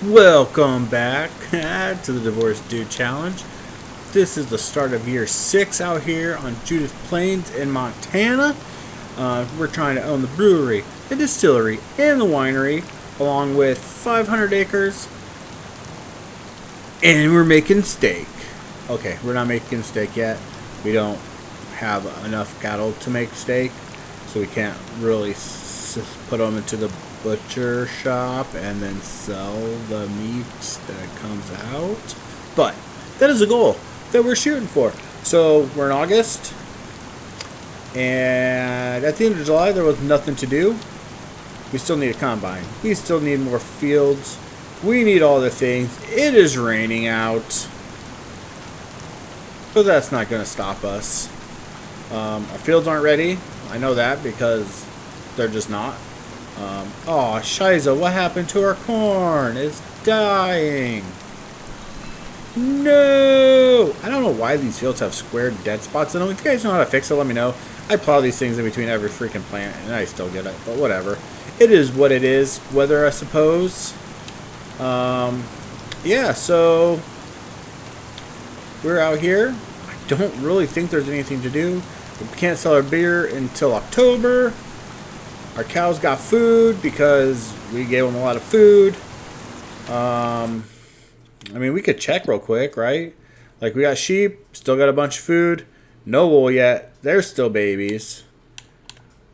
Welcome back to the Divorce Dude Challenge. This is the start of year 6 out here on Judith Plains in Montana. We're trying to own the brewery, the distillery, and the winery, along with 500 acres. And we're making steak. Okay, we're not making steak yet. We don't have enough cattle to make steak, so we can't really put them into the butcher shop and then sell the meat that comes out. But that is a goal that we're shooting for. So we're in August, and at the end of July there was nothing to do. We still need a combine. We still need more fields. We need all the things. It is raining out, but that's not going to stop us. Our fields aren't ready. I know that because they're just not. Oh, Shiza, what happened to our corn? It's dying. No! I don't know why these fields have square dead spots in them. If you guys know how to fix it, let me know. I plow these things in between every freaking plant, and I still get it. But whatever. It is what it is. Weather, I suppose. Yeah, so we're out here. I don't really think there's anything to do. We can't sell our beer until October. Our cows got food because we gave them a lot of food. I mean, we could check real quick, right? Like, we got sheep, still got a bunch of food. No wool yet. They're still babies.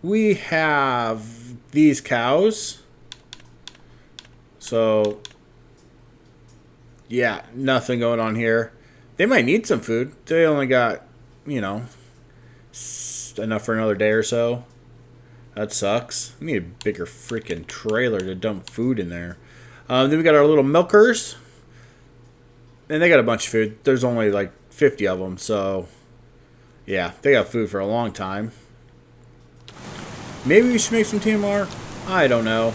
We have these cows. So, yeah, nothing going on here. They might need some food. They only got, enough for another day or so. That sucks. We need a bigger freaking trailer to dump food in there. Then we got our little milkers. And they got a bunch of food. There's only like 50 of them. So, yeah, they got food for a long time. Maybe we should make some TMR. I don't know.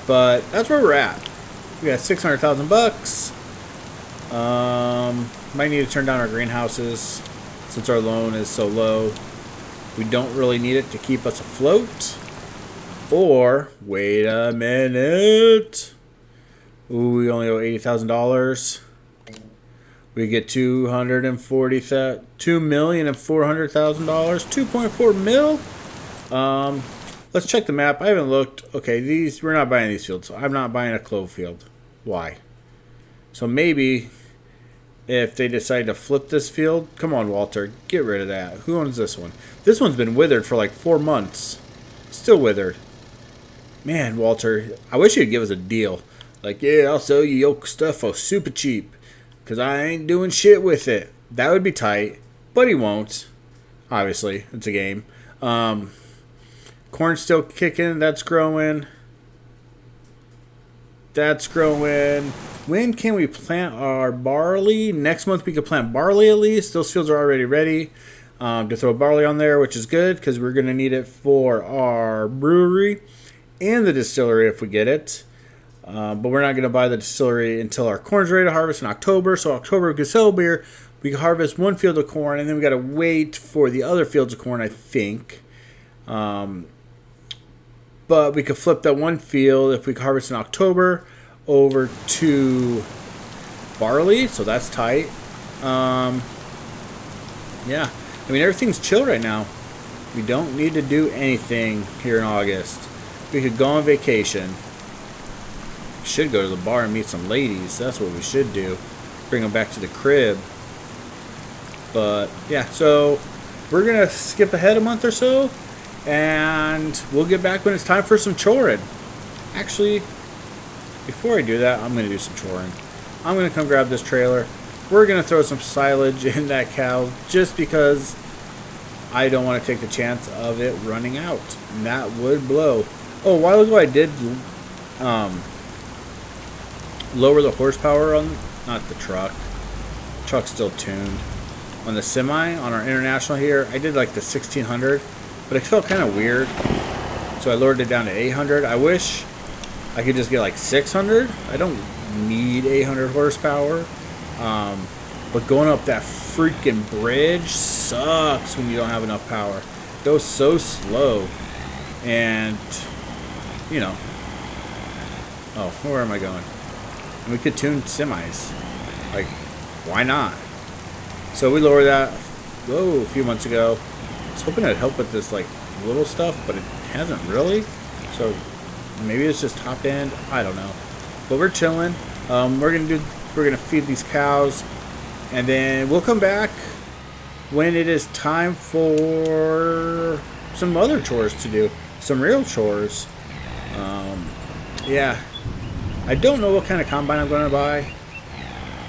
But that's where we're at. We got 600,000 bucks. Might need to turn down our greenhouses since our loan is so low. We don't really need it to keep us afloat. Or, wait a minute. Ooh, we only owe $80,000. We get $2,400,000. $2.4 mil. Let's check the map. I haven't looked. Okay, we're not buying these fields. So I'm not buying a clove field. Why? So maybe if they decide to flip this field, come on, Walter, get rid of that. Who owns this one? This one's been withered for like 4 months. Still withered. Man, Walter, I wish you'd give us a deal. Like, yeah, I'll sell you your stuff for super cheap, because I ain't doing shit with it. That would be tight, but he won't. Obviously, it's a game. Corn's still kicking. That's growing. That's growing. When can we plant our barley? Next month we could plant barley at least. Those fields are already ready to throw barley on there, which is good because we're going to need it for our brewery and the distillery if we get it. But we're not going to buy the distillery until our corn's ready to harvest in October. So October we can sell beer. We can harvest one field of corn, and then we got to wait for the other fields of corn, I think. But we could flip that one field if we harvest in October over to barley, so that's tight. Yeah, I mean, everything's chill right now. We don't need to do anything here in August. We could go on vacation. We should go to the bar and meet some ladies. That's what we should do. Bring them back to the crib. But yeah, so we're gonna skip ahead a month or so, and we'll get back when it's time for some choring. Actually, before I do that, I'm going to do some choring. I'm going to come grab this trailer. We're going to throw some silage in that cow just because I don't want to take the chance of it running out. And that would blow. Oh, a while ago I did lower the horsepower on, not the truck. The truck's still tuned. On the semi, on our international here, I did like the 1600, but it felt kind of weird. So I lowered it down to 800. I wish I could just get like 600. I don't need 800 horsepower. But going up that freaking bridge sucks when you don't have enough power. It goes so slow. And, you know. Oh, where am I going? And we could tune semis. Like, why not? So we lowered that, a few months ago. I was hoping it'd help with this, like, little stuff, but it hasn't really. So maybe it's just top end. I don't know. But we're chilling. We're gonna feed these cows, and then we'll come back when it is time for some other chores to do, some real chores. Yeah, I don't know what kind of combine I'm gonna buy.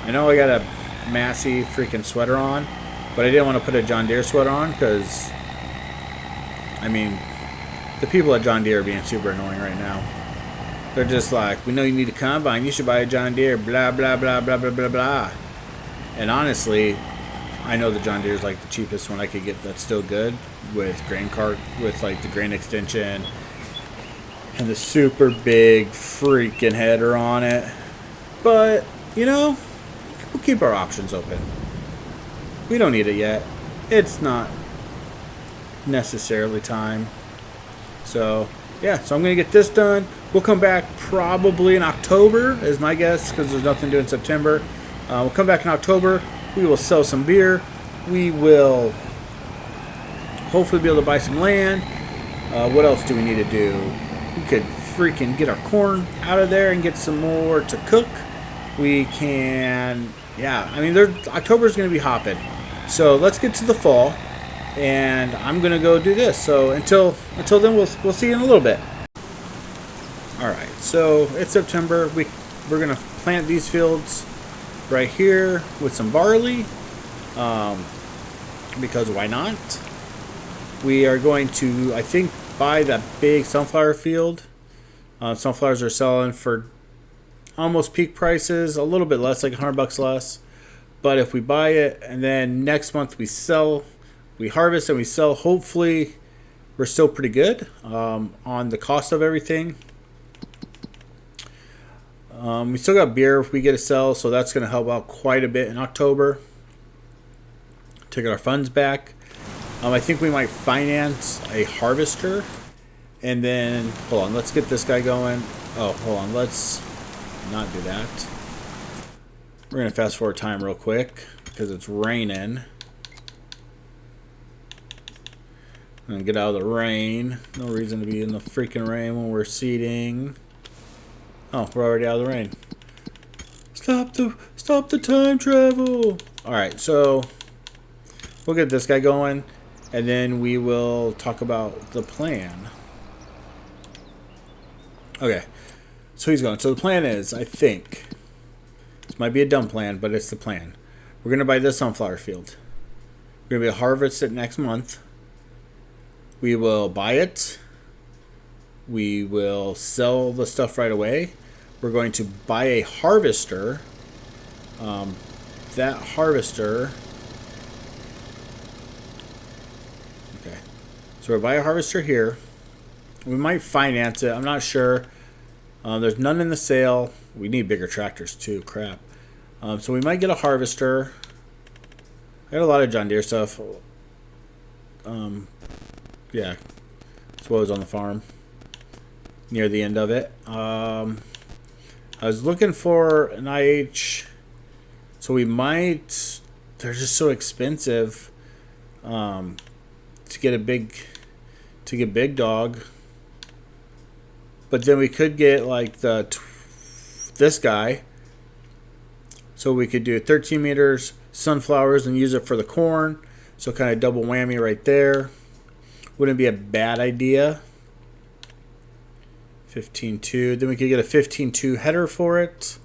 I know I got a Massey freaking sweater on, but I didn't want to put a John Deere sweater on because, I mean, the people at John Deere are being super annoying right now. They're just like, we know you need a combine, you should buy a John Deere, blah, blah, blah, blah, blah, blah, blah. And honestly, I know the John Deere is like the cheapest one I could get that's still good with grain cart, with like the grain extension and the super big freaking header on it. But, you know, we'll keep our options open. We don't need it yet. It's not necessarily time. So, yeah, so I'm going to get this done. We'll come back probably in October, is my guess, because there's nothing to do in September. We'll come back in October. We will sell some beer. We will hopefully be able to buy some land. What else do we need to do? We could freaking get our corn out of there and get some more to cook. We can, yeah, I mean, October's going to be hopping. So let's get to the fall, and I'm going to go do this. So until then, we'll see you in a little bit. All right, so it's September. We're going to plant these fields right here with some barley, because why not? We are going to, I think, buy that big sunflower field. Sunflowers are selling for almost peak prices, a little bit less, like $100 less. But if we buy it and then next month we sell, we harvest and we sell, hopefully we're still pretty good on the cost of everything. We still got beer if we get to sell, so that's going to help out quite a bit in October to get our funds back. I think we might finance a harvester. And then, hold on, let's get this guy going. Oh, hold on, let's not do that. We're going to fast forward time real quick because it's raining. I'm going to get out of the rain. No reason to be in the freaking rain when we're seeding. Oh, we're already out of the rain. Stop the time travel. All right, so we'll get this guy going, and then we will talk about the plan. Okay, so he's going. So the plan is, I think, this might be a dumb plan, but it's the plan. We're going to buy this sunflower field. We're going to harvest it next month. We will buy it. We will sell the stuff right away. We're going to buy a harvester. That harvester. Okay, so we'll buy a harvester here. We might finance it. I'm not sure. There's none in the sale. We need bigger tractors too. Crap. So we might get a harvester. I got a lot of John Deere stuff. Yeah. That's what was on the farm. Near the end of it. I was looking for an IH. So we might. They're just so expensive. To get a big. To get big dog. But then we could get like this guy. So we could do 13 meters sunflowers and use it for the corn. So kind of double whammy right there. Wouldn't be a bad idea. 15.2. Then we could get a 15.2 header for it.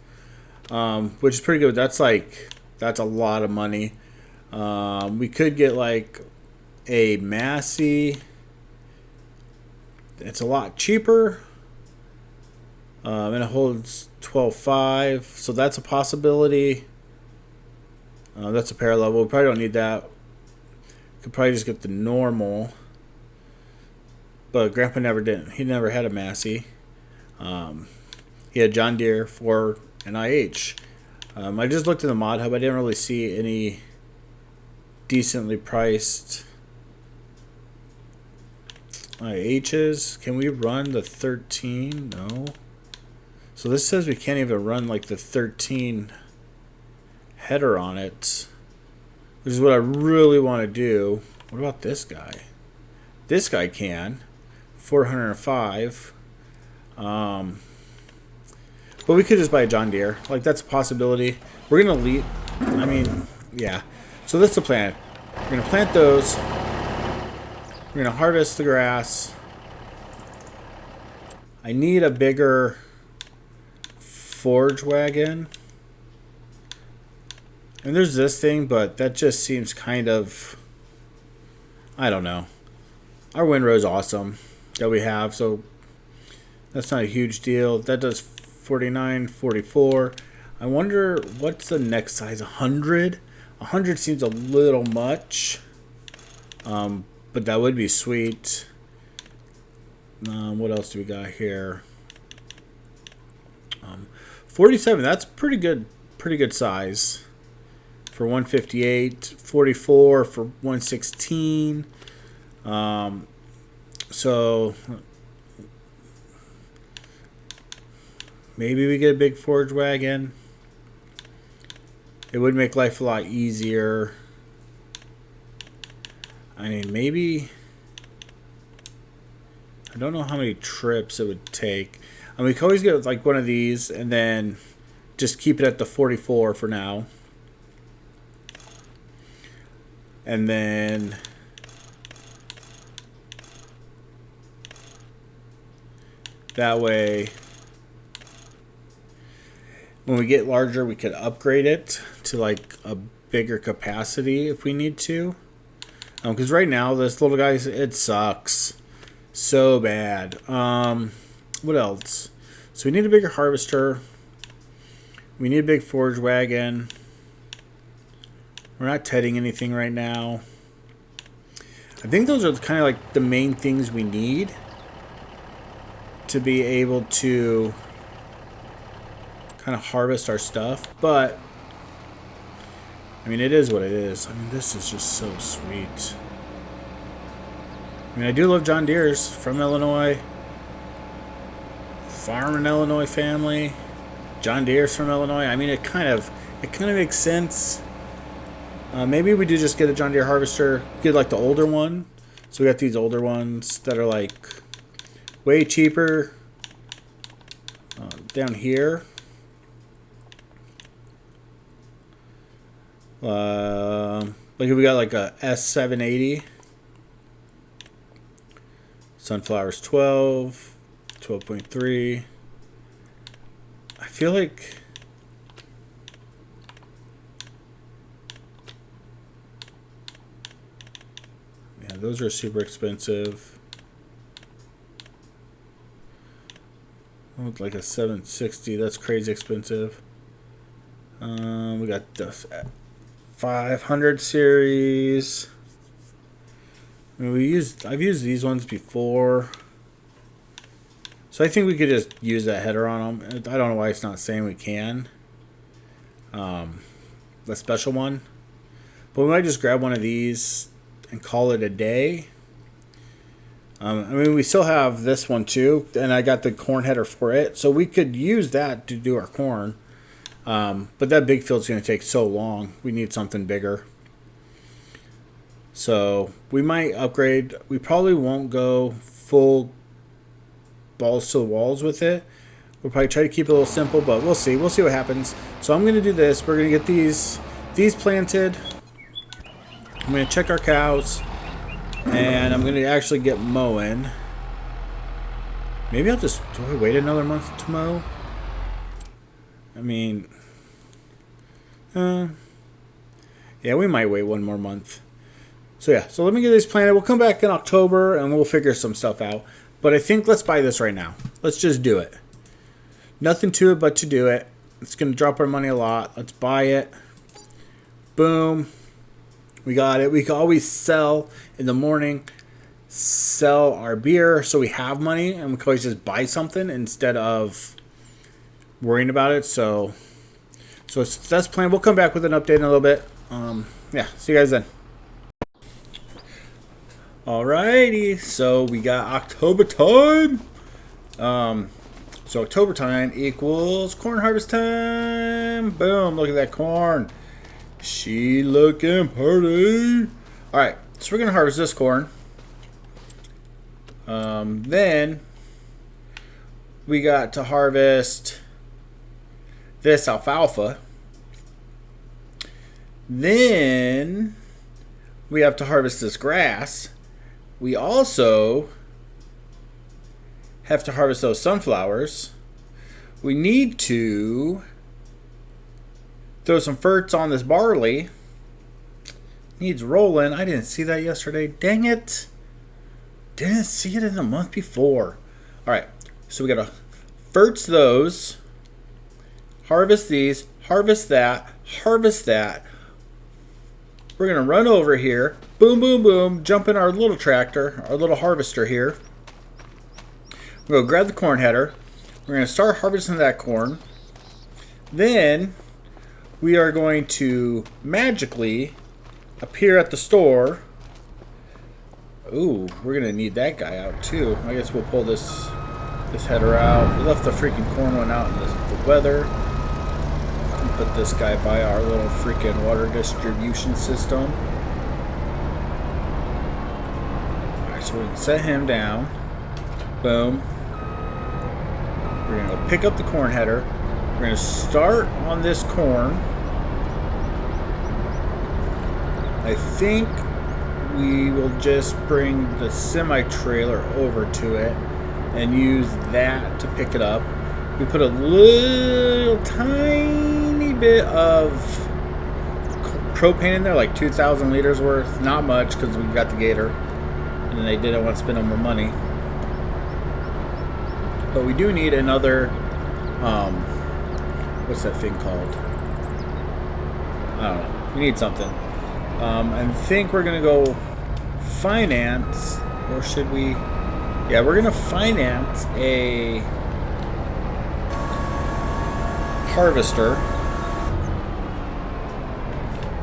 Which is pretty good. That's a lot of money. We could get like a Massey. It's a lot cheaper. And it holds 12.5, so that's a possibility. That's a parallel. We probably don't need that. Could probably just get the normal. But Grandpa never did. He never had a Massey. He had John Deere for an IH. I just looked in the mod hub. I didn't really see any decently priced IHs. Can we run the 13? No. So this says we can't even run like the 13 header on it, which is what I really want to do. What about this guy? This guy can. 405. But we could just buy a John Deere. Like, that's a possibility. We're going to leave. I mean, yeah. So that's the plan. We're going to plant those. We're going to harvest the grass. I need a bigger forage wagon. And there's this thing, but that just seems kind of, I don't know. Our windrow's awesome that we have, so that's not a huge deal. That does 49, 44. I wonder what's the next size. 100. 100 seems a little much, but that would be sweet. What else do we got here? 47. That's pretty good. Pretty good size for 158. 44 for 116. So maybe we get a big forage wagon. It would make life a lot easier. I mean, maybe, I don't know how many trips it would take. I mean, we could always get like one of these and then just keep it at the 44 for now. And then that way, when we get larger, we could upgrade it to like a bigger capacity if we need to. Because right now, this little guy, it sucks so bad. What else? So we need a bigger harvester. We need a big forage wagon. We're not tedding anything right now. I think those are kind of like the main things we need to be able to kind of harvest our stuff. But I mean, it is what it is. I mean, this is just so sweet. I mean, I do love John Deere's from Illinois. Farm in Illinois family. John Deere's from Illinois. I mean, it kind of makes sense. Maybe we do just get a John Deere harvester, get like the older one. So we got these older ones that are like way cheaper down here. Like we got like a S780. Sunflowers 12, 12.3. I feel like yeah, those are super expensive. Oh, like a 760, that's crazy expensive. We got the 500 series. I mean, I've used these ones before, so I think we could just use that header on them. I don't know why it's not saying we can. The special one, but we might just grab one of these and call it a day. I mean, we still have this one too, and I got the corn header for it, so we could use that to do our corn. But that big field's going to take so long. We need something bigger. So we might upgrade. We probably won't go full balls to the walls with it. We'll probably try to keep it a little simple, but we'll see. We'll see what happens. So I'm going to do this. We're going to get these planted. I'm going to check our cows. And I'm going to actually get mowing. Maybe I'll just... Do I wait another month to mow? I mean... yeah, we might wait one more month. So yeah, so let me get this planted. We'll come back in October and we'll figure some stuff out. But I think let's buy this right now. Let's just do it. Nothing to it but to do it. It's going to drop our money a lot. Let's buy it. Boom. We got it. We can always sell in the morning. Sell our beer so we have money. And we can always just buy something instead of worrying about it. So that's planned. We'll come back with an update in a little bit. Yeah, see you guys then. Alrighty, so we got October time. So October time equals corn harvest time. Boom, look at that corn. She looking pretty. Alright, so we're going to harvest this corn. Then we got to harvest this alfalfa. Then we have to harvest this grass. We also have to harvest those sunflowers. We need to throw some ferts on this barley. Needs rolling. I didn't see that yesterday. Dang it. Didn't see it in the month before. Alright, so we gotta ferts those. Harvest these. Harvest that. Harvest that. We're gonna run over here. Boom, boom, boom. Jump in our little tractor. Our little harvester here. We're gonna grab the corn header. We're gonna start harvesting that corn. Then we are going to magically appear at the store. Ooh, we're gonna need that guy out too. I guess we'll pull this header out. We left the freaking corn one out in the weather. And put this guy by our little freaking water distribution system. Alright, so we can set him down. Boom. We're gonna go pick up the corn header. We're gonna start on this corn. I think we will just bring the semi-trailer over to it and use that to pick it up. We put a little tiny bit of propane in there, like 2,000 liters worth. Not much because we got the gator and they didn't want to spend no more money. But we do need another, what's that thing called? I don't know. We need something. I think we're going to go finance, or should we? Yeah, we're going to finance a harvester.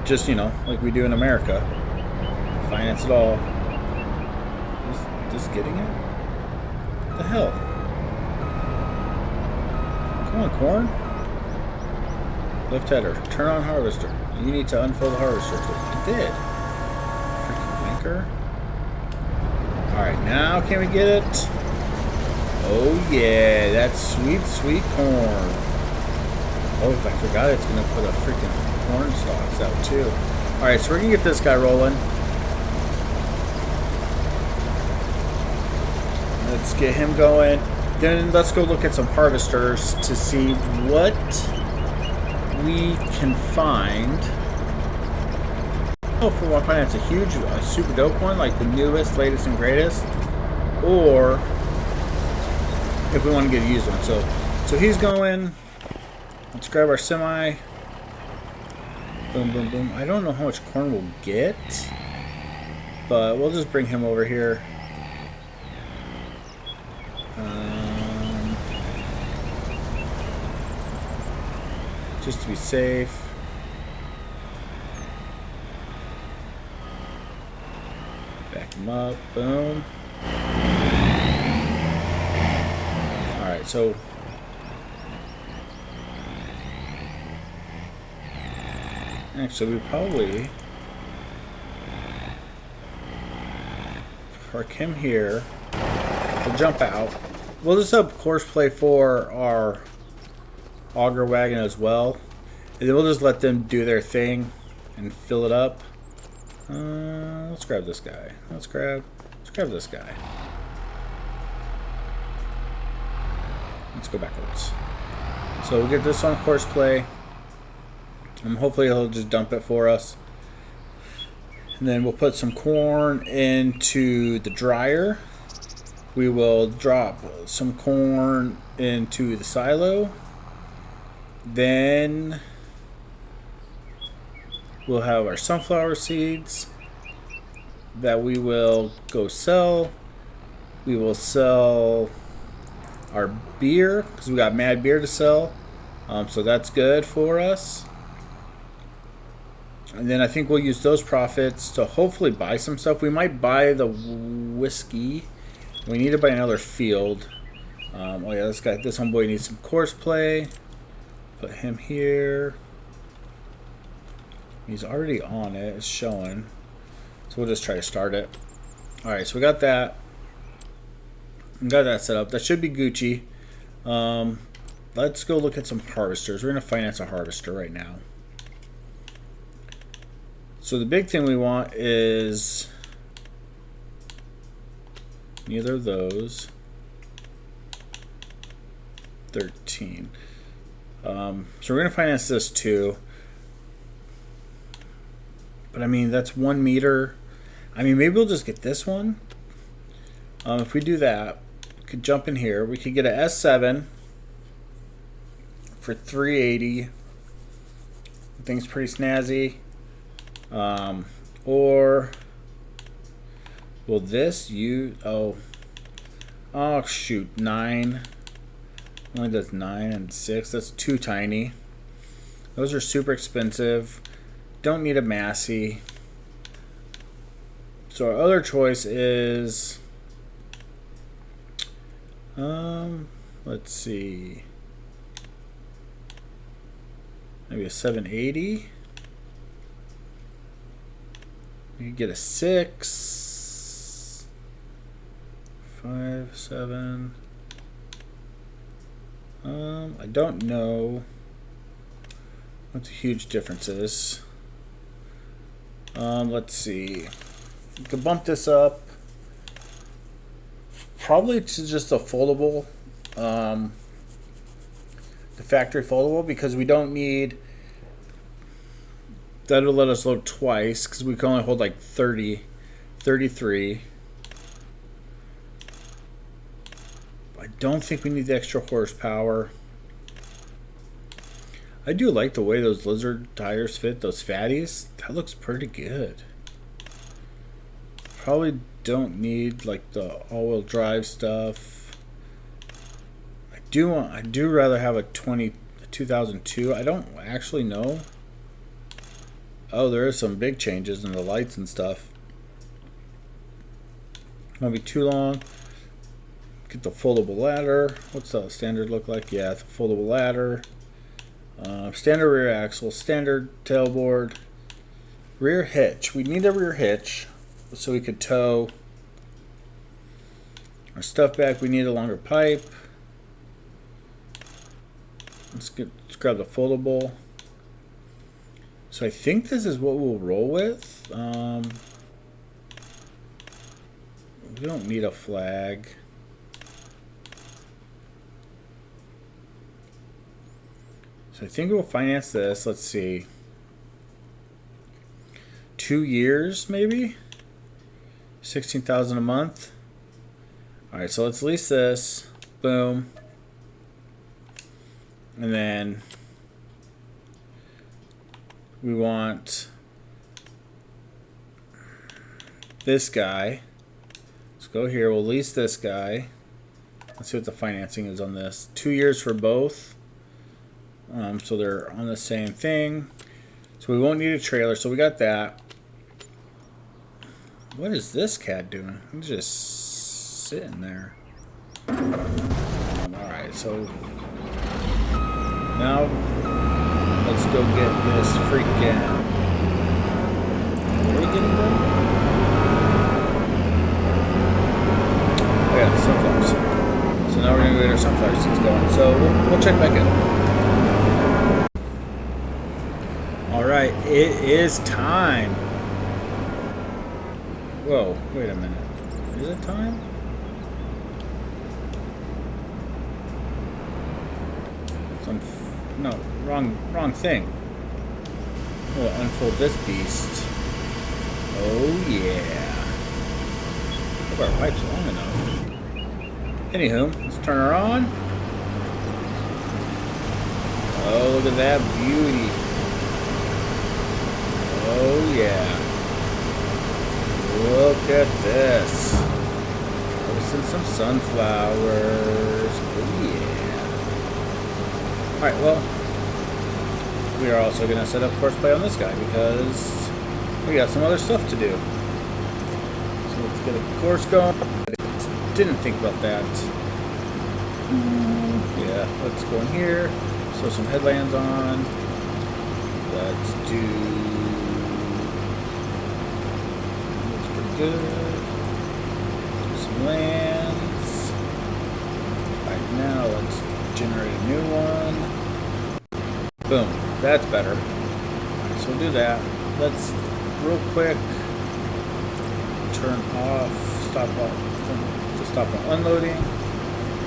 Just, you know, like we do in America. Finance it all. Just getting it? What the hell? Come on, corn. Lift header. Turn on harvester. You need to unfold the harvester. I did. Freaking wanker. Alright, now can we get it? Oh yeah, that's sweet, sweet corn. Oh, if I forgot it's going to put a freaking corn stalks out too. Alright, so we're going to get this guy rolling. Let's get him going. Then let's go look at some harvesters to see what we can find. If we want to finance a huge, super dope one, like the newest, latest, and greatest, or if we want to get a used one. So he's going. Let's grab our semi. Boom, boom, boom. I don't know how much corn we'll get, but we'll just bring him over here. Just to be safe. Back him up. Boom. Alright, so actually we probably park him here. We'll jump out. We'll just have horseplay for our auger wagon as well, and then we'll just let them do their thing and fill it up. Let's grab this guy. Let's grab this guy. Let's go backwards. So we'll get this on horseplay, and hopefully he'll just dump it for us. And then we'll put some corn into the dryer. We will drop some corn into the silo. Then we'll have our sunflower seeds that we will go sell. We will sell our beer because we got mad beer to sell. So that's good for us. And then I think we'll use those profits to hopefully buy some stuff. We might buy the whiskey. We need to buy another field. Oh yeah, this homeboy needs some course play. Put him here. He's already on it. It's showing. So we'll just try to start it. Alright, so we got that. We got that set up. That should be Gucci. Let's go look at some harvesters. We're going to finance a harvester right now. So the big thing we want is neither of those. 13. So we're going to finance this too. But I mean, that's 1 meter. I mean, maybe we'll just get this one. If we do that, we could jump in here. We could get a S7 for 380. I think it's pretty snazzy. Or will this use? Oh shoot, 9. Only does 9 and 6. That's too tiny. Those are super expensive. Don't need a Massey. So our other choice is, let's see, maybe a 780. You could get a 6, 5, 7. I don't know what the huge difference is. Let's see. You can bump this up probably to just a foldable, the factory foldable, because we don't need, that'll let us load twice because we can only hold like 33. I don't think we need the extra horsepower. I do like the way those lizard tires fit, those fatties. That looks pretty good. Probably don't need like the all-wheel drive stuff. I do rather have a 2002. I don't actually know. Oh, there is some big changes in the lights and stuff. Won't be too long. Get the foldable ladder. What's the standard look like? Yeah, it's a foldable ladder. Standard rear axle, standard tailboard, rear hitch. We need a rear hitch so we could tow our stuff back. We need a longer pipe. Let's grab the foldable. So I think this is what we'll roll with. We don't need a flag. So I think we'll finance this. Let's see. 2 years maybe? 16,000 a month. Alright, so let's lease this. Boom. And then we want this guy. Let's go here. We'll lease this guy. Let's see what the financing is on this. 2 years for both. So they're on the same thing. So we won't need a trailer. So we got that. What is this cat doing? He's just sitting there. Alright, so now let's go get this freaking. What are we getting done? Oh yeah, sunflowers. So now we're gonna go get our sunflower seeds going. So we'll check back in. Alright, it is time. Whoa, wait a minute. Is it time? No, wrong thing. We'll unfold this beast. Oh yeah. Hope our pipe's long enough. Anywho, let's turn her on. Oh, look at that beauty. Oh yeah. Look at this. Roasting some sunflowers. Oh yeah. Alright, well, we are also going to set up course play on this guy because we got some other stuff to do. So let's get a course going. Didn't think about that. Yeah, let's go in here. Throw some headlands on. Let's do. Looks pretty good. Do some lands. Right now, let's generate a new one. Boom. That's better. Right, so we'll do that. Let's real quick turn off, stop on unloading,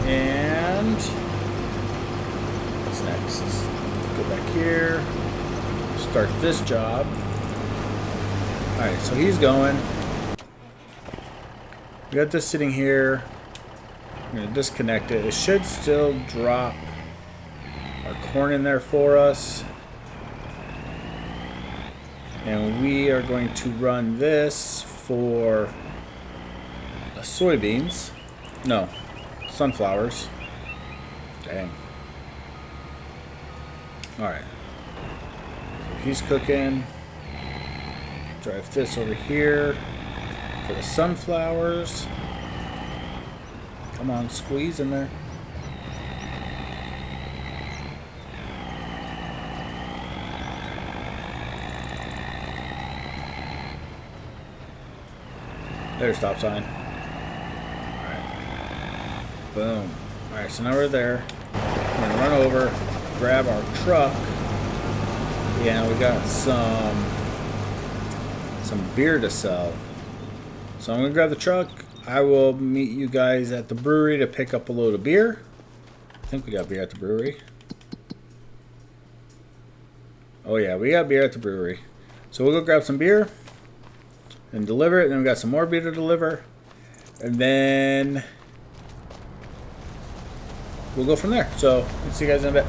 and what's next? Go back here, start this job. Alright, so he's going. We got this sitting here. I'm going to disconnect it. It should still drop our corn in there for us. And we are going to run this for soybeans. No, sunflowers. Dang. Alright. So he's cooking. Drive this over here for the sunflowers. Come on, squeeze in there. There's stop sign. Alright. Boom. Alright, so now we're there. We're gonna run over, grab our truck. Yeah, we got some beer to sell. So I'm gonna grab the truck. I will meet you guys at the brewery to pick up a load of beer. I think we got beer at the brewery. Oh yeah, we got beer at the brewery. So we'll go grab some beer and deliver it, and then we got some more beer to deliver, and then we'll go from there. So let's see you guys in a bit.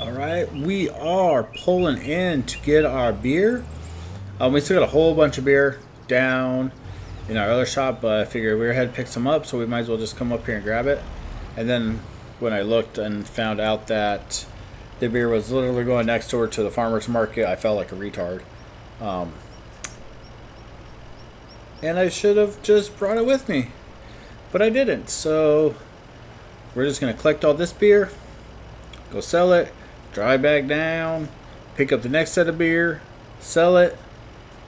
Alright, we are pulling in to get our beer. We still got a whole bunch of beer down in our other shop, but I figured we were ahead to pick some up, so we might as well just come up here and grab it. And then when I looked and found out that the beer was literally going next door to the farmer's market, I felt like a retard. And I should have just brought it with me, but I didn't. So we're just gonna collect all this beer, go sell it, drive back down, pick up the next set of beer, sell it,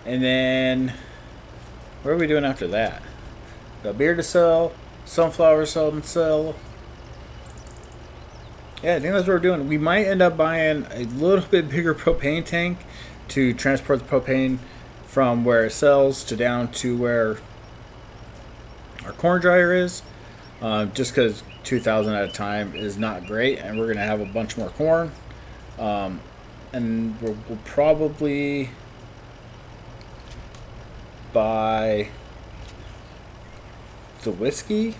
and then what are we doing after that? Got beer to sell, sunflowers to sell. Yeah, I think that's what we're doing. We might end up buying a little bit bigger propane tank to transport the propane from where it sells to down to where our corn dryer is. Just because 2,000 at a time is not great, and we're going to have a bunch more corn. And we'll probably buy the whiskey.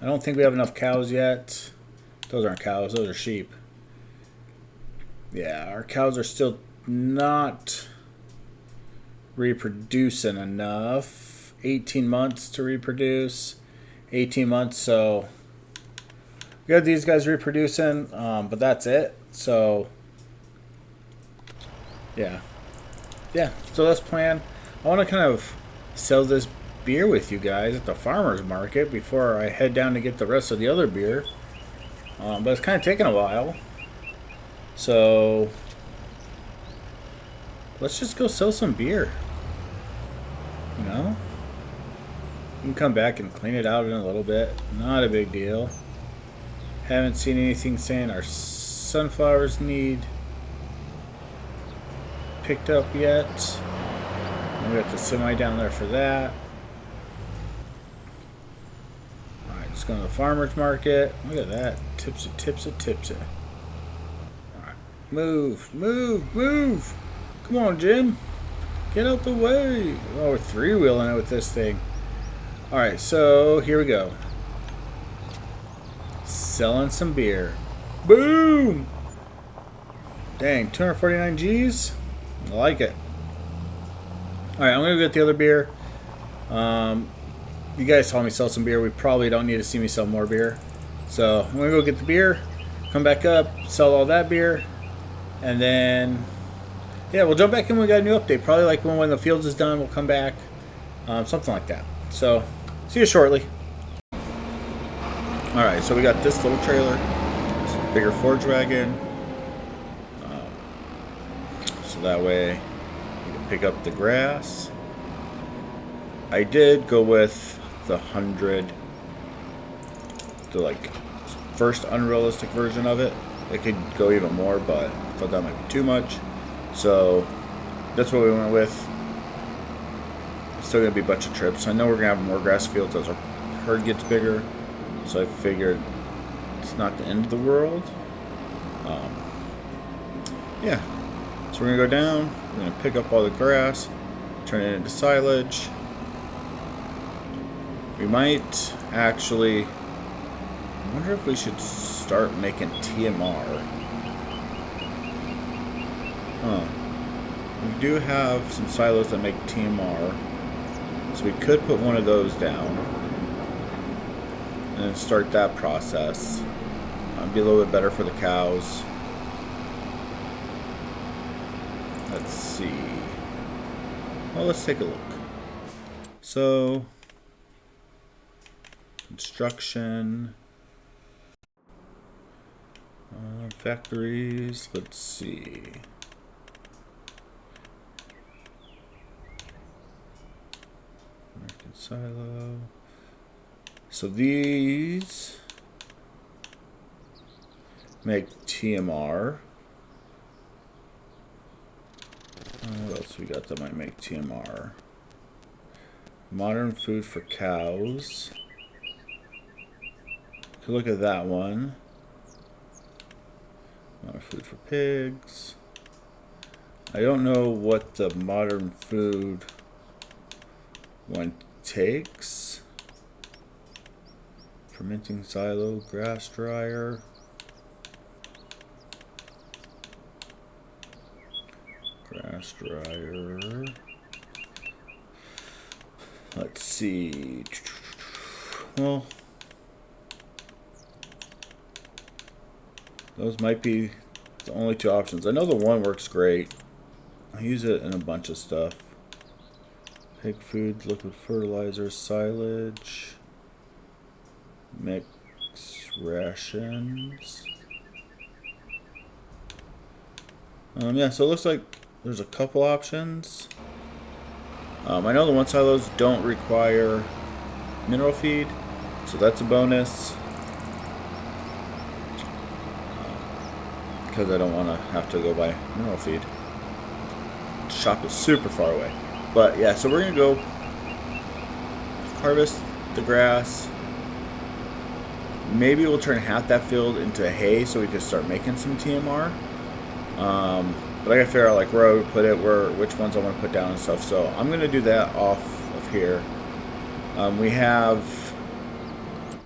I don't think we have enough cows yet. Those aren't cows, those are sheep. Yeah, our cows are still not reproducing enough. 18 months to reproduce. 18 months, so we got these guys reproducing, but that's it. So yeah, so that's plan. I want to kind of sell this beer with you guys at the farmer's market before I head down to get the rest of the other beer, but it's kind of taking a while, so let's just go sell some beer. You know, we can come back and clean it out in a little bit. Not a big deal. Haven't seen anything saying our sunflowers need picked up yet. We got the semi down there for that. Alright, just going to the farmer's market. Look at that. Tips it. Alright. Move. Come on, Jim. Get out the way. Oh, we're three-wheeling it with this thing. Alright, so here we go. Selling some beer. Boom! Dang, 249 G's? I like it. Alright, I'm going to go get the other beer. You guys saw me sell some beer. We probably don't need to see me sell more beer. So I'm going to go get the beer, come back up, sell all that beer, and then, yeah, we'll jump back in when we got a new update. Probably like when the fields is done, we'll come back. Something like that. So, see you shortly. Alright, so we got this little trailer, this bigger forge wagon. So that way you can pick up the grass. I did go with the 100, the like first unrealistic version of it. It could go even more, but I thought that might be too much. So that's what we went with. Still gonna be a bunch of trips. I know we're gonna have more grass fields as our herd gets bigger. So I figured it's not the end of the world. Yeah. So we're gonna go down. We're gonna pick up all the grass, turn it into silage. We might actually. I wonder if we should start making TMR. Huh. We do have some silos that make TMR. So we could put one of those down. And then start that process. Be a little bit better for the cows. Let's see. Well, let's take a look. So, construction. Factories, let's see. American silo. So these make TMR. What else we got that might make TMR? Modern food for cows. Could look at that one. Modern food for pigs. I don't know what the modern food one takes. Fermenting silo, grass dryer. Grass dryer. Let's see. Well, those might be the only two options. I know the one works great. I use it in a bunch of stuff. Pig food, liquid fertilizer, silage, mix rations. Yeah, so it looks like there's a couple options. I know the one silos don't require mineral feed, so that's a bonus. Because I don't want to have to go buy mineral feed. The shop is super far away. But yeah, so we're going to go harvest the grass. Maybe we'll turn half that field into hay so we can start making some TMR. But I gotta figure out like where I would put it, which ones I want to put down and stuff. So I'm gonna do that off of here. We have,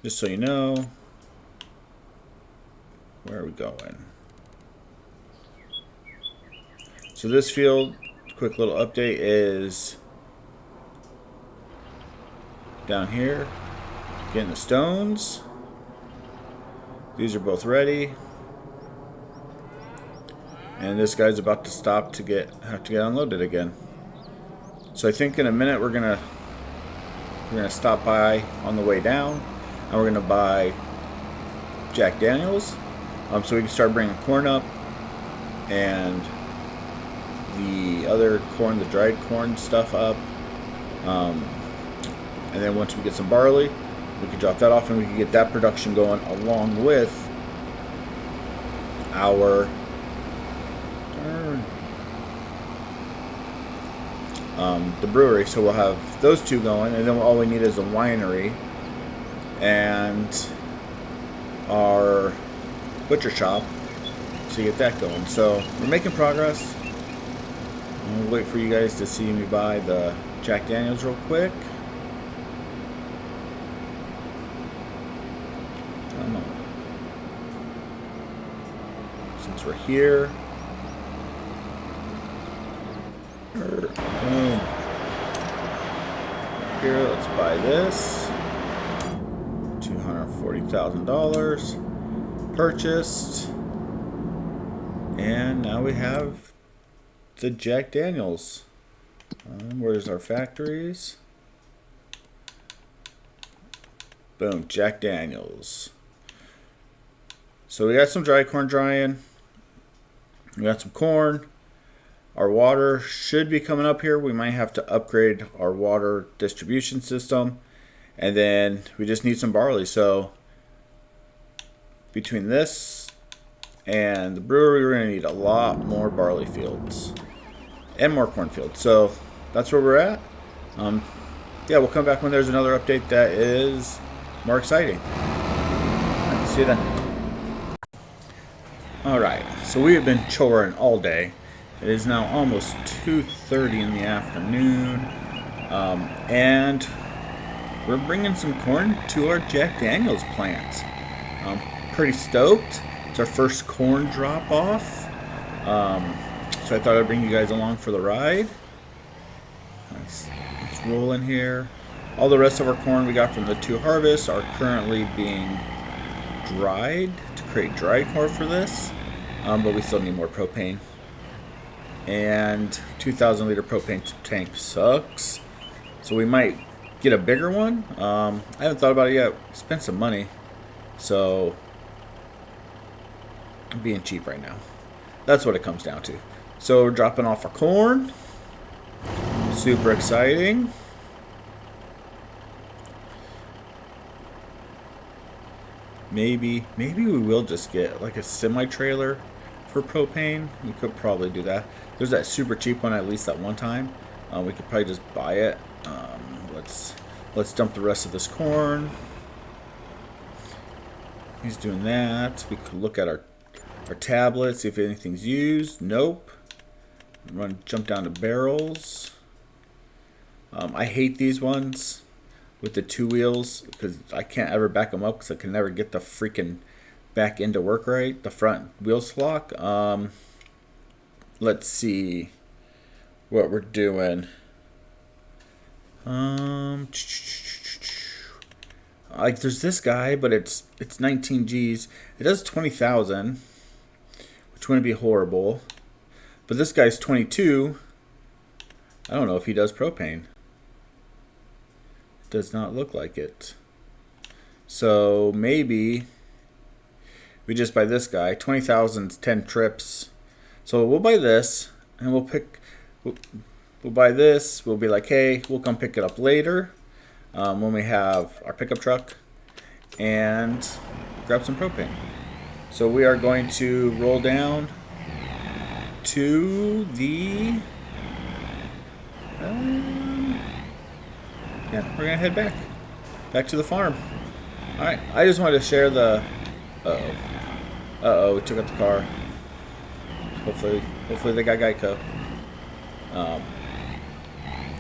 just so you know, where are we going? So this field, quick little update, is down here, getting the stones. These are both ready. And this guy's about to stop to have to get unloaded again. So I think in a minute we're gonna stop by on the way down, and we're gonna buy Jack Daniels, so we can start bringing corn up, and the other corn, the dried corn stuff up, and then once we get some barley, we can drop that off, and we can get that production going along with our the brewery. So we'll have those two going, and then all we need is a winery and our butcher shop to get that going. So we're making progress. I'll wait for you guys to see me buy the Jack Daniels real quick. Come on. Since we're here. Here, let's buy this. $240,000 purchased, and now we have the Jack Daniels. Where's our factories? Boom, Jack Daniels. So we got some dry corn drying. We got some corn. Our water should be coming up here. We might have to upgrade our water distribution system. And then we just need some barley. So between this and the brewery, we're going to need a lot more barley fields and more cornfields. So that's where we're at. Yeah, we'll come back when there's another update that is more exciting. All right, see you then. Alright, so we have been choring all day. It is now almost 2:30 in the afternoon. And we're bringing some corn to our Jack Daniels plant. Pretty stoked. It's our first corn drop off. So I thought I'd bring you guys along for the ride. Let's roll in here. All the rest of our corn we got from the 2 harvests are currently being dried to create dry corn for this. But we still need more propane. And 2,000 liter propane tank sucks. So we might get a bigger one. I haven't thought about it yet. Spent some money. So I'm being cheap right now. That's what it comes down to. So we're dropping off our corn. Super exciting. Maybe we will just get like a semi-trailer for propane. We could probably do that. There's that super cheap one at least at one time. We could probably just buy it. Let's dump the rest of this corn. He's doing that. We could look at our tablets, see if anything's used. Nope. Jump down to barrels. I hate these ones with the 2 wheels because I can't ever back them up because I can never get the freaking back end to work right. The front wheels lock. Let's see what we're doing. Like there's this guy, but it's 19 G's. It does 20,000, which wouldn't be horrible. But this guy's 22. I don't know if he does propane. Does not look like it. So maybe we just buy this guy. 20,000's 10 trips. So we'll buy this and we'll buy this. We'll be like, hey, we'll come pick it up later when we have our pickup truck and grab some propane. So we are going to roll down to the yeah, we're gonna head back to the farm. All right, I just wanted to share the we took out the car. Hopefully they got Geico. Are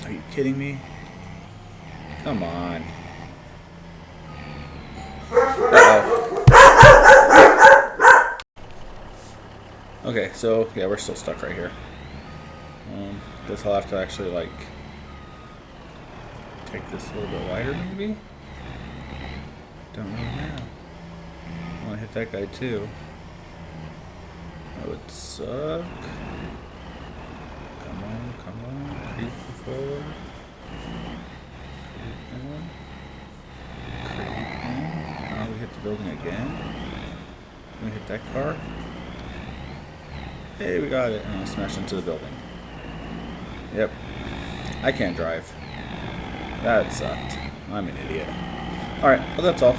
you kidding me? Come on. Okay, so yeah, we're still stuck right here. Guess I'll have to actually like take this a little bit wider, maybe. Don't know now. I want to hit that guy too. That would suck. Come on, creep forward. Creep. We hit the building again. We hit that car. Hey, we got it. And I smashed into the building. Yep. I can't drive. That sucked. I'm an idiot. Alright, well that's all.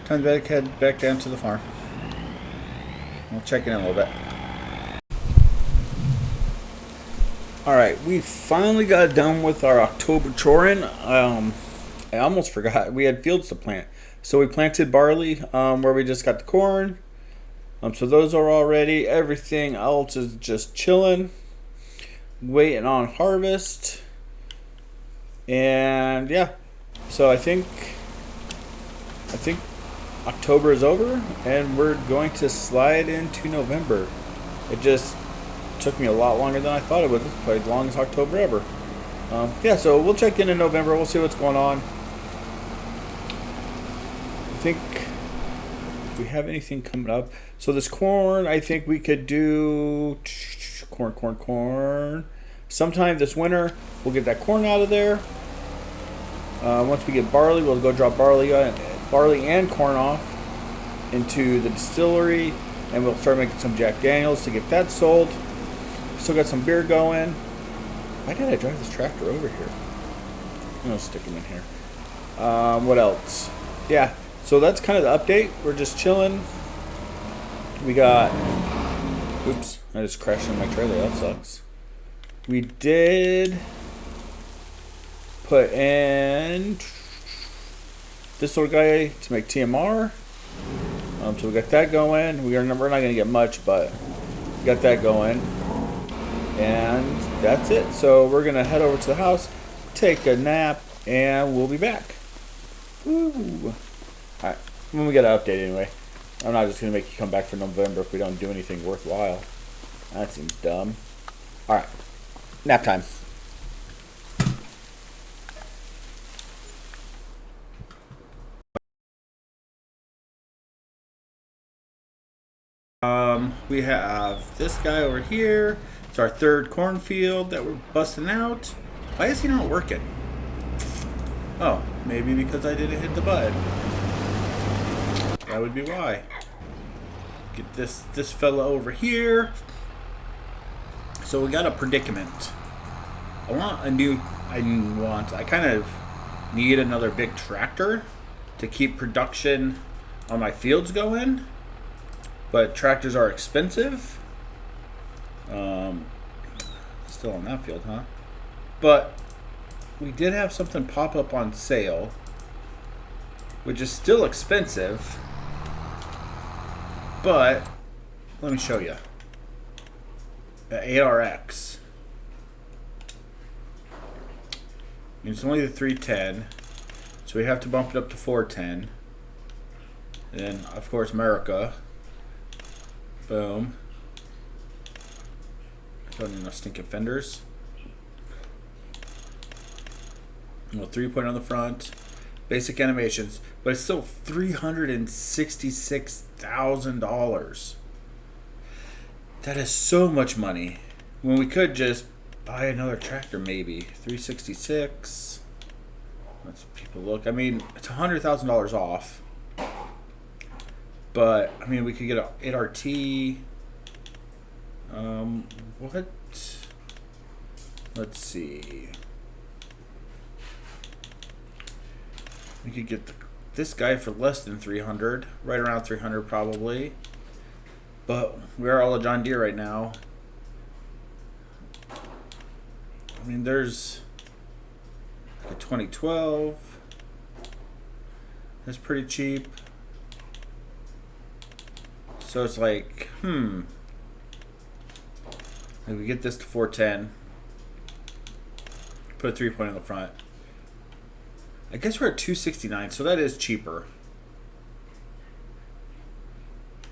Time to head back down to the farm. We'll check in a little bit. Alright, we finally got done with our October chorin. I almost forgot. We had fields to plant. So we planted barley where we just got the corn. So those are all ready. Everything else is just chilling. Waiting on harvest. And yeah. So I think October is over and we're going to slide into November. It just took me a lot longer than I thought it would. It's probably the longest October ever. Yeah, so we'll check in November. We'll see what's going on. I think we have anything coming up. So this corn, I think we could do corn. Sometime this winter, we'll get that corn out of there. Once we get barley, we'll go drop barley and corn off. into the distillery, and we'll start making some Jack Daniels to get that sold. Still got some beer going. Why did I drive this tractor over here? I'm gonna stick him in here. What else? Yeah, so that's kind of the update. We're just chilling. We got... Oops, I just crashed in my trailer. That sucks. We did put in this little guy to make TMR. So we got that going. We're not going to get much, but we got that going. And that's it. So we're going to head over to the house, take a nap, and we'll be back. Woo. Alright, when we get an update anyway. I'm not just going to make you come back for November if we don't do anything worthwhile. That seems dumb. Alright, nap time. We have this guy over here. It's our third cornfield that we're busting out. Why is he not working? Oh, maybe because I didn't hit the button. That would be why. Get this fella over here. So we got a predicament. I kind of need another big tractor to keep production on my fields going. But tractors are expensive. Still on that field, huh? But we did have something pop up on sale, which is still expensive. But let me show you. The ARX. It's only the 310, so we have to bump it up to 410. And then, of course, America. Boom. Don't need no stinking fenders. 3-point on the front. Basic animations. But it's still $366,000. That is so much money. When we could just buy another tractor maybe. 366. Let's people look. I mean, it's $100,000 off. But I mean, we could get an 8RT. What? Let's see. We could get this guy for less than 300, right around 300 probably. But we're all a John Deere right now. I mean, there's a 2012. That's pretty cheap. So it's like, Maybe we get this to 410. Put a 3-point on the front. I guess we're at 269, so that is cheaper. I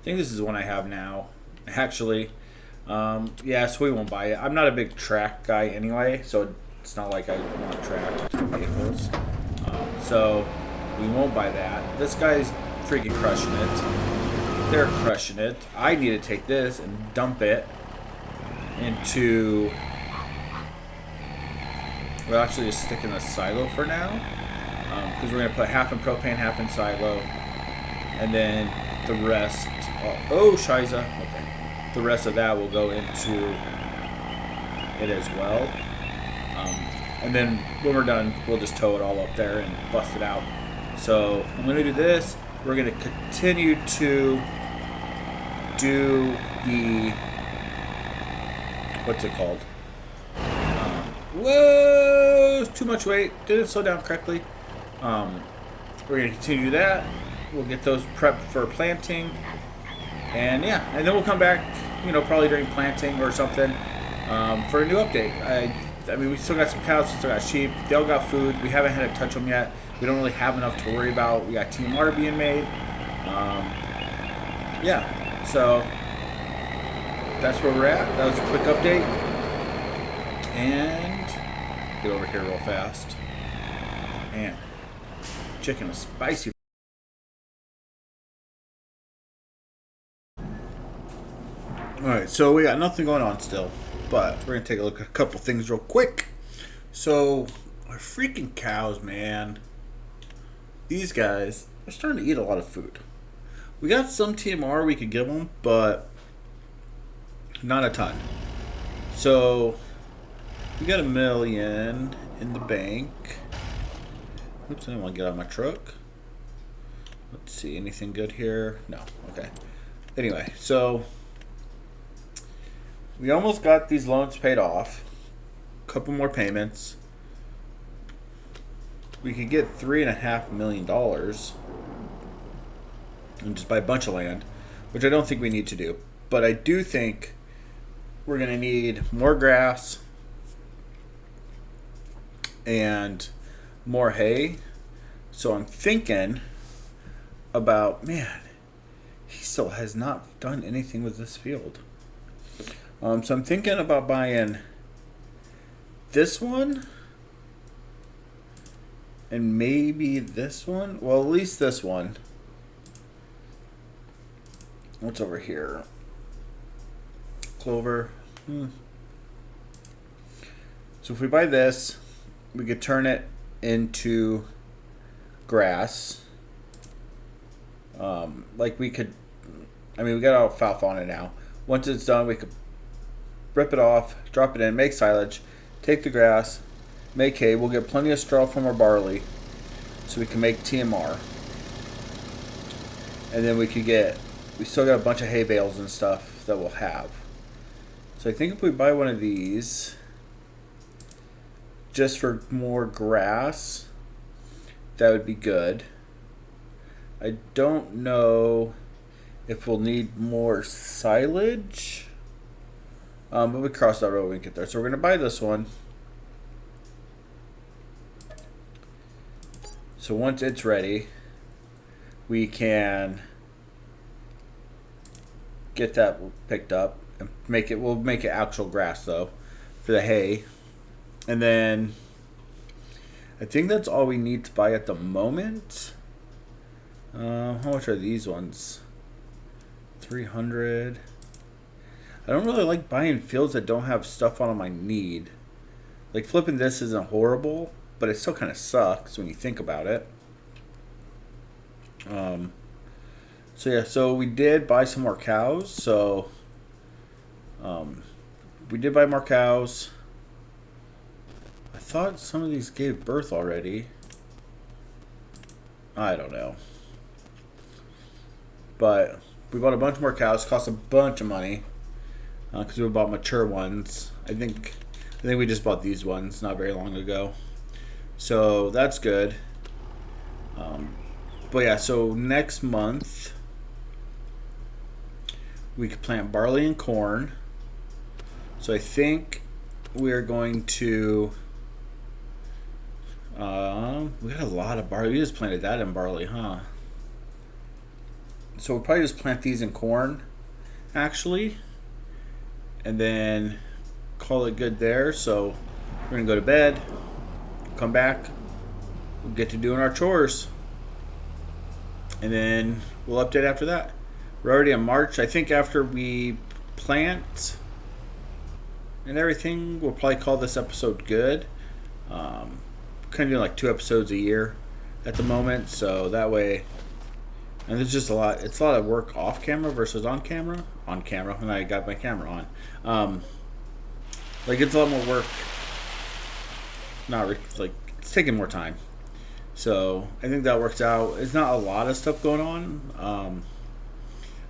think this is the one I have now, actually. Yeah, so we won't buy it. I'm not a big track guy anyway, so it's not like I want tracked vehicles. So we won't buy that. This guy's freaking crushing it. They're crushing it. I need to take this and dump it into... We're actually just sticking a silo for now, because we're going to put half in propane, half in silo, and then the rest... Oh, Shiza. Okay. The rest of that will go into it as well. And then when we're done, we'll just tow it all up there and bust it out. So I'm going to do this. We're going to continue to do the... What's it called? Whoa! Too much weight. Didn't slow down correctly. We're going to continue that. We'll get those prepped for planting. And yeah, and then we'll come back, probably during planting or something, for a new update. I mean, we still got some cows, we still got sheep. They all got food. We haven't had to touch them yet. We don't really have enough to worry about. We got TMR being made. Yeah, so that's where we're at. That was a quick update. And get over here real fast. Man, chicken is spicy. Alright, so we got nothing going on still, but we're going to take a look at a couple things real quick. So, our freaking cows, man. These guys are starting to eat a lot of food. We got some TMR we could give them, but not a ton. So we got $1 million in the bank. Oops, I didn't want to get out of my truck. Let's see, anything good here? No. Okay. Anyway, so we almost got these loans paid off. A couple more payments. We could get $3.5 million and just buy a bunch of land, which I don't think we need to do. But I do think we're going to need more grass and more hay. So I'm thinking about, man, he still has not done anything with this field. So I'm thinking about buying this one and maybe this one. Well, at least this one. What's over here? Clover. So if we buy this, we could turn it into grass. Like we could, I mean, we got alfalfa on it now. Once it's done, we could rip it off, drop it in, make silage, take the grass, make hay. We'll get plenty of straw from our barley, so we can make TMR. And then we still got a bunch of hay bales and stuff that we'll have. So I think if we buy one of these, just for more grass, that would be good. I don't know if we'll need more silage, but we cross that road when we get there. So we're going to buy this one. So once it's ready, we can get that picked up and we'll make it actual grass though for the hay. And then I think that's all we need to buy at the moment. How much are these ones? 300. I don't really like buying fields that don't have stuff on them I need. Like flipping this isn't horrible, but it still kind of sucks when you think about it. So yeah, so we did buy some more cows. So we did buy more cows. I thought some of these gave birth already. I don't know. But we bought a bunch more cows. Cost a bunch of money because we bought mature ones. I think we just bought these ones not very long ago. So that's good. But yeah, so next month we could plant barley and corn. So I think we are going to. We got a lot of barley. We just planted that in barley, huh? So we'll probably just plant these in corn, actually, and then call it good there. So we're gonna go to bed, come back, we'll get to doing our chores, and then we'll update after that. We're already in March. I think after we plant and everything, we'll probably call this episode good. Kind of doing like 2 episodes a year at the moment, so that way. And there's just a lot. It's a lot of work off camera versus on camera. On camera when I got my camera on. Like it's a lot more work. Like it's taking more time. So I think that works out. It's not a lot of stuff going on.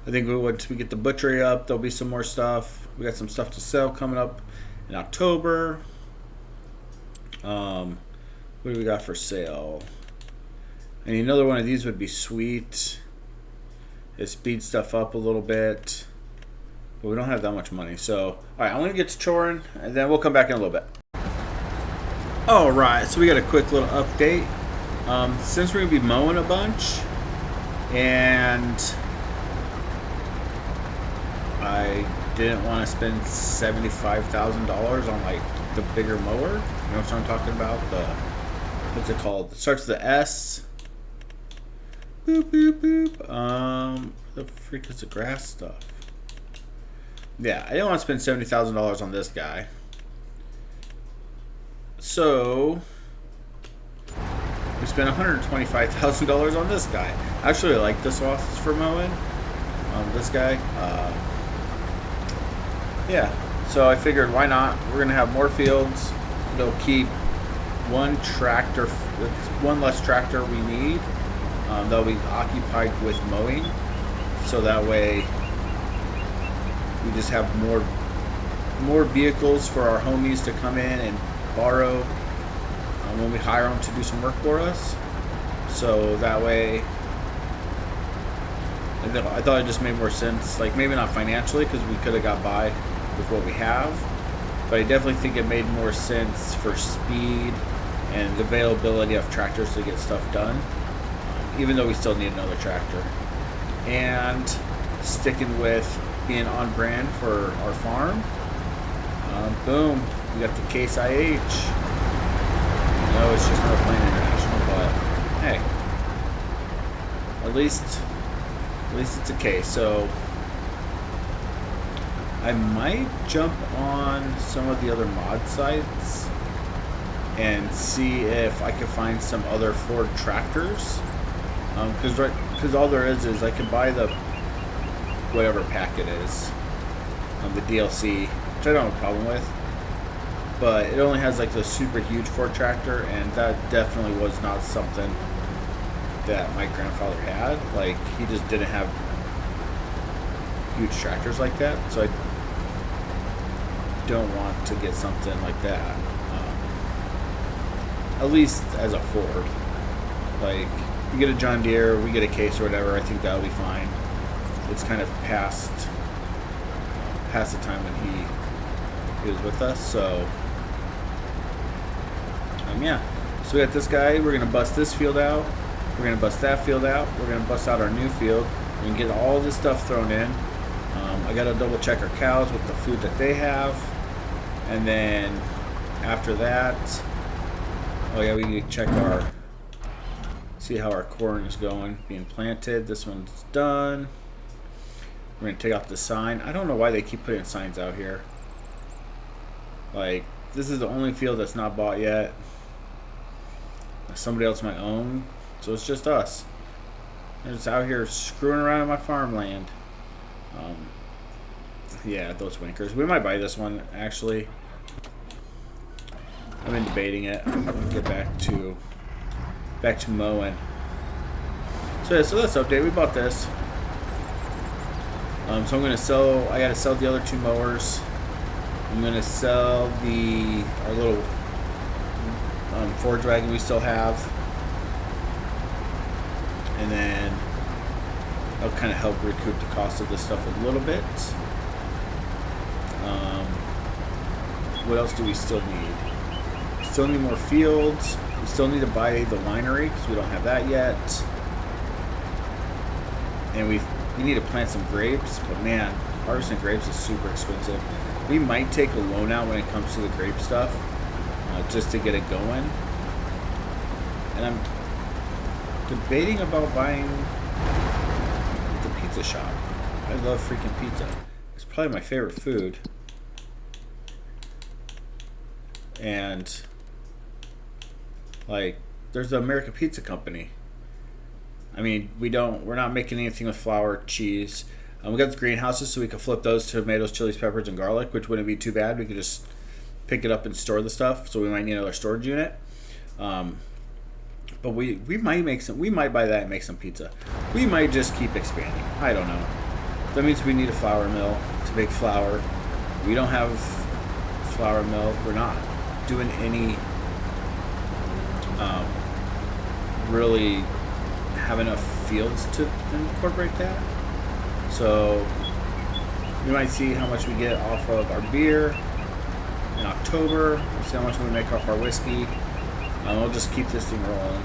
I think once we get the butchery up, there'll be some more stuff. We got some stuff to sell coming up in October. What do we got for sale? And another one of these would be sweet. It speeds stuff up a little bit. But we don't have that much money. So, alright, I'm going to get to choring, and then we'll come back in a little bit. Alright, so we got a quick little update. Since we're going to be mowing a bunch, and I didn't want to spend $75,000 on, like, the bigger mower. You know what I'm talking about? What's it called? It starts with the S. Boop, boop, boop. The freak is the grass stuff? Yeah, I didn't want to spend $70,000 on this guy. So we spent $125,000 on this guy. I actually like the swaths for mowing. This guy. Yeah. So I figured, why not? We're gonna have more fields. It'll keep one less tractor we need. That'll be occupied with mowing. So that way, we just have more vehicles for our homies to come in and borrow when we hire them to do some work for us. So that way, I thought it just made more sense. Like, maybe not financially, because we could have got by with what we have, but I definitely think it made more sense for speed and the availability of tractors to get stuff done, even though we still need another tractor. And sticking with being on brand for our farm, boom, we got the Case IH. No, it's just not playing international, but hey, at least it's a case. So I might jump on some of the other mod sites and see if I can find some other Ford tractors. Because all there is I can buy the whatever pack it is, the DLC, which I don't have a problem with. But it only has like the super huge Ford tractor, and that definitely was not something that my grandfather had. Like, he just didn't have huge tractors like that, so I don't want to get something like that. At least as a Ford. Like, you get a John Deere, we get a Case or whatever, I think that'll be fine. It's kind of past the time when he was with us, so yeah. So we got this guy, we're gonna bust this field out, we're gonna bust that field out, we're gonna bust out our new field, we can get all this stuff thrown in. I gotta double check our cows with the food that they have, and then after that, oh yeah, we can check see how our corn is going, being planted. This one's done. We're gonna take out the sign. I don't know why they keep putting signs out here. Like, this is the only field that's not bought yet. Somebody else might own, so it's just us. They're just out here screwing around in my farmland. Yeah, those winkers. We might buy this one, actually. I've been debating it. I'll get back to mowing. So yeah, so let's update. We bought this. So I'm gonna sell. I gotta sell the other two mowers. I'm gonna sell our little forage wagon we still have, and then I'll kind of help recoup the cost of this stuff a little bit. What else do we still need? Still need more fields. We still need to buy the winery because we don't have that yet. And we need to plant some grapes, but man, harvesting grapes is super expensive. We might take a loan out when it comes to the grape stuff, just to get it going. And I'm debating about buying the pizza shop. I love freaking pizza. It's probably my favorite food. And like, there's the American Pizza Company. I mean, we're not making anything with flour, cheese. We got the greenhouses, so we can flip those to tomatoes, chilies, peppers, and garlic, which wouldn't be too bad. We could just pick it up and store the stuff. So we might need another storage unit. But we might make some. We might buy that and make some pizza. We might just keep expanding. I don't know. That means we need a flour mill to make flour. We don't have flour mill. We're not doing any. Really have enough fields to incorporate that. So we might see how much we get off of our beer in October. We'll see how much we make off our whiskey. We'll just keep this thing rolling.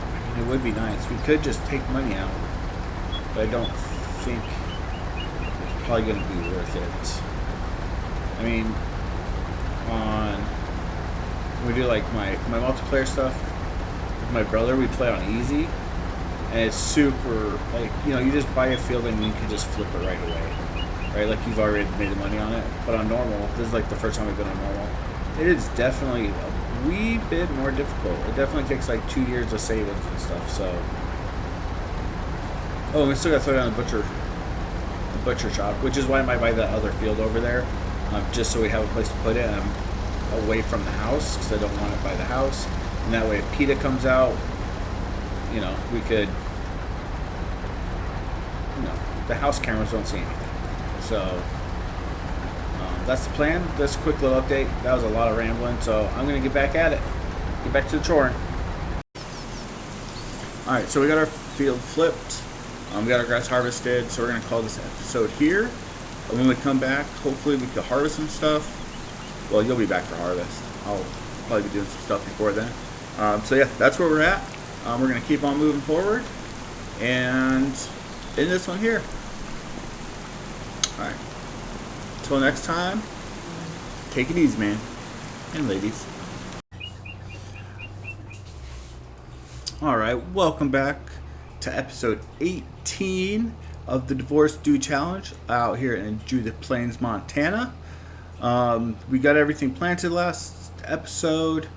I mean, it would be nice. We could just take money out, but I don't think it's probably going to be worth it. I mean, we do like my multiplayer stuff with my brother, we play on easy, and it's super, like, you know, you just buy a field and you can just flip it right away, right? Like, you've already made the money on it. But on normal, this is like the first time we've been on normal, it is definitely a wee bit more difficult. It definitely takes like 2 years of savings and stuff. So Oh, we still got to throw down the butcher shop, which is why I might buy that other field over there, just so we have a place to put it. Away from the house because I don't want it by the house, and that way if PETA comes out, we could, the house cameras don't see anything. So that's the plan. This quick little update. That was a lot of rambling, so I'm gonna get back at it. Get back to the choring. All right, so we got our field flipped. We got our grass harvested, so we're gonna call this episode here. And when we come back, hopefully we can harvest some stuff. Well, you'll be back for harvest. I'll probably be doing some stuff before then. So yeah, that's where we're at. We're going to keep on moving forward. And in this one here. Alright. Until next time, take it easy, man. And ladies. Alright, welcome back to episode 18 of the Divorce Dude Challenge out here in Judith Plains, Montana. We got everything planted last episode.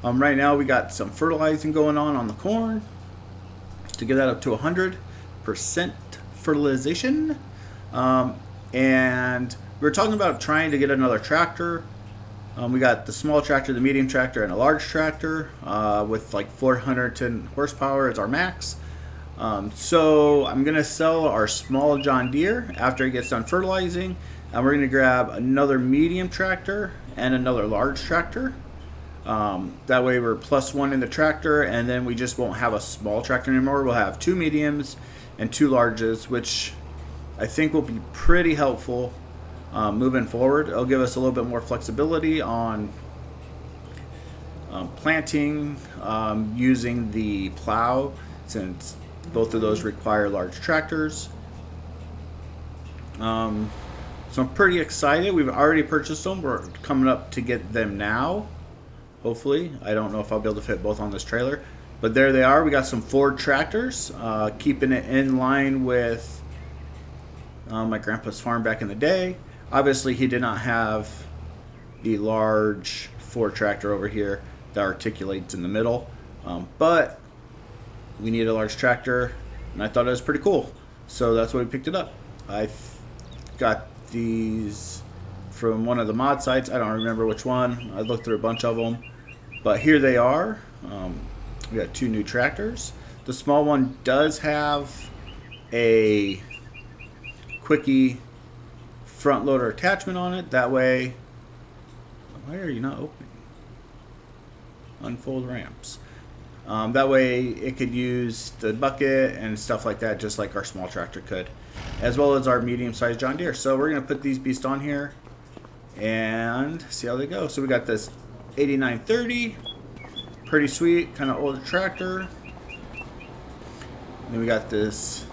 Right now we got some fertilizing going on the corn to get that up to 100% fertilization. And we were talking about trying to get another tractor. We got the small tractor, the medium tractor, and a large tractor with like 410 horsepower as our max. So I'm going to sell our small John Deere after it gets done fertilizing. And we're going to grab another medium tractor and another large tractor. That way we're +1 in the tractor, and then we just won't have a small tractor anymore. We'll have 2 mediums and 2 larges, which I think will be pretty helpful moving forward. It'll give us a little bit more flexibility on planting, using the plow, since both of those require large tractors. So I'm pretty excited. We've already purchased them. We're coming up to get them now, hopefully. I don't know if I'll be able to fit both on this trailer. But there they are. We got some Ford tractors, keeping it in line with my grandpa's farm back in the day. Obviously, he did not have the large Ford tractor over here that articulates in the middle. But we need a large tractor, and I thought it was pretty cool. So that's why we picked it up. I got these from one of the mod sites. I don't remember which one. I looked through a bunch of them, but here they are. We got 2 new tractors. The small one does have a quickie front loader attachment on it. That way, why are you not opening? Unfold ramps. That way it could use the bucket and stuff like that, just like our small tractor could, as well as our medium-sized John Deere. So we're going to put these beasts on here and see how they go. So we got this 8930, pretty sweet, kind of older tractor. And then we got this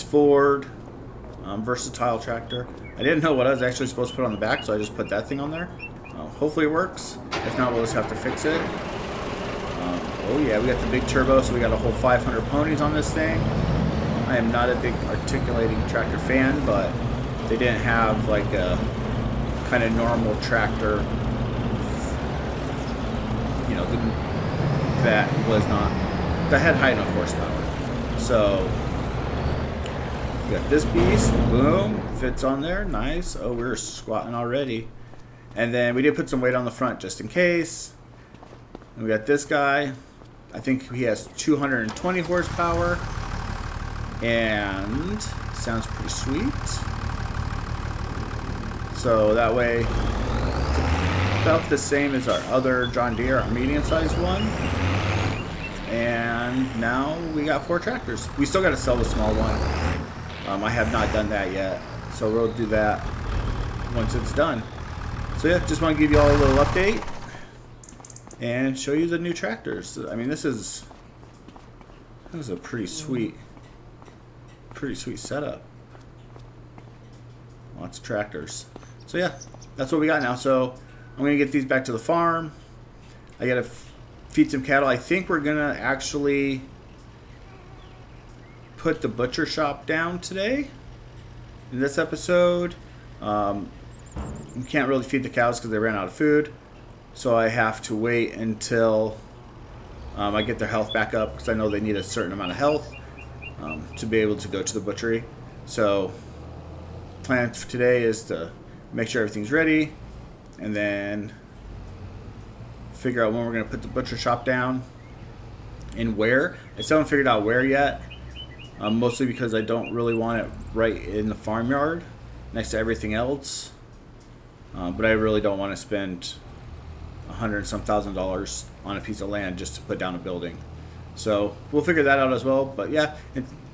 Ford versatile tractor. I didn't know what I was actually supposed to put on the back, so I just put that thing on there. Hopefully it works. If not, we'll just have to fix it. Oh yeah, we got the big turbo, so we got a whole 500 ponies on this thing. I am not a big articulating tractor fan, but they didn't have like a kind of normal tractor, that had high enough horsepower. So we got this beast, boom, fits on there, nice. Oh, we're squatting already. And then we did put some weight on the front just in case. And we got this guy. I think he has 220 horsepower. And sounds pretty sweet. So that way, it's about the same as our other John Deere, our medium-sized one. And now we got 4 tractors. We still got to sell the small one. I have not done that yet. So we'll do that once it's done. So yeah, just want to give you all a little update and show you the new tractors. I mean, this is a pretty sweet setup. Lots of tractors. So yeah, that's what we got now. So I'm gonna get these back to the farm. I gotta feed some cattle. I think we're gonna actually put the butcher shop down today in this episode. We can't really feed the cows because they ran out of food, so I have to wait until I get their health back up, because I know they need a certain amount of health. to be able to go to the butchery. So plan for today is to make sure everything's ready, and then figure out when we're going to put the butcher shop down and where. I still haven't figured out where yet, mostly because I don't really want it right in the farmyard next to everything else. But I really don't want to spend $100 and some $1,000 on a piece of land just to put down a building. So we'll figure that out as well. But yeah,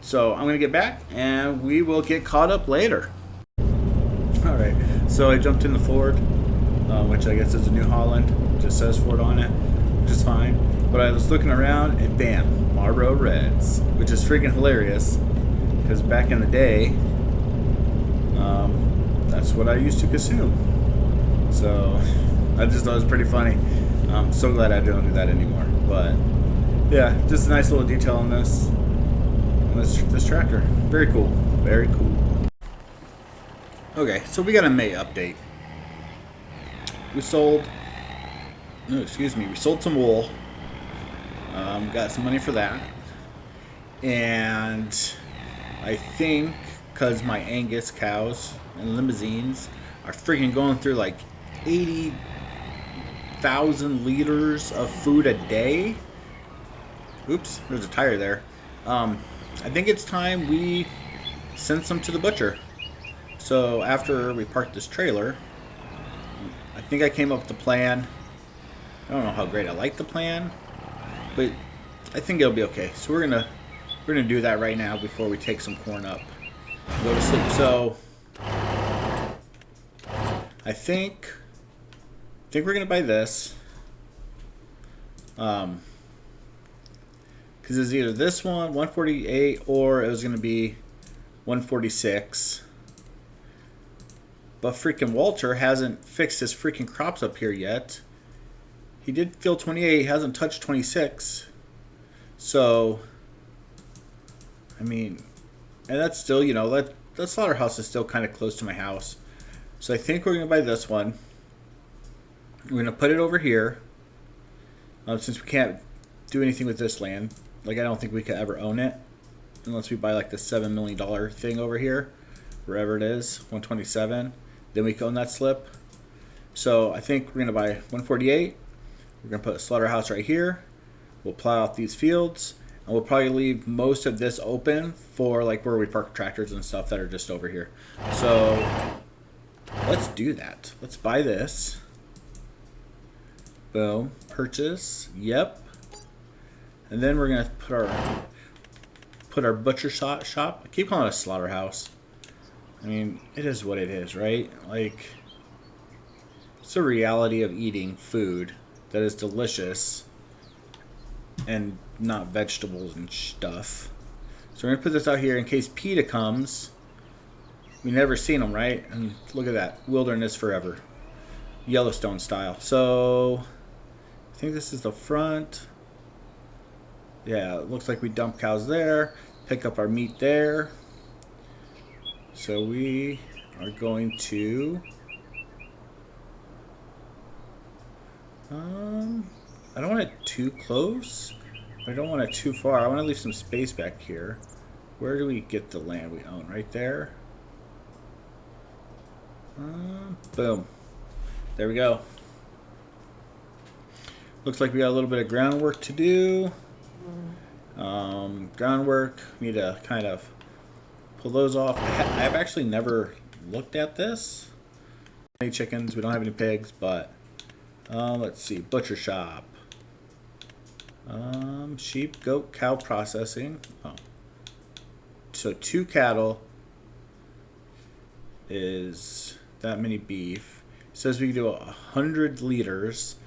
so I'm going to get back and we will get caught up later. Alright, so I jumped in the Ford, which I guess is a New Holland. It just says Ford on it, which is fine. But I was looking around and bam, Marlboro Reds, which is freaking hilarious because back in the day, that's what I used to consume. So I just thought it was pretty funny. I'm so glad I don't do that anymore. But yeah, just a nice little detail on this tractor. Very cool. Very cool. Okay, so we got a May update. We sold some wool. Got some money for that. And I think because my Angus cows and limousines are freaking going through like 80,000 liters of food a day. Oops, there's a tire there. I think it's time we send some to the butcher. So after we parked this trailer, I think I came up with a plan. I don't know how great I like the plan, but I think it'll be okay. So we're gonna do that right now before we take some corn up and go to sleep. So I think we're gonna buy this. Because it's either this one, 148, or it was gonna be 146. But freaking Walter hasn't fixed his freaking crops up here yet. He did fill 28, he hasn't touched 26. So, I mean, and that's still, that slaughterhouse is still kind of close to my house. So I think we're going to buy this one. We're going to put it over here. Since we can't do anything with this land. Like, I don't think we could ever own it. Unless we buy like the $7 million thing over here. Wherever it is, 127. Then we can own that slip. So I think we're going to buy 148. We're going to put a slaughterhouse right here. We'll plow out these fields. And we'll probably leave most of this open for like where we park tractors and stuff that are just over here. So let's do that. Let's buy this. Boom. Purchase. Yep. And then we're going to put our butcher shop. I keep calling it a slaughterhouse. I mean, it is what it is, right? Like, it's the reality of eating food that is delicious and not vegetables and stuff. So we're going to put this out here in case PETA comes. We've never seen them, right? And look at that. Wilderness forever. Yellowstone style. So I think this is the front. Yeah, it looks like we dump cows there. Pick up our meat there. So we are going to I don't want it too close, but I don't want it too far. I want to leave some space back here. Where do we get the land we own? Right there. Boom. There we go. Looks like we got a little bit of groundwork to do. Groundwork, need to kind of pull those off. I've actually never looked at this. Any chickens, we don't have any pigs, but let's see, butcher shop. Sheep, goat, cow processing. Oh. So 2 cattle is that many beef. It says we can do 100 liters.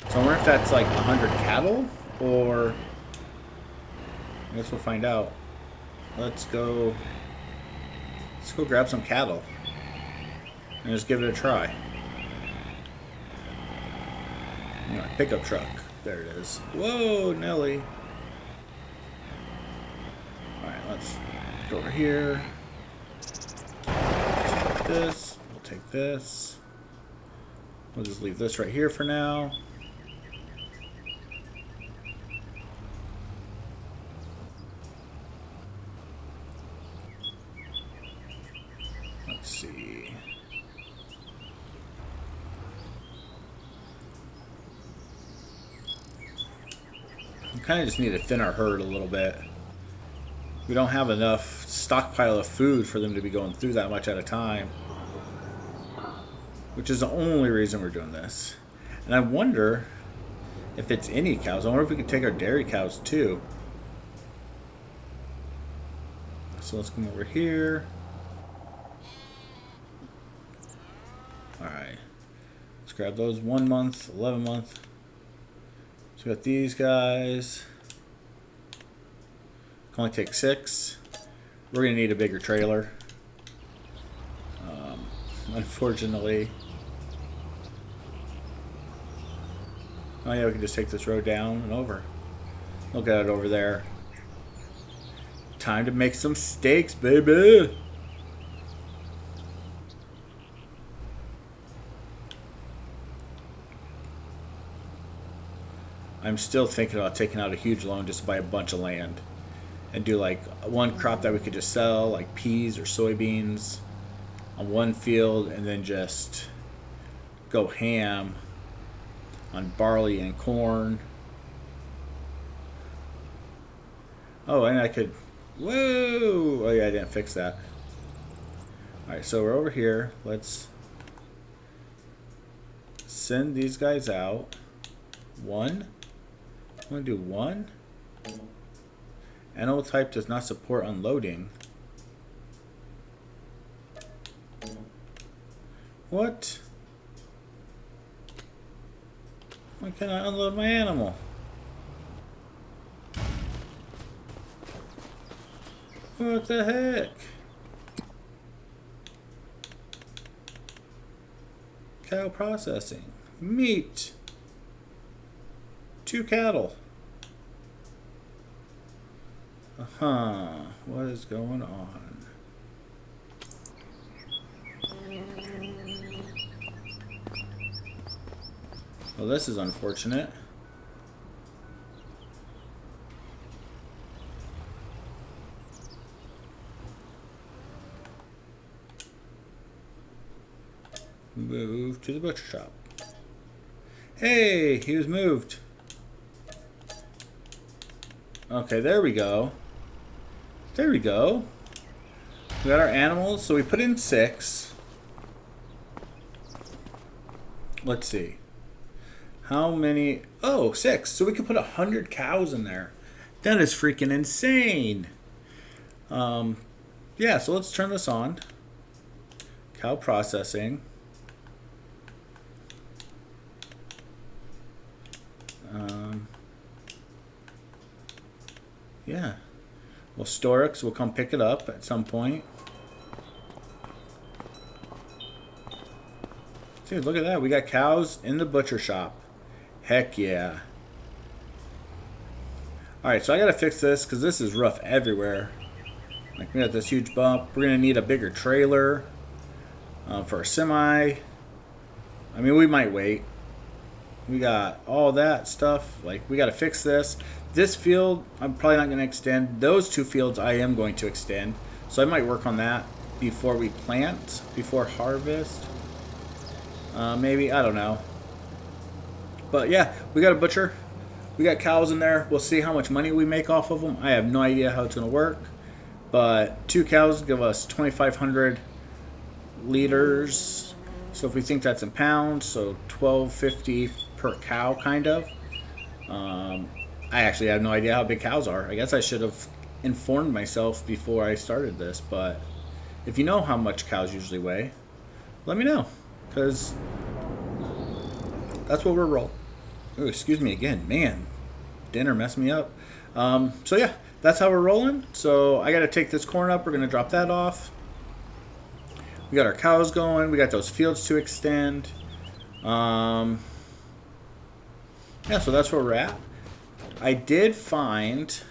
So I wonder if that's like 100 cattle or I guess we'll find out. Let's go grab some cattle and just give it a try. Pickup truck. There it is. Whoa, Nelly. Alright, let's go over here. Take this. We'll take this. We'll just leave this right here for now. see. We kind of just need to thin our herd a little bit. We don't have enough stockpile of food for them to be going through that much at a time. Which is the only reason we're doing this. And I wonder if it's any cows. I wonder if we could take our dairy cows too. So let's come over here. Alright. Let's grab those 1 month, 11 month. So we got these guys. Can only take 6. We're going to need a bigger trailer. Unfortunately. Oh yeah, we can just take this road down and over. Look at it over there. Time to make some steaks, baby! I'm still thinking about taking out a huge loan just to buy a bunch of land. And do like one crop that we could just sell, like peas or soybeans, on one field, and then just go ham on barley and corn. Oh, and I could... Whoa! Oh yeah, I didn't fix that. Alright, so we're over here. Let's send these guys out. 1. I'm going to do 1. Animal type does not support unloading. What? Why can't I unload my animal? What the heck? Cow processing. Meat. 2 cattle. What is going on? Well, this is unfortunate. Move to the butcher shop. Hey, he was moved. Okay, there we go. There we go. We got our animals, so we put in 6. Let's see. How many? Oh, 6. So we could put 100 cows in there. That is freaking insane. Yeah, so let's turn this on. Cow processing. Yeah. We'll store it because we'll come pick it up at some point. Dude, look at that. We got cows in the butcher shop. Heck yeah. Alright, so I gotta fix this because this is rough everywhere. Like, we got this huge bump. We're gonna need a bigger trailer for a semi. I mean, we might wait. We got all that stuff. Like, we gotta fix this. This field, I'm probably not gonna extend. Those 2 fields, I am going to extend. So I might work on that before we plant, before harvest. Maybe, I don't know. But yeah, we got a butcher. We got cows in there. We'll see how much money we make off of them. I have no idea how it's going to work. But 2 cows give us 2,500 liters. So if we think that's in pounds, so $12.50 per cow, kind of. I actually have no idea how big cows are. I guess I should have informed myself before I started this. But if you know how much cows usually weigh, let me know. Because that's what we're rolling. Oh, excuse me again. Man, dinner messed me up. So yeah, that's how we're rolling. So I got to take this corn up. We're going to drop that off. We got our cows going. We got those fields to extend. Yeah, so that's where we're at. I did find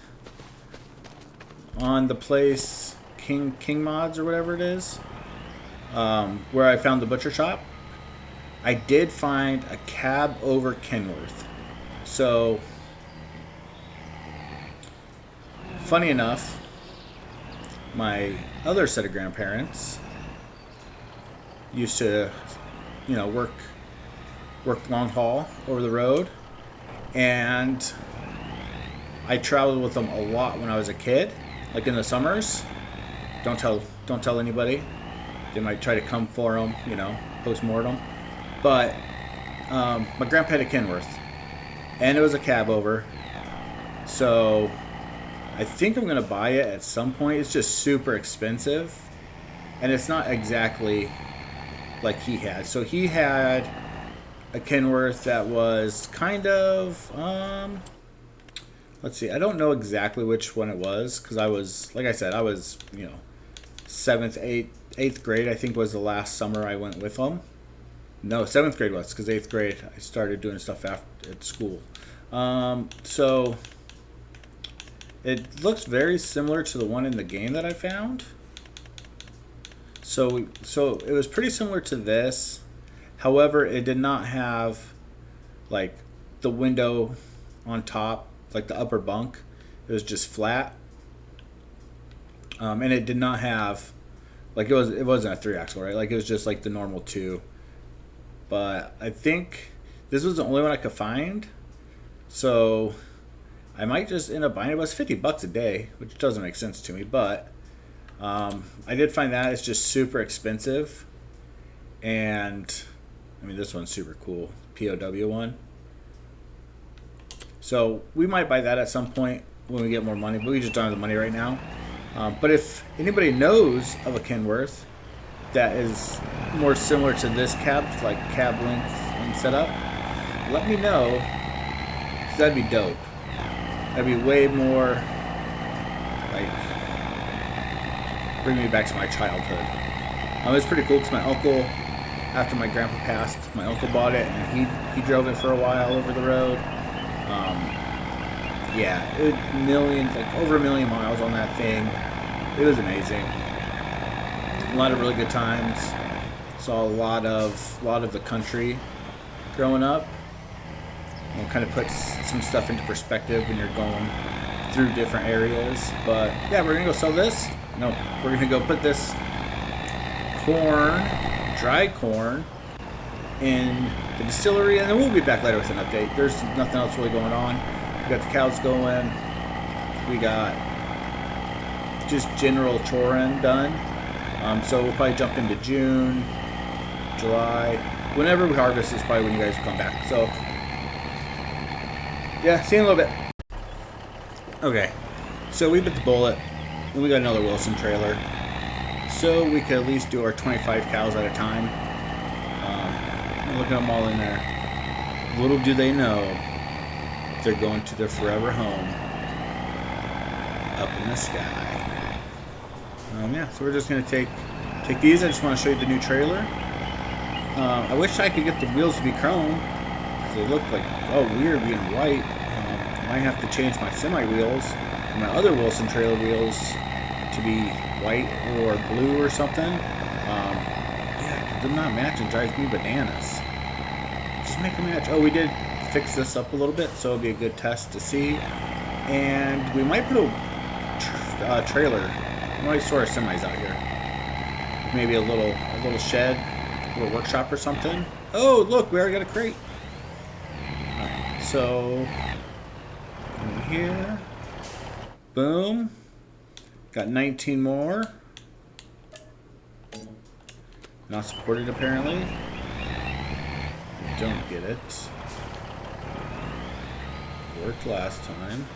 on the place King Mods or whatever it is, where I found the butcher shop, I did find a cab over Kenworth. So, funny enough, my other set of grandparents used to, work long haul over the road, and I traveled with them a lot when I was a kid, like in the summers. Don't tell anybody. They might try to come for them, post mortem. But my grandpa had a Kenworth, and it was a cab over. So I think I'm gonna buy it at some point. It's just super expensive, and it's not exactly like he had. So he had a Kenworth that was kind of let's see. I don't know exactly which one it was because I was, like I said, I was seventh, eighth grade. I think was the last summer I went with them. No, seventh grade was because eighth grade I started doing stuff at school. So it looks very similar to the one in the game that I found. So it was pretty similar to this. However, it did not have like the window on top, like the upper bunk. It was just flat. And it did not have like it wasn't a 3-axle, right? Like it was just like the normal 2. But I think this was the only one I could find. So I might just end up buying it. It was $50 a day, which doesn't make sense to me, but I did find that it's just super expensive. And I mean, this one's super cool, POW one. So we might buy that at some point when we get more money, but we just don't have the money right now. But if anybody knows of a Kenworth that is more similar to this cab, like cab length and setup, let me know, because that'd be dope. That'd be way more, like, bring me back to my childhood. It was pretty cool because my uncle, after my grandpa passed, my uncle bought it and he drove it for a while over the road. Yeah, it like over 1 million miles on that thing. It was amazing. A lot of really good times. Saw a lot of the country growing up. Kind of puts some stuff into perspective when you're going through different areas. But yeah, we're gonna go sell this. No, we're gonna go put this dried corn, in the distillery, and then we'll be back later with an update. There's nothing else really going on. We got the cows going. We got just general choring done. So we'll probably jump into June, July. Whenever we harvest is probably when you guys will come back. So yeah, see you in a little bit. Okay, so we bit the bullet, and we got another Wilson trailer. So we could at least do our 25 cows at a time. Look at them all in there. Little do they know, they're going to their forever home up in the sky. Yeah, so we're just going to take these. I just want to show you the new trailer. I wish I could get the wheels to be chrome, because they look like, weird being white. I might have to change my semi wheels and my other Wilson trailer wheels to be white or blue or something. Yeah, they're not matching, drives me bananas. Just make a match. We did fix this up a little bit, so it'll be a good test to see. And we might put a trailer. We might store our semis out here. Maybe a little shed, a little workshop or something. Oh, look, we already got a crate. Alright, so in here. Boom. Got 19 more. Not supported apparently. Don't get it. Worked last time.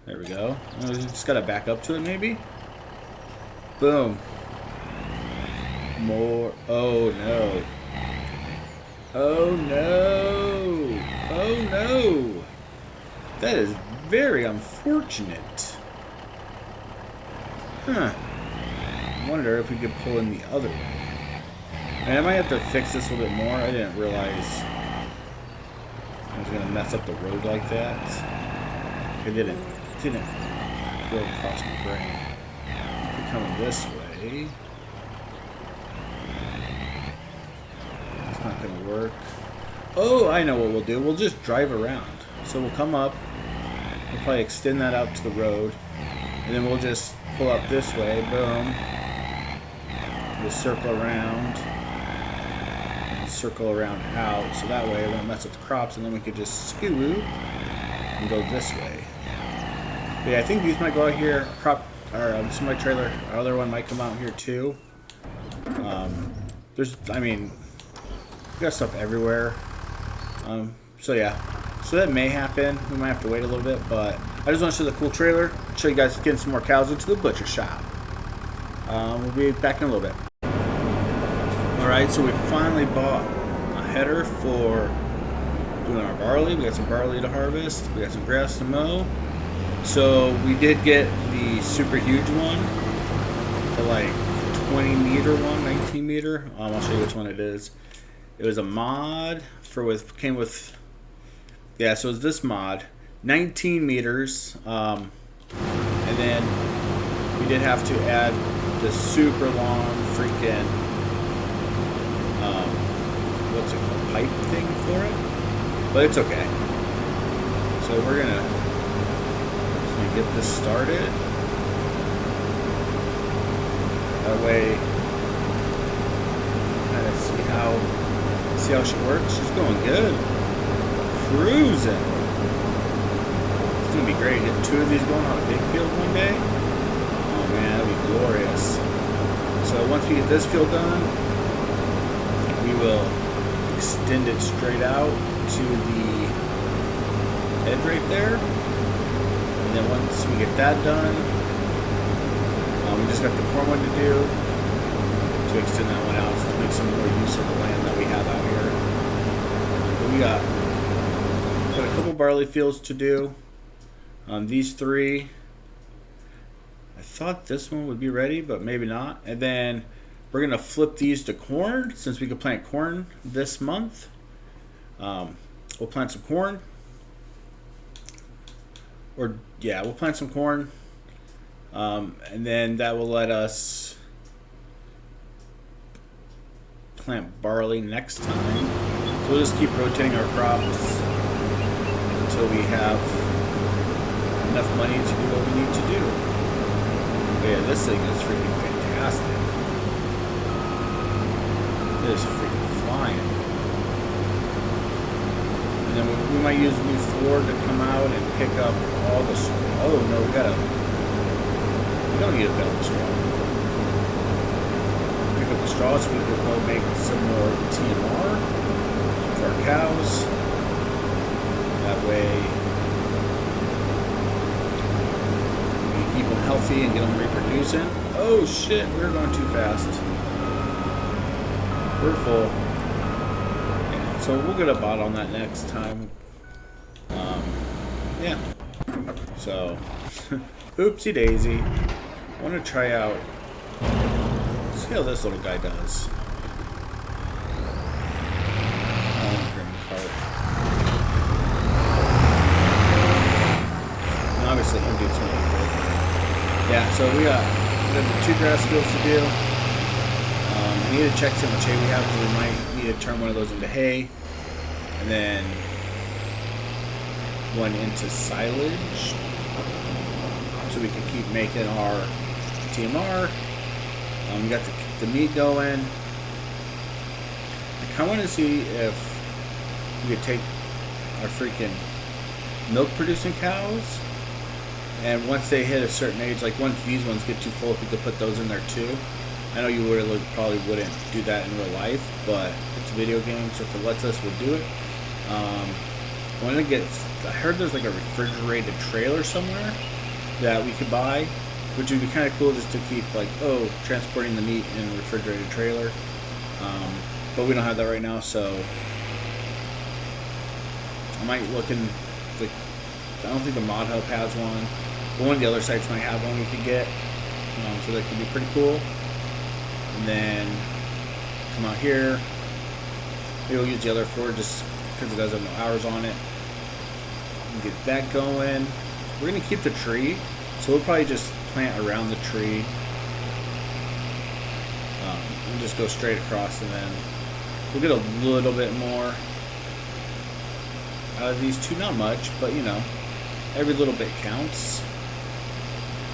There we go. We just gotta back up to it maybe. Boom. More. Oh no. Oh no. Oh no. That is very unfortunate. Huh. I wonder if we could pull in the other way. And I might have to fix this a little bit more. I didn't realize I was gonna mess up the road like that. It didn't go across my brain. If we're coming this way, it's not gonna work. Oh, I know what we'll do. We'll just drive around. So we'll come up. We'll probably extend that out to the road, and then we'll just pull up this way. Boom. Just circle around out, so that way it won't mess with the crops, and then we could just scoot and go this way. But yeah, I think these might go out here. Semi trailer, our other one might come out here too. I mean, we got stuff everywhere. So yeah, so that may happen. We might have to wait a little bit, but I just want to show the cool trailer. Show you guys getting some more cows into the butcher shop. We'll be back in a little bit. Alright, so we finally bought a header for doing our barley. We got some barley to harvest. We got some grass to mow. So we did get the super huge one, the like 20 meter one, 19 meter. I'll show you which one it is. It was a mod came with, yeah, so it's this mod, 19 meters. And then we did have to add the super long freaking, what's it called, pipe thing for it, but it's okay. So we're gonna get this started. That way, kind of see how she works. She's going good, cruising. It's gonna be great. Get 2 of these going on a big field one day. Oh man, that'd be glorious. So once we get this field done, we will extend it straight out to the edge right there. And then once we get that done, we just got the corn one to do to extend that one out to make some more use of the land that we have out here. But we got a couple barley fields to do. These 3. I thought this one would be ready, but maybe not. And then we're gonna flip these to corn since we could plant corn this month. We'll plant some corn. We'll plant some corn. And then that will let us plant barley next time. So we'll just keep rotating our crops until we have enough money to do what we need to do. But yeah, this thing is freaking fantastic. It is freaking flying. And then we might use a new Ford to come out and pick up all the... Oh no, we don't need a bale of straw. Pick up the straw so we can go make some more TMR for our cows. That way we keep them healthy and get them reproducing. Oh shit, we're going too fast. We're full. Yeah, so we'll get a bot on that next time. Yeah. So, oopsie daisy. I want to try out, see how this little guy does. And obviously him do something good. Yeah, so we got the 2 grass fields to do. We need to check how much hay we have because we might need to turn one of those into hay. And then one into silage. So we can keep making our TMR. We got the meat going. I kind of want to see if we could take our freaking milk producing cows, and once they hit a certain age, like once these ones get too full, if we could put those in there too. I know you probably wouldn't do that in real life, but it's a video game, so if it lets us, we'll do it. I heard there's like a refrigerated trailer somewhere that we could buy, which would be kind of cool just to keep like, transporting the meat in a refrigerated trailer. But we don't have that right now, so I might look in, I don't think the Mod Hub has one, but one of the other sites might have one we could get, so that could be pretty cool. And then come out here, maybe we'll use the other floor just because it does have no hours on it. Get that going. We're going to keep the tree, so we'll probably just plant around the tree and just go straight across, and then we'll get a little bit more out of these 2. Not much, but you know, every little bit counts.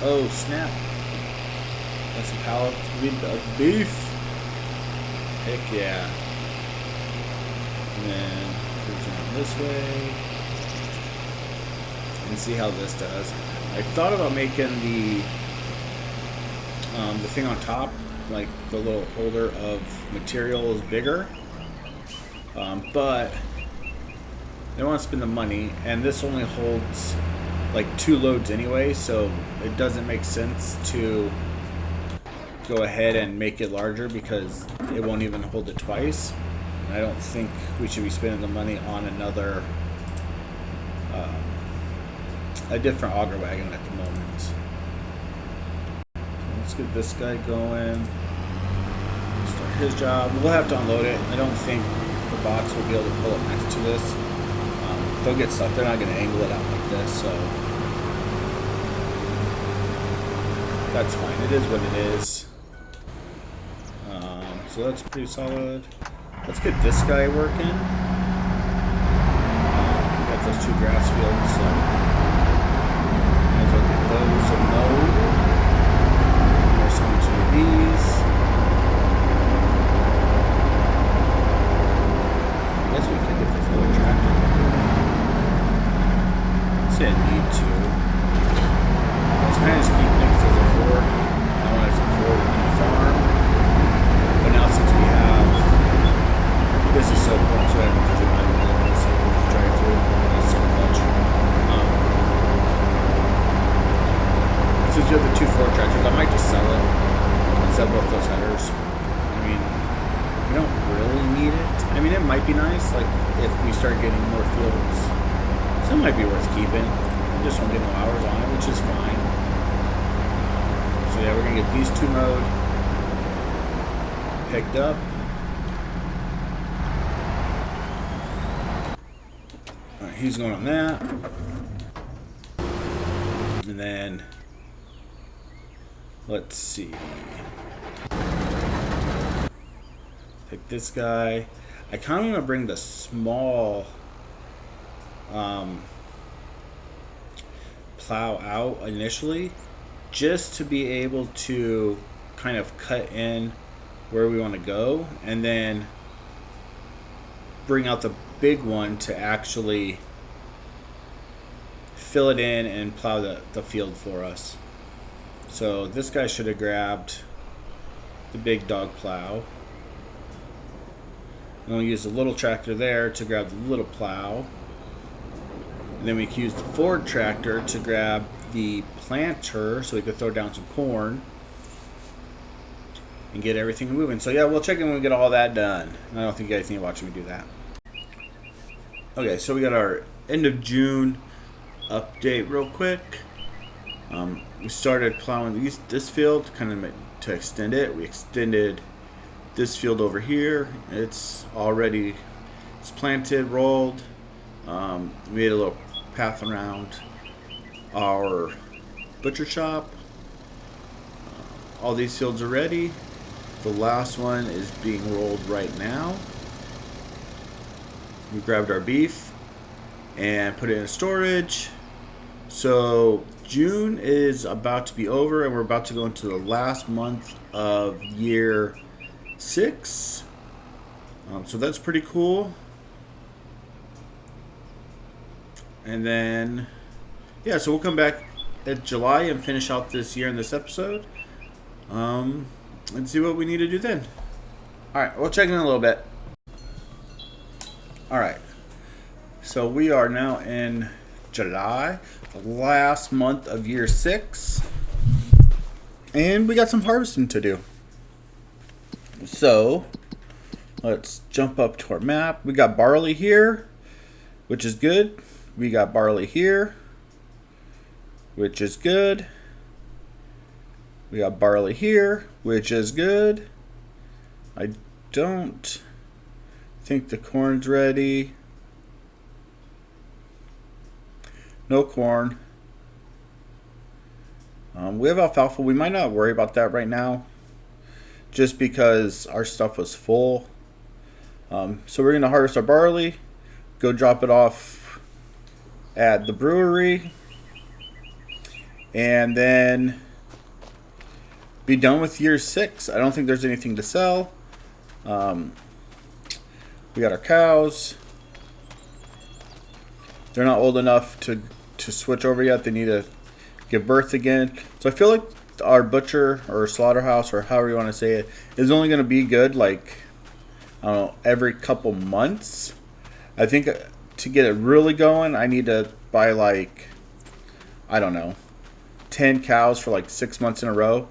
Oh snap, that's a pallet of beef. Heck yeah. And then cruising on this way. And see how this does. I thought about making the thing on top, like the little holder of material, is bigger. But I don't want to spend the money, and this only holds like 2 loads anyway, so it doesn't make sense to go ahead and make it larger because it won't even hold it twice. And I don't think we should be spending the money on another a different auger wagon at the moment. Let's get this guy going. Start his job. We'll have to unload it. I don't think the box will be able to pull up next to this. They'll get stuck. They're not going to angle it out like this, so that's fine. It is what it is. So that's pretty solid. Let's get this guy working. We got those 2 grass fields, so might as well get those mowed. There's some of these. I guess we could get this little tractor. I say I need to. I was kind of just keeping it as a 4. I wanted some 4 on the farm. But now since we have, this is so cool, so I have to do my own so I can just drive through. That's so much. Since we have the 2 Ford tractors, I might just sell it and sell both those headers. I mean, we don't really need it. I mean, it might be nice, like if we start getting more fields. So it might be worth keeping. We just won't get no hours on it, which is fine. So yeah, we're gonna get these 2 mowed, picked up. Alright, he's going on that. And then let's see. Pick this guy. I kind of want to bring the small plow out initially, just to be able to kind of cut in where we want to go, and then bring out the big one to actually fill it in and plow the field for us. So this guy should have grabbed the big dog plow. And we'll use the little tractor there to grab the little plow. And then we can use the Ford tractor to grab the planter so we could throw down some corn and get everything moving. So yeah, we'll check in when we get all that done. I don't think you guys need to watch me do that. Okay, so we got our end of June update real quick. We started plowing this field kind of to extend it. We extended this field over here. It's planted, rolled. We made a little path around our butcher shop. All these fields are ready. The last one is being rolled right now. We grabbed our beef and put it in storage. So June is about to be over, and we're about to go into the last month of year 6. So that's pretty cool. And then, yeah, so we'll come back at July and finish out this year in this episode. And see what we need to do then. Alright, we'll check in a little bit. Alright. So we are now in July, the last month of year 6. And we got some harvesting to do. So, let's jump up to our map. We got barley here, which is good. We got barley here, which is good. We got barley here, which is good. I don't think the corn's ready. No corn. We have alfalfa. We might not worry about that right now, just because our stuff was full. So we're going to harvest our barley, go drop it off at the brewery, and then be done with year 6. I don't think there's anything to sell. We got our cows. They're not old enough to switch over yet. They need to give birth again. So I feel like our butcher or slaughterhouse, or however you want to say it, is only going to be good like, I don't know, every couple months. I think to get it really going, I need to buy like, I don't know, 10 cows for like 6 months in a row,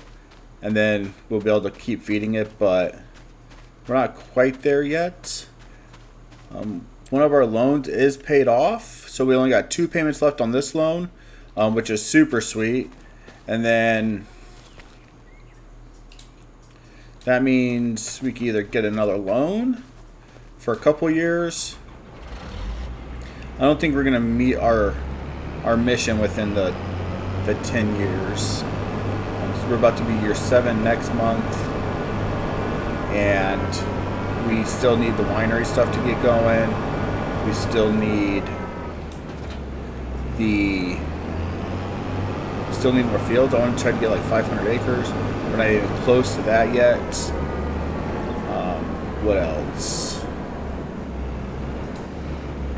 and then we'll be able to keep feeding it, but we're not quite there yet. One of our loans is paid off, so we only got 2 payments left on this loan, which is super sweet. And then that means we can either get another loan for a couple years. I don't think we're going to meet our mission within the 10 years. So we're about to be year 7 next month, and we still need the winery stuff to get going. We still need more fields. I want to try to get like 500 acres. We're not even close to that yet. What else?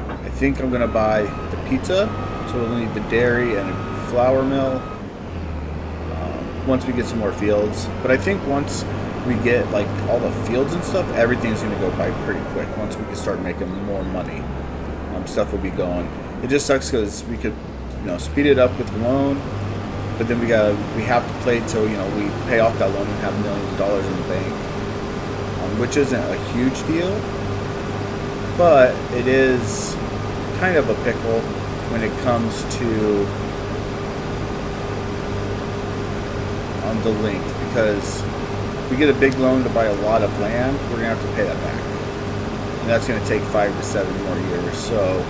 I think I'm gonna buy the pizza, so we'll need the dairy and a flour mill once we get some more fields. But I think once we get like all the fields and stuff, everything's gonna go by pretty quick. Once we can start making more money, stuff will be going. It just sucks because we could, speed it up with the loan, but then we have to play till we pay off that loan and have millions of dollars in the bank, which isn't a huge deal, but it is kind of a pickle when it comes to the length, because if we get a big loan to buy a lot of land, we're gonna have to pay that back, and that's gonna take 5 to 7 more years. So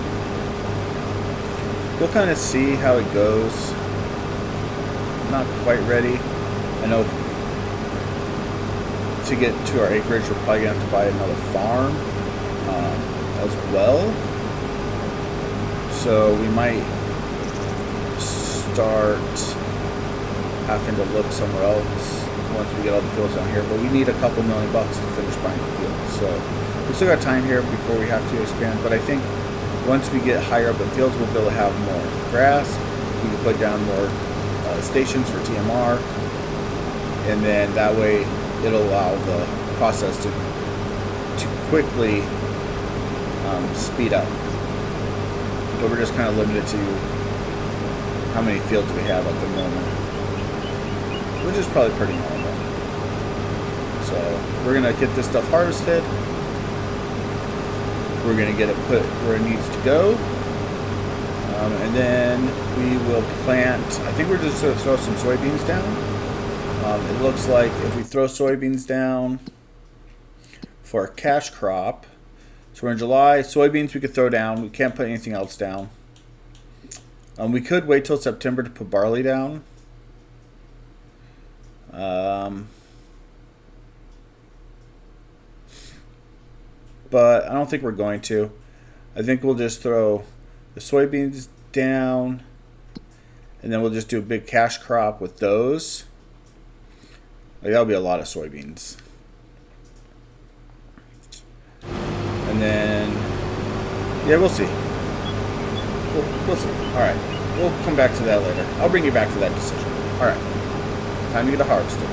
we'll kind of see how it goes. I'm not quite ready. I know to get to our acreage, we're probably gonna have to buy another farm as well. So we might start having to look somewhere else once we get all the fields down here. But we need a couple $1 million to finish buying the fields. So we still got time here before we have to expand. But I think once we get higher up in fields, we'll be able to have more grass. We can put down more stations for TMR, and then that way it'll allow the process to quickly speed up. But we're just kind of limited to how many fields we have at the moment, which is probably pretty normal. So we're gonna get this stuff harvested. We're gonna get it put where it needs to go, and then we will plant. I think we're just gonna throw some soybeans down. It looks like if we throw soybeans down for a cash crop, so we're in July, soybeans we could throw down. We can't put anything else down. We could wait till September to put barley down. But I don't think we're going to. I think we'll just throw the soybeans down, and then we'll just do a big cash crop with those. Like, that'll be a lot of soybeans. And then, yeah, we'll see. We'll see. All right, we'll come back to that later. I'll bring you back to that decision. All right, time to get a harvester.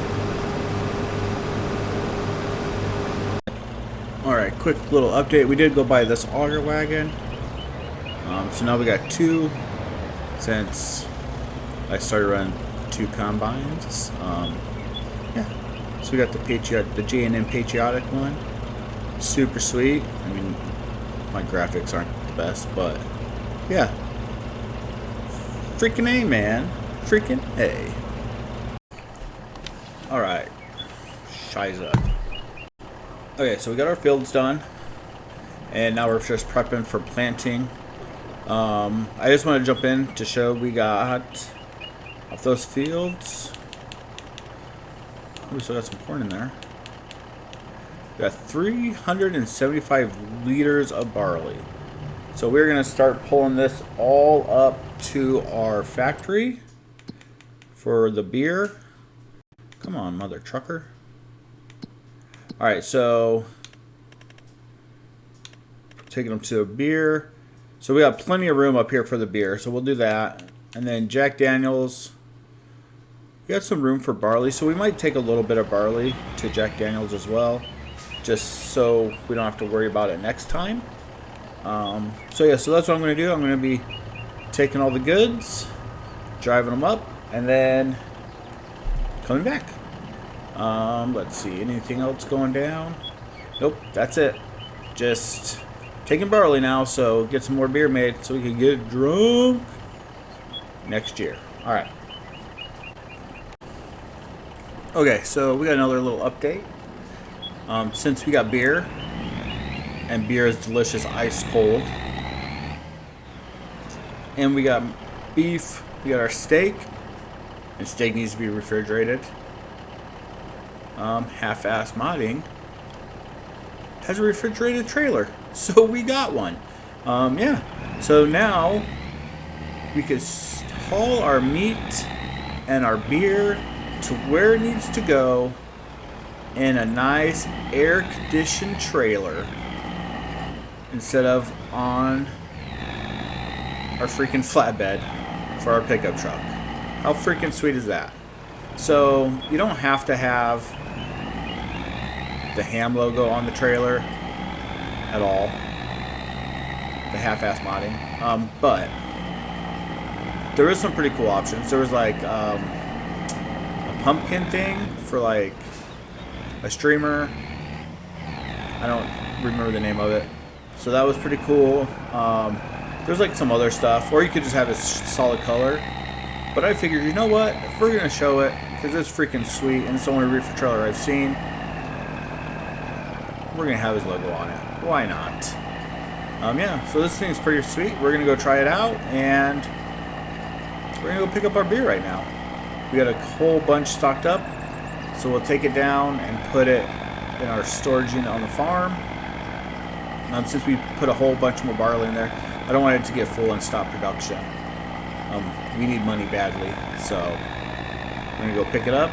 All right, quick little update. We did go buy this auger wagon. So now we got 2 since I started running 2 combines. Yeah, so we got the J&M Patriotic one. Super sweet. I mean, my graphics aren't the best, but yeah. Freaking A, man. Freaking A. Alright. Shiza. Okay, so we got our fields done. And now we're just prepping for planting. I just want to jump in to show we got off those fields. We still got some corn in there. We got 375 liters of barley. So we're going to start pulling this all up to our factory for the beer. Come on, mother trucker. Alright, so taking them to a beer. So we got plenty of room up here for the beer, so we'll do that. And then Jack Daniels. We got some room for barley, so we might take a little bit of barley to Jack Daniels as well, just so we don't have to worry about it next time. So that's what I'm going to do. I'm going to be taking all the goods, driving them up, and then coming back. Let's see, anything else going down? Nope, that's it. Just taking barley now, so get some more beer made so we can get drunk next year. All right. Okay, so we got another little update. Since we got beer, and beer is delicious ice cold, and we got beef, we got our steak, and steak needs to be refrigerated. Half-ass modding has a refrigerated trailer, so we got one. Yeah, so now we could haul our meat and our beer to where it needs to go in a nice air-conditioned trailer instead of on our freaking flatbed for our pickup truck. How freaking sweet is that? So you don't have to have the ham logo on the trailer at all, the half-ass modding, but there is some pretty cool options. There was like pumpkin thing for like a streamer. I don't remember the name of it. So that was pretty cool. There's like some other stuff, or you could just have a solid color. But I figured, you know what? If we're gonna show it, because it's freaking sweet and it's the only reefer trailer I've seen, we're gonna have his logo on it. Why not? Yeah. So this thing's pretty sweet. We're gonna go try it out, and we're gonna go pick up our beer right now. We got a whole bunch stocked up, so we'll take it down and put it in our storage unit on the farm. Since we put a whole bunch more barley in there, I don't want it to get full and stop production. We need money badly, so we're gonna go pick it up,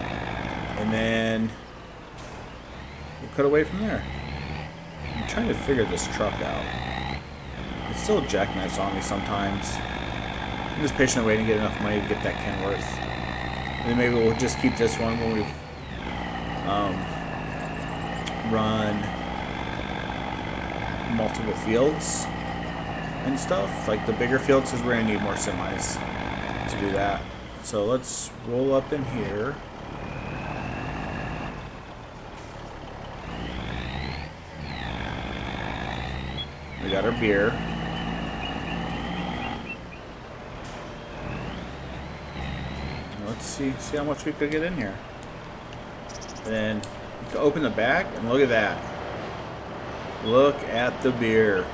and then we'll cut away from there. I'm trying to figure this truck out. It's still jackknives on me sometimes. I'm just patiently waiting to get enough money to get that Kenworth. And then maybe we'll just keep this one when we've run multiple fields and stuff, like the bigger fields, because we're going to need more semis to do that. So let's roll up in here. We got our beer. Let's see how much we could get in here. And then you can open the back and look at that. Look at the beer.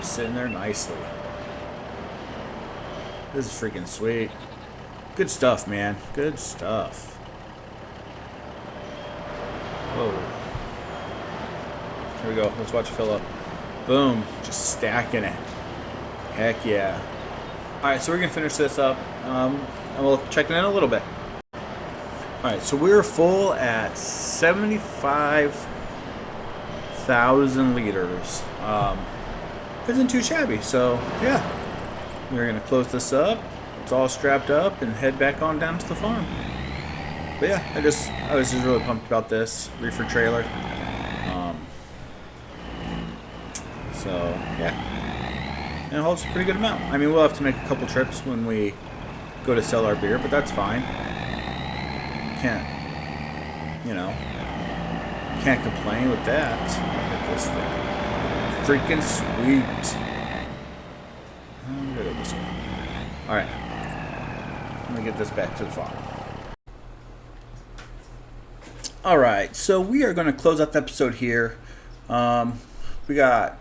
Sitting there nicely. This is freaking sweet. Good stuff, man. Good stuff. Whoa. Here we go. Let's watch it fill up. Boom. Just stacking it. Heck yeah. Alright, so we're going to finish this up. And we'll check it in a little bit. Alright, so we're full at 75,000 liters. Isn't too shabby, so yeah. We're going to close this up. It's all strapped up and head back on down to the farm. But yeah, I was just really pumped about this reefer trailer. So yeah. And it holds a pretty good amount. I mean, we'll have to make a couple trips when we go to sell our beer, but that's fine. Can't complain with that. Look at this thing. Freaking sweet. I'm gonna go this way. Alright. Let me get this back to the farm. Alright, so we are going to close out the episode here. We got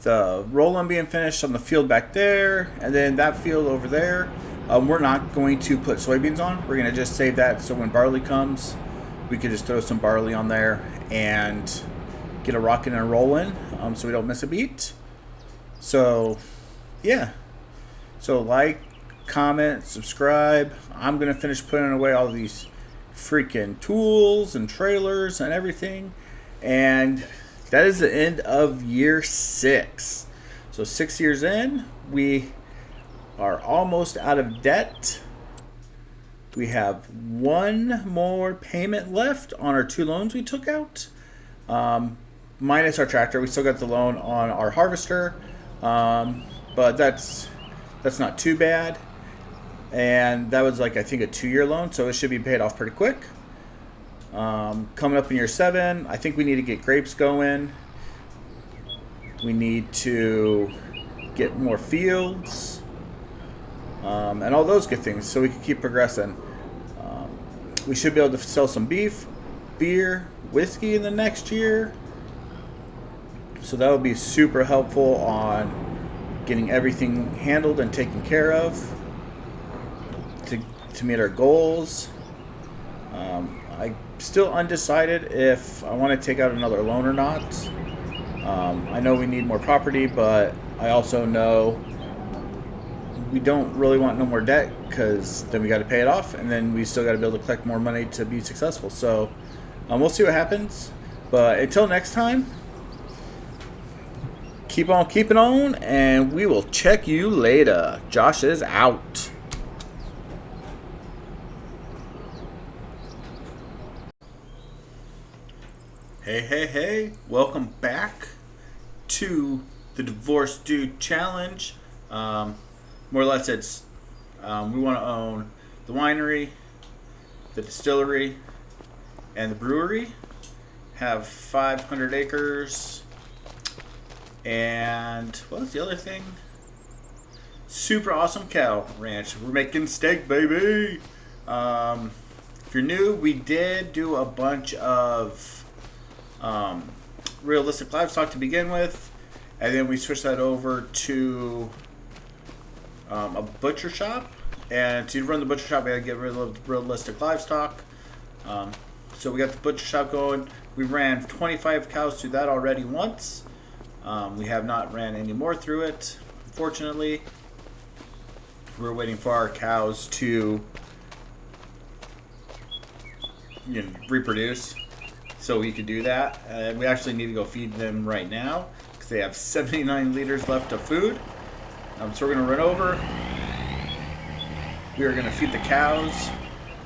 the roll-on being finished on the field back there, and then that field over there. We're not going to put soybeans on. We're going to just save that so when barley comes, we can just throw some barley on there and get a rocking and a rolling, so we don't miss a beat. So, yeah. So like, comment, subscribe. I'm going to finish putting away all these freaking tools and trailers and everything. And that is the end of year 6. So 6 years in, we are almost out of debt. We have one more payment left on our 2 loans we took out. Minus our tractor. We still got the loan on our harvester. But that's not too bad. And that was like, I think, a 2-year loan, so it should be paid off pretty quick. Coming up in year 7, I think we need to get grapes going. We need to get more fields. And all those good things, so we can keep progressing. We should be able to sell some beef, beer, whiskey in the next year. So that would be super helpful on getting everything handled and taken care of to meet our goals. I'm still undecided if I want to take out another loan or not. I know we need more property, but I also know we don't really want no more debt, because then we got to pay it off, and then we still got to be able to collect more money to be successful. So we'll see what happens. But until next time, keep on keeping on, and we will check you later. Josh is out. Hey, welcome back to the Divorce Dude Challenge. More or less, it's we want to own the winery, the distillery, and the brewery. Have 500 acres. And what was the other thing? Super awesome cow ranch. We're making steak, baby. If you're new, we did do a bunch of realistic livestock to begin with, and then we switched that over to a butcher shop. And to run the butcher shop, we had to get rid of realistic livestock. So we got the butcher shop going. We ran 25 cows through that already once. We have not ran any more through it, unfortunately. We're waiting for our cows to reproduce so we could do that. And we actually need to go feed them right now because they have 79 liters left of food. So we're going to run over. We are going to feed the cows.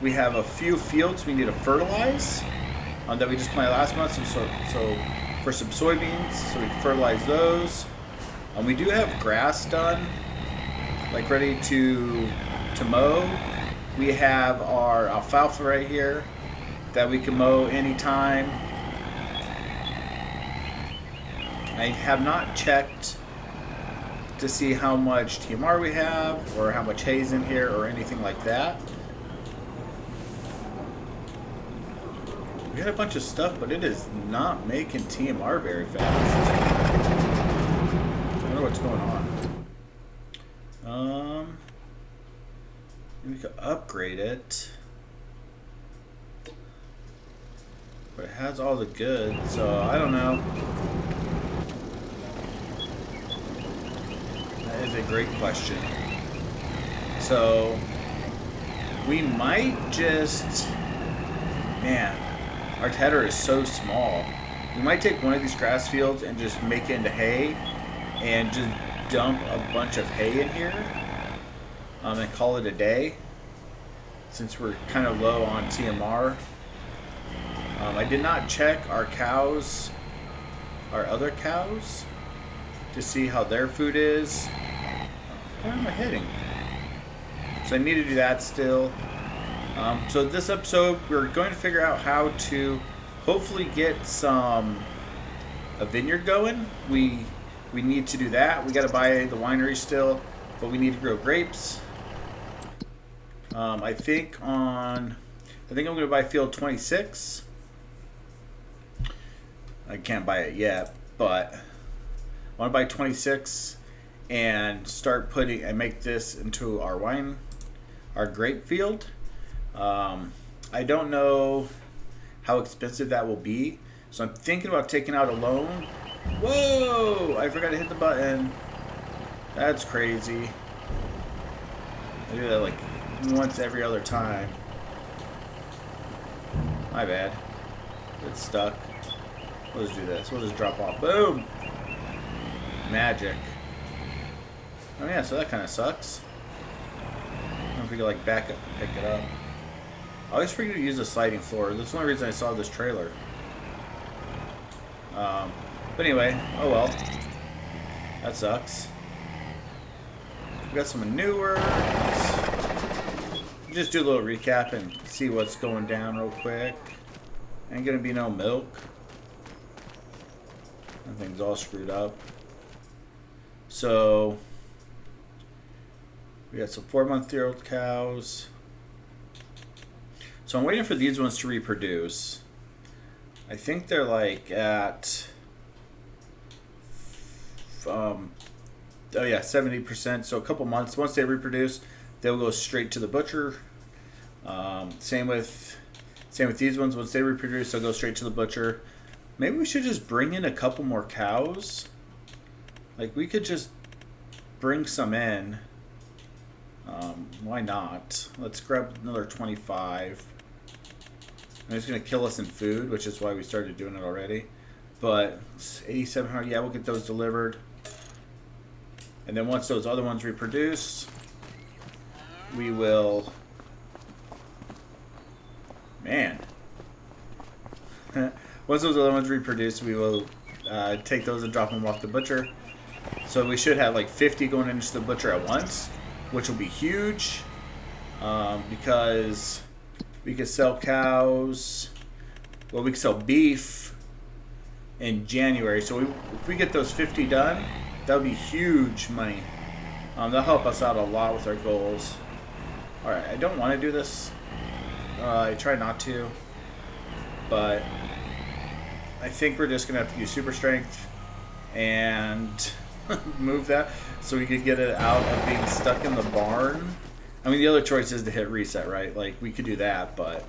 We have a few fields we need to fertilize that we just planted last month. So for some soybeans, so we can fertilize those. We do have grass done, like ready to mow. We have our alfalfa right here that we can mow anytime. I have not checked to see how much TMR we have or how much hay's in here or anything like that. We got a bunch of stuff, but it is not making TMR very fast. I don't know what's going on. We could upgrade it, but it has all the goods, so I don't know. That is a great question. So we might just, man, our tedder is so small. We might take one of these grass fields and just make it into hay and just dump a bunch of hay in here and call it a day, since we're kind of low on TMR. I did not check our cows, our other cows, to see how their food is. Where am I hitting? So I need to do that still. So this episode, we're going to figure out how to hopefully get a vineyard going. We need to do that. We got to buy the winery still, but we need to grow grapes. I think I'm going to buy field 26. I can't buy it yet, but I want to buy 26 and start make this into our grape field. I don't know how expensive that will be, so I'm thinking about taking out a loan. Whoa! I forgot to hit the button. That's crazy. I do that like once every other time. My bad. It's stuck. We'll just do this. We'll just drop off. Boom! Magic. Oh yeah, so that kind of sucks. I don't know if we could like back up and pick it up. I always forget to use the sliding floor. That's the only reason I saw this trailer. But anyway, oh well. That sucks. We got some manures. Just do a little recap and see what's going down real quick. Ain't gonna be no milk. Everything's all screwed up. So we got some 4-month-old cows. So I'm waiting for these ones to reproduce. I think they're like at oh yeah, 70%. So a couple months. Once they reproduce, they'll go straight to the butcher. Same with these ones. Once they reproduce, they'll go straight to the butcher. Maybe we should just bring in a couple more cows. Like we could just bring some in. Why not? Let's grab another 25. And it's going to kill us in food, which is why we started doing it already. But 8,700, yeah, we'll get those delivered. And then once those other ones reproduce, we will... Man. Once those other ones reproduce, we will take those and drop them off the butcher. So we should have like 50 going into the butcher at once, which will be huge. Because we could sell cows. Well, we could sell beef in January. So if we get those 50 done, that would be huge money. That'll help us out a lot with our goals. Alright, I don't want to do this. I try not to. But I think we're just going to have to use super strength and move that so we could get it out of being stuck in the barn. I mean, the other choice is to hit reset, right? Like, we could do that, but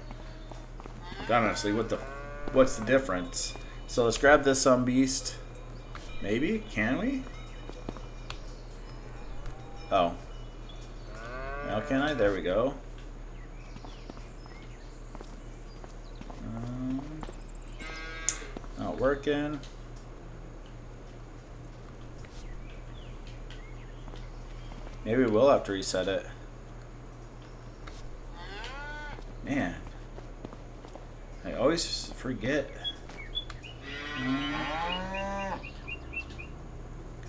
honestly, what's the difference? So let's grab this beast. Maybe? Can we? Oh. Now can I? There we go. Not working. Maybe we'll have to reset it. Man. I always forget. Can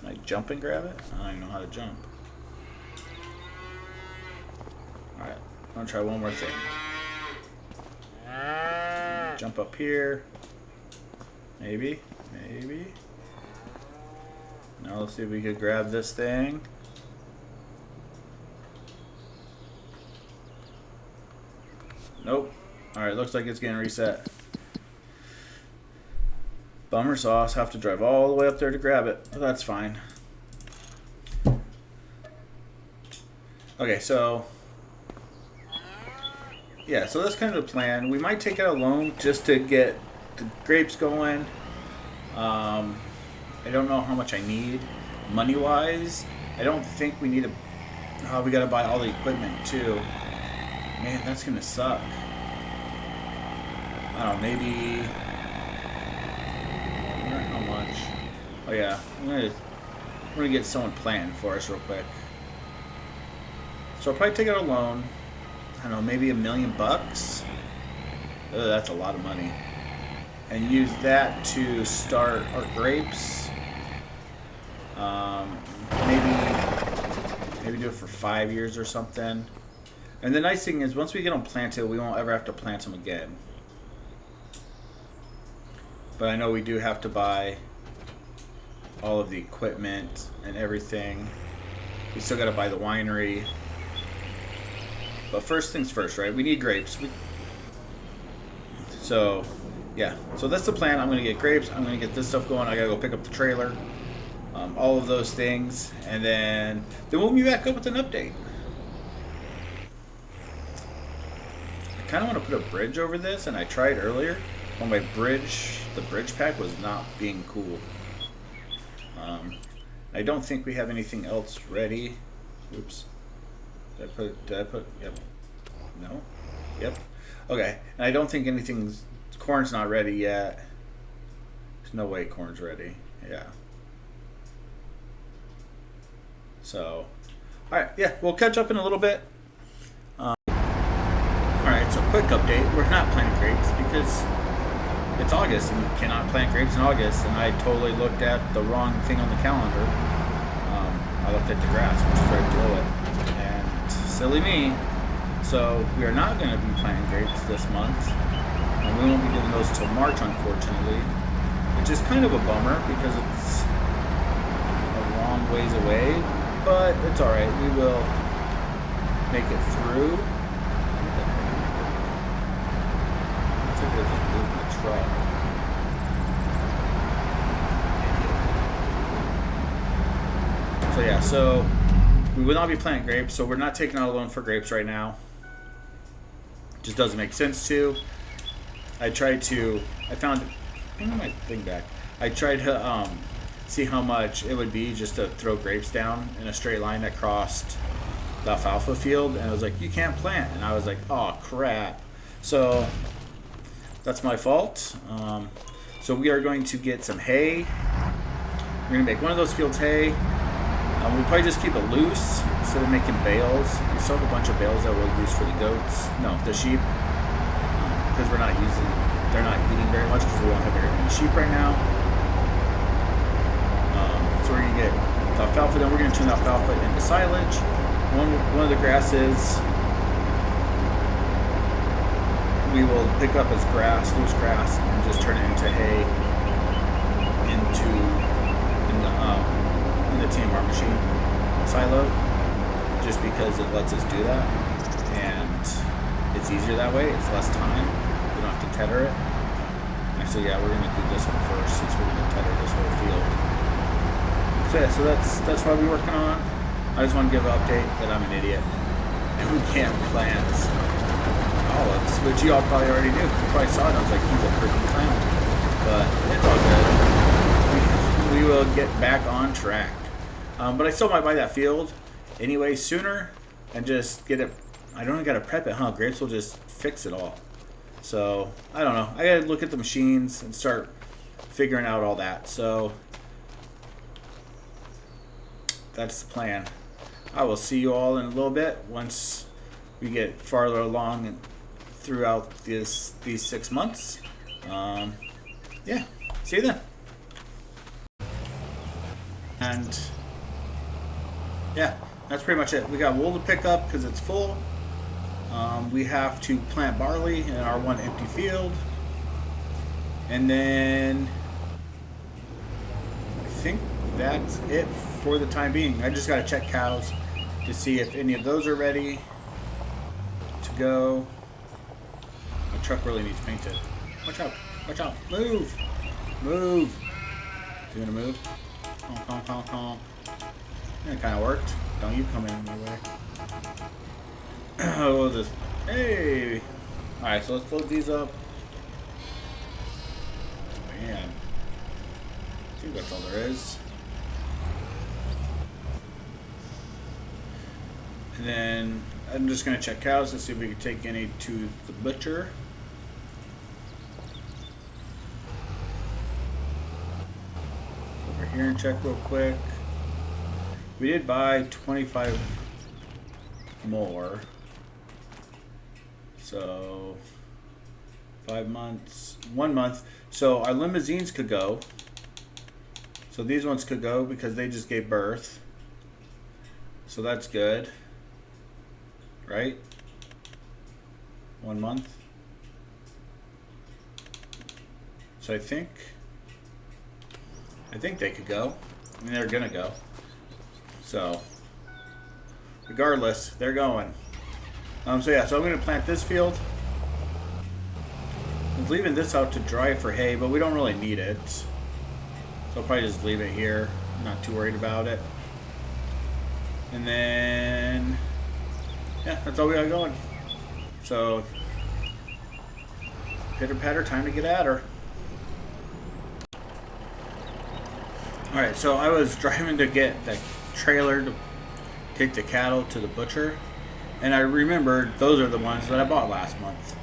I jump and grab it? I don't even know how to jump. Alright, I'm gonna try one more thing. Jump up here. Maybe. Now let's see if we could grab this thing. Nope. Alright, looks like it's getting reset. Bummer sauce. Have to drive all the way up there to grab it. But that's fine. Okay, so... yeah, so that's kind of the plan. We might take out a loan just to get the grapes going. I don't know how much I need money-wise. I don't think we need we gotta buy all the equipment, too. Man, that's gonna suck. I don't know, maybe... I wonder how much. Oh yeah, I'm gonna get someone planting for us real quick. So I'll probably take out a loan. I don't know, maybe $1 million bucks. Oh, that's a lot of money. And use that to start our grapes. Maybe do it for 5 years or something. And the nice thing is, once we get them planted, we won't ever have to plant them again. But I know we do have to buy all of the equipment and everything. We still got to buy the winery. But first things first, right? We need grapes. So, yeah. So that's the plan. I'm going to get grapes. I'm going to get this stuff going. I got to go pick up the trailer. All of those things. And then we'll be back up with an update. I kind of want to put a bridge over this, and I tried earlier. Well, the bridge pack was not being cool. I don't think we have anything else ready. Oops. Did I put, yep. No? Yep. Okay. And I don't think corn's not ready yet. No way corn's ready. Yeah. So, alright, yeah, we'll catch up in a little bit. Alright, so quick update. We're not planting grapes because it's August and you cannot plant grapes in August, and I totally looked at the wrong thing on the calendar. I looked at the grass, which is right below it, and silly me. So we are not going to be planting grapes this month, and we won't be doing those till March, unfortunately, which is kind of a bummer because it's a long ways away, but it's alright. We will make it through. Looks like they're just moving the truck. So yeah, so we will not be planting grapes, so we're not taking out a loan for grapes right now. Just doesn't make sense to. I found, bring my thing back. I tried to see how much it would be just to throw grapes down in a straight line that crossed the alfalfa field, and it was like, you can't plant. And I was like, oh crap. So that's my fault. So we are going to get some hay. We're gonna make one of those fields hay. We'll probably just keep it loose instead of making bales. We still have a bunch of bales that we'll use for the goats. No, the sheep. Because they're not eating very much because we don't have very many sheep right now. So we're going to get the alfalfa, then we're going to turn the alfalfa into silage. One of the grasses we will pick up as grass, loose grass, and just turn it into hay in the TMR machine silo, just because it lets us do that, and it's easier that way. It's less time. We don't have to tether it. Actually, yeah, we're going to do this one first since we're going to tether this whole field. So yeah, so that's what we're working on. I just want to give an update that I'm an idiot and we can't plant olives, which you all probably already knew. You probably saw it. I was like, he's a freaking clown, but it's all good. We will get back on track. But I still might buy that field anyway sooner and just get it. I don't even got to prep it, huh? Grapes will just fix it all. So, I don't know. I got to look at the machines and start figuring out all that. So, that's the plan. I will see you all in a little bit once we get farther along throughout these 6 months. Yeah, see you then. And yeah, that's pretty much it. We got wool to pick up because it's full. We have to plant barley in our one empty field. And then I think that's it for the time being. I just got to check cows to see if any of those are ready to go. My truck really needs painted. Watch out. Watch out. Move. Move. Is he going to move? Honk, honk, honk, honk. That kind of worked. Don't you come in my way. We'll just... Hey! Alright, so let's load these up. Man. I think that's all there is. And then I'm just going to check cows to see if we can take any to the butcher. Over here and check real quick. We did buy 25 more. So 5 months, 1 month. So our limousines could go. So these ones could go because they just gave birth. So that's good. Right? 1 month. So I think they could go. I mean, they're gonna go. So regardless, they're going. So yeah, so I'm gonna plant this field. I'm leaving this out to dry for hay, but we don't really need it. So I'll probably just leave it here. I'm not too worried about it. And then yeah, that's all we got going. So pitter patter, time to get at her. Alright, so I was driving to get the trailer to take the cattle to the butcher, and I remembered those are the ones that I bought last month.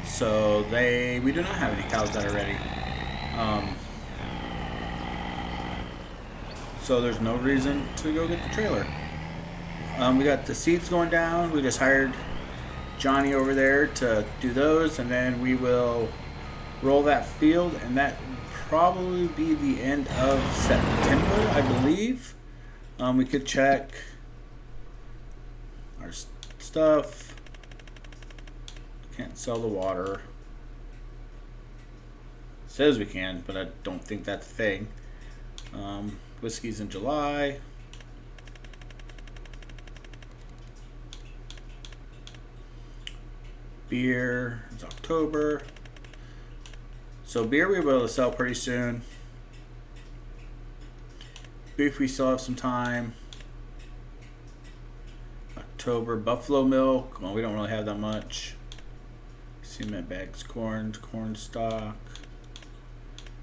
So we do not have any cows that are ready. so there's no reason to go get the trailer. We got the seats going down. We just hired Johnny over there to do those, and then we will roll that field, and that probably be the end of September, I believe. We could check our stuff. Can't sell the water. It says we can, but I don't think that's a thing. Whiskey's in July. Beer is October. So beer we'll be able to sell pretty soon. Beef we still have some time. October. Buffalo milk. Well, we don't really have that much. Cement bags, corn stalk.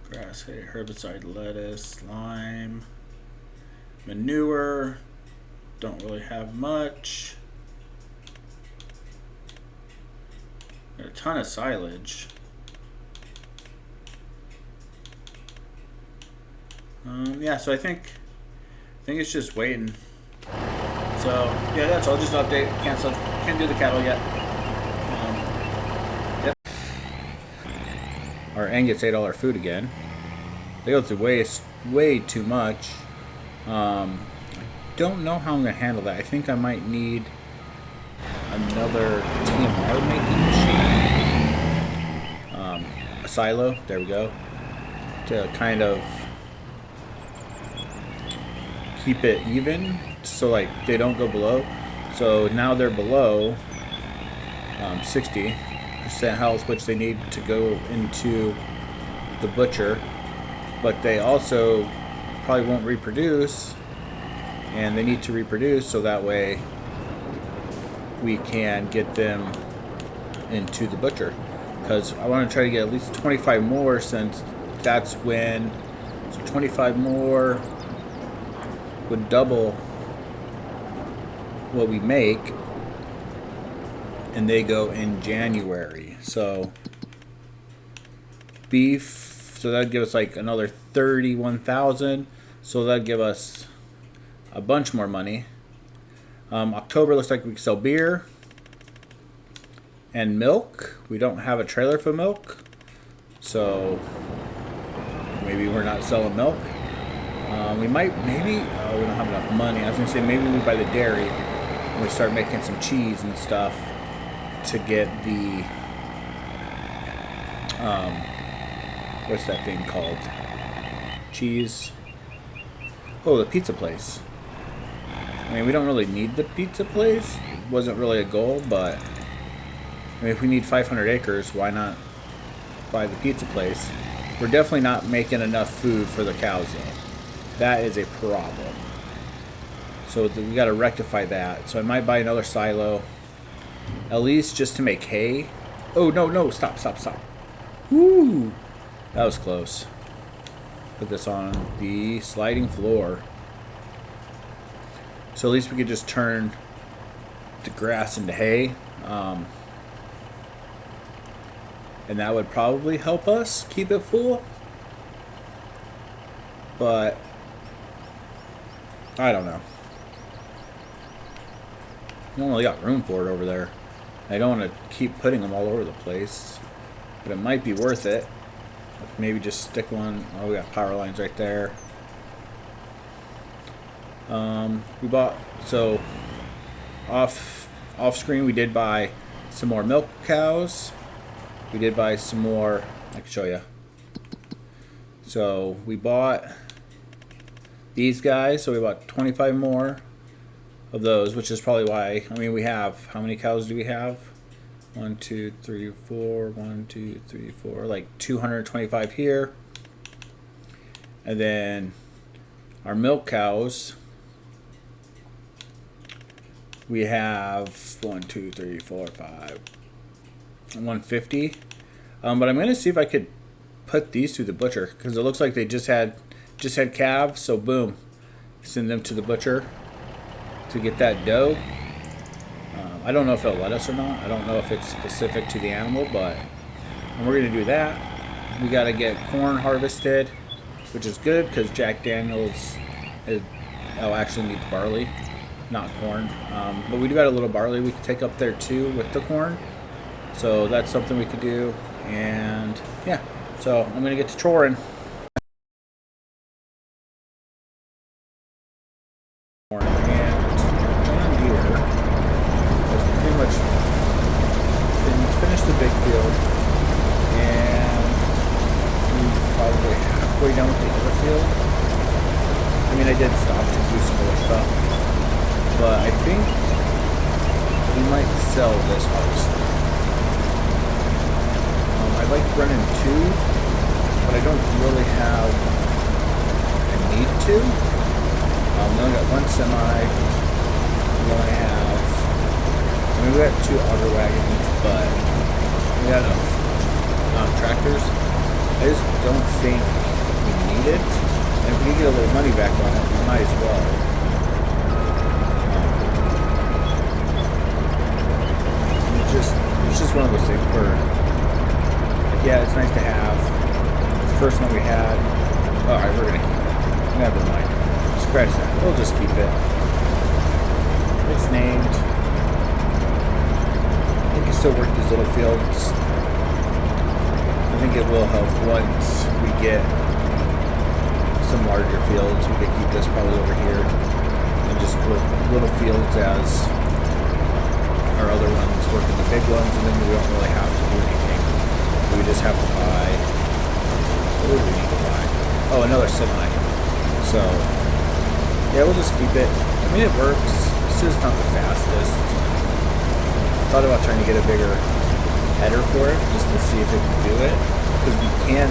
Grass hay, herbicide, lettuce, lime. Manure. Don't really have much. Got a ton of silage. Yeah, so I think it's just waiting. So yeah, that's all. Just update. Can't do the cattle yet. Yep. Our Angus ate all our food again. They go through way too much. Don't know how I'm gonna handle that. I think I might need another TMR making machine. A silo. There we go. To kind of keep it even, so like they don't go below. So now they're below 60% health, which they need to go into the butcher, but they also probably won't reproduce, and they need to reproduce so that way we can get them into the butcher, because I want to try to get at least 25 more, since that's when, so 25 more would double what we make, and they go in January. So beef, so that'd give us like another 31,000, so that'd give us a bunch more money. October looks like we can sell beer and milk. We don't have a trailer for milk, so maybe we're not selling milk. We might, maybe, we don't have enough money. I was going to say maybe we buy the dairy and we start making some cheese and stuff to get the, what's that thing called? Cheese. Oh, the pizza place. I mean, we don't really need the pizza place. It wasn't really a goal, but I mean, if we need 500 acres, why not buy the pizza place? We're definitely not making enough food for the cows, though. That is a problem. So we got to rectify that. So I might buy another silo, at least just to make hay. Oh, no, stop. Woo! That was close. Put this on the sliding floor. So at least we could just turn the grass into hay. And that would probably help us keep it full. But I don't know. We don't really got room for it over there. I don't want to keep putting them all over the place, but it might be worth it. Maybe just stick one. Oh, we got power lines right there. We bought, so off screen we did buy some more milk cows. We did buy some more. I can show you. So we bought these guys. So we bought 25 more of those, which is probably why. I mean, we have, how many cows do we have? 1, 2, 3, 4. 1, 2, 3, 4. Like 225 here. And then our milk cows, we have 1, 2, 3, 4, 5. 150. But I'm gonna see if I could put these through the butcher, because it looks like they just had calves. So boom, send them to the butcher to get that dough. I don't know if it'll let us or not. I don't know if it's specific to the animal, but we're gonna do that. We gotta get corn harvested, which is good because Jack Daniels I'll actually need barley, not corn. But we do got a little barley we could take up there too with the corn. So that's something we could do. And yeah, so I'm going to get to choring. And John Deere has pretty much finished the big field. And he's probably halfway down with the other field. I mean, I did stop to do some more stuff, but I think we might sell this harvester. I like running two, but I don't really have a need to. We only got one semi. We only have, I mean, we got two auger wagons, but we got enough tractors. I just don't think we need it. And if we get a little money back on it, we might as well. It's just one of those things where, like, yeah, it's nice to have. It's the first one we had. Alright, we're gonna keep it. Never mind. Scratch that. We'll just keep it. It's named. I think you still work these little fields. I think it will help once we get some larger fields. We could keep this probably over here and just work little fields as our other ones work in the big ones, and then we don't really have to do anything. We just have to buy. What do we need to buy? Oh, another semi. So yeah, we'll just keep it. I mean, it works. It's just not the fastest. I thought about trying to get a bigger header for it just to see if it can do it, because we can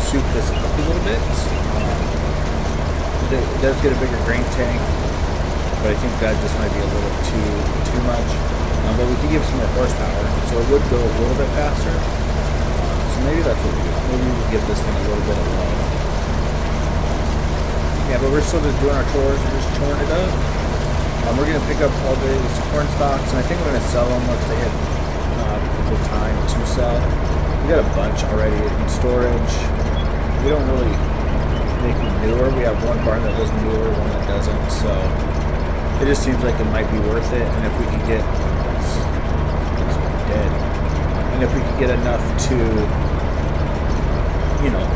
soup this up a little bit. It does get a bigger grain tank, but I think that just might be a little too much. But we could give some more horsepower, so it would go a little bit faster. So maybe that's what we do. Maybe we give this thing a little bit of love. Yeah, but we're still just doing our chores and just choring it up. We're going to pick up all these corn stalks, and I think we're going to sell them once they hit the time to sell. We got a bunch already in storage. We don't really make them newer. We have one barn that does newer, one that doesn't, so it just seems like it might be worth it. And if we could get it's dead, and if we could get enough to, you know,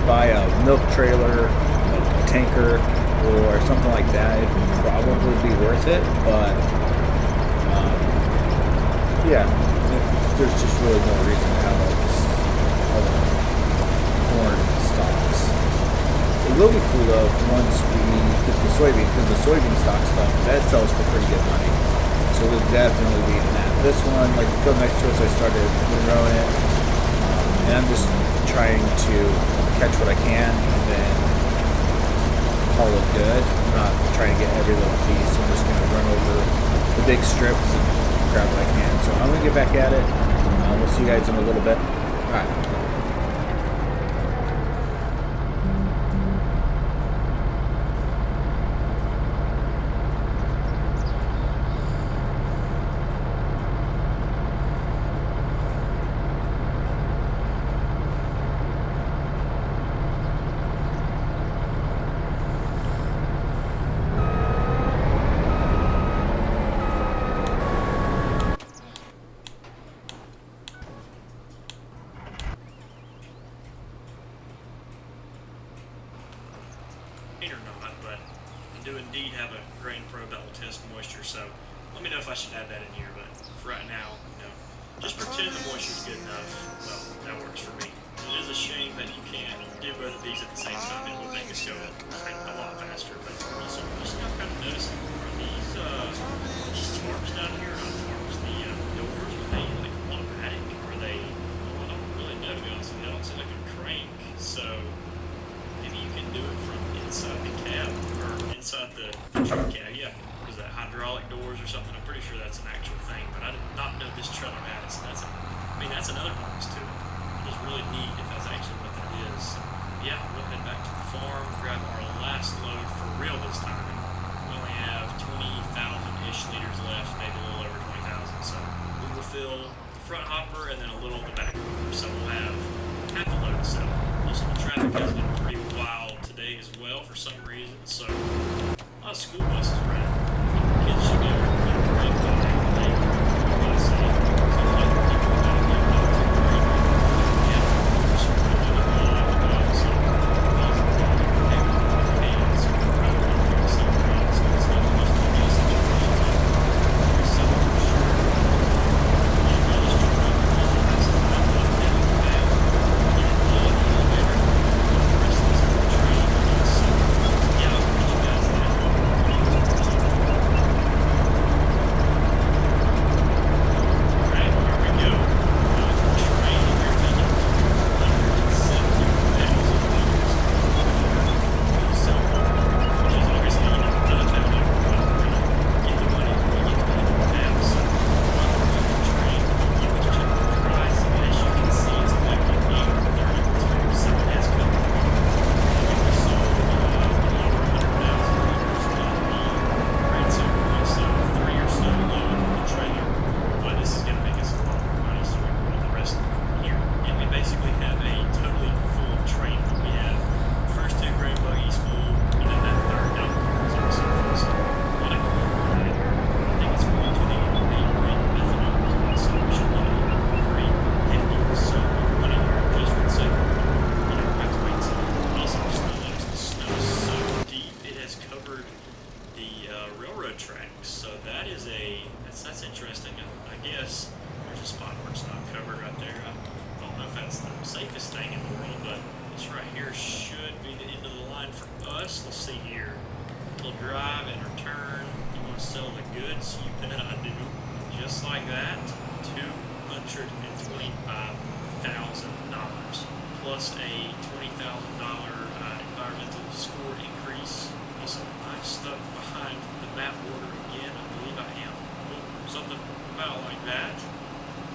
buy a milk trailer, a tanker, or something like that, it would probably be worth it. But yeah, there's just really no reason to have all the corn stalks. It will be cool though once we get the soybean, because the soybean stock stuff, that sells for pretty good money. So we'll definitely be in that. This one, like the field next to us, I started growing it, and I'm just trying to catch what I can and then call it good. I'm not trying to get every little piece. I'm just going to run over the big strips and grab what I can. So I'm going to get back at it. We'll see you guys in a little bit. All right. Or not, but I do indeed have a grain probe that will test moisture, so let me know if I should add that in here. But for right now, you know, just pretend the moisture is good enough. Well, that works for me. It is a shame that you can't do both of these at the same time. It would make this go a lot faster. But also, just now kind of noticing, are these tarps down here, not tarps, the doors, are they like automatic? Or are they, well, I don't really know, to be honest with you. I don't see like a crank, so maybe you can do it from inside the cab, or inside the truck cab, yeah. Is that hydraulic doors or something? I'm pretty sure that's an actual thing, but I did not know this trailer had it, so that's another bonus to it. It is really neat if that's actually what that is. So, yeah, we'll head back to the farm, grab our last load for real this time. We only have 20,000-ish liters left, maybe a little over 20,000, so we will fill the front hopper and then a little of the back hopper, so we'll have half a load to sell. Also, the traffic has been pretty wild today as well for some reason, so fields, you bet I do. Just like that, $225,000 plus a $20,000 environmental score increase. Also, I'm stuck behind the map border again. I believe I am. Oh, something about like that.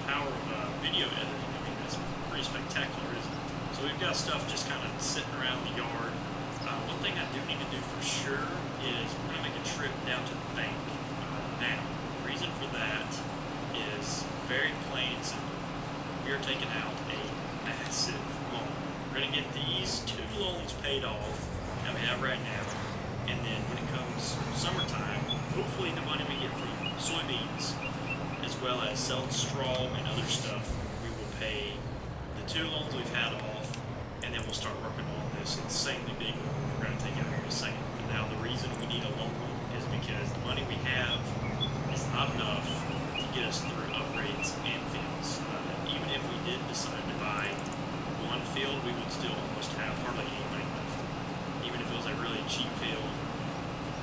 Power of video editing. I mean, that's pretty spectacular, isn't it? So we've got stuff just kind of sitting around the yard. One thing I do need to do for sure is we're going to make a trip down to the bank. Now, the reason for that is very plain and simple. We are taking out a massive loan. We're going to get these 2 loans paid off that we have right now. And then when it comes summertime, hopefully the money we get from soybeans, as well as selling straw and other stuff, we will pay the 2 loans we've had off, and then we'll start working on this insanely big loan we're going to take out here in a second. And now the reason we need a loan is because the money we have is not enough to get us through upgrades and fields. Even if we did decide to buy one field, we would still almost have hardly any money left. Even if it was a really cheap field,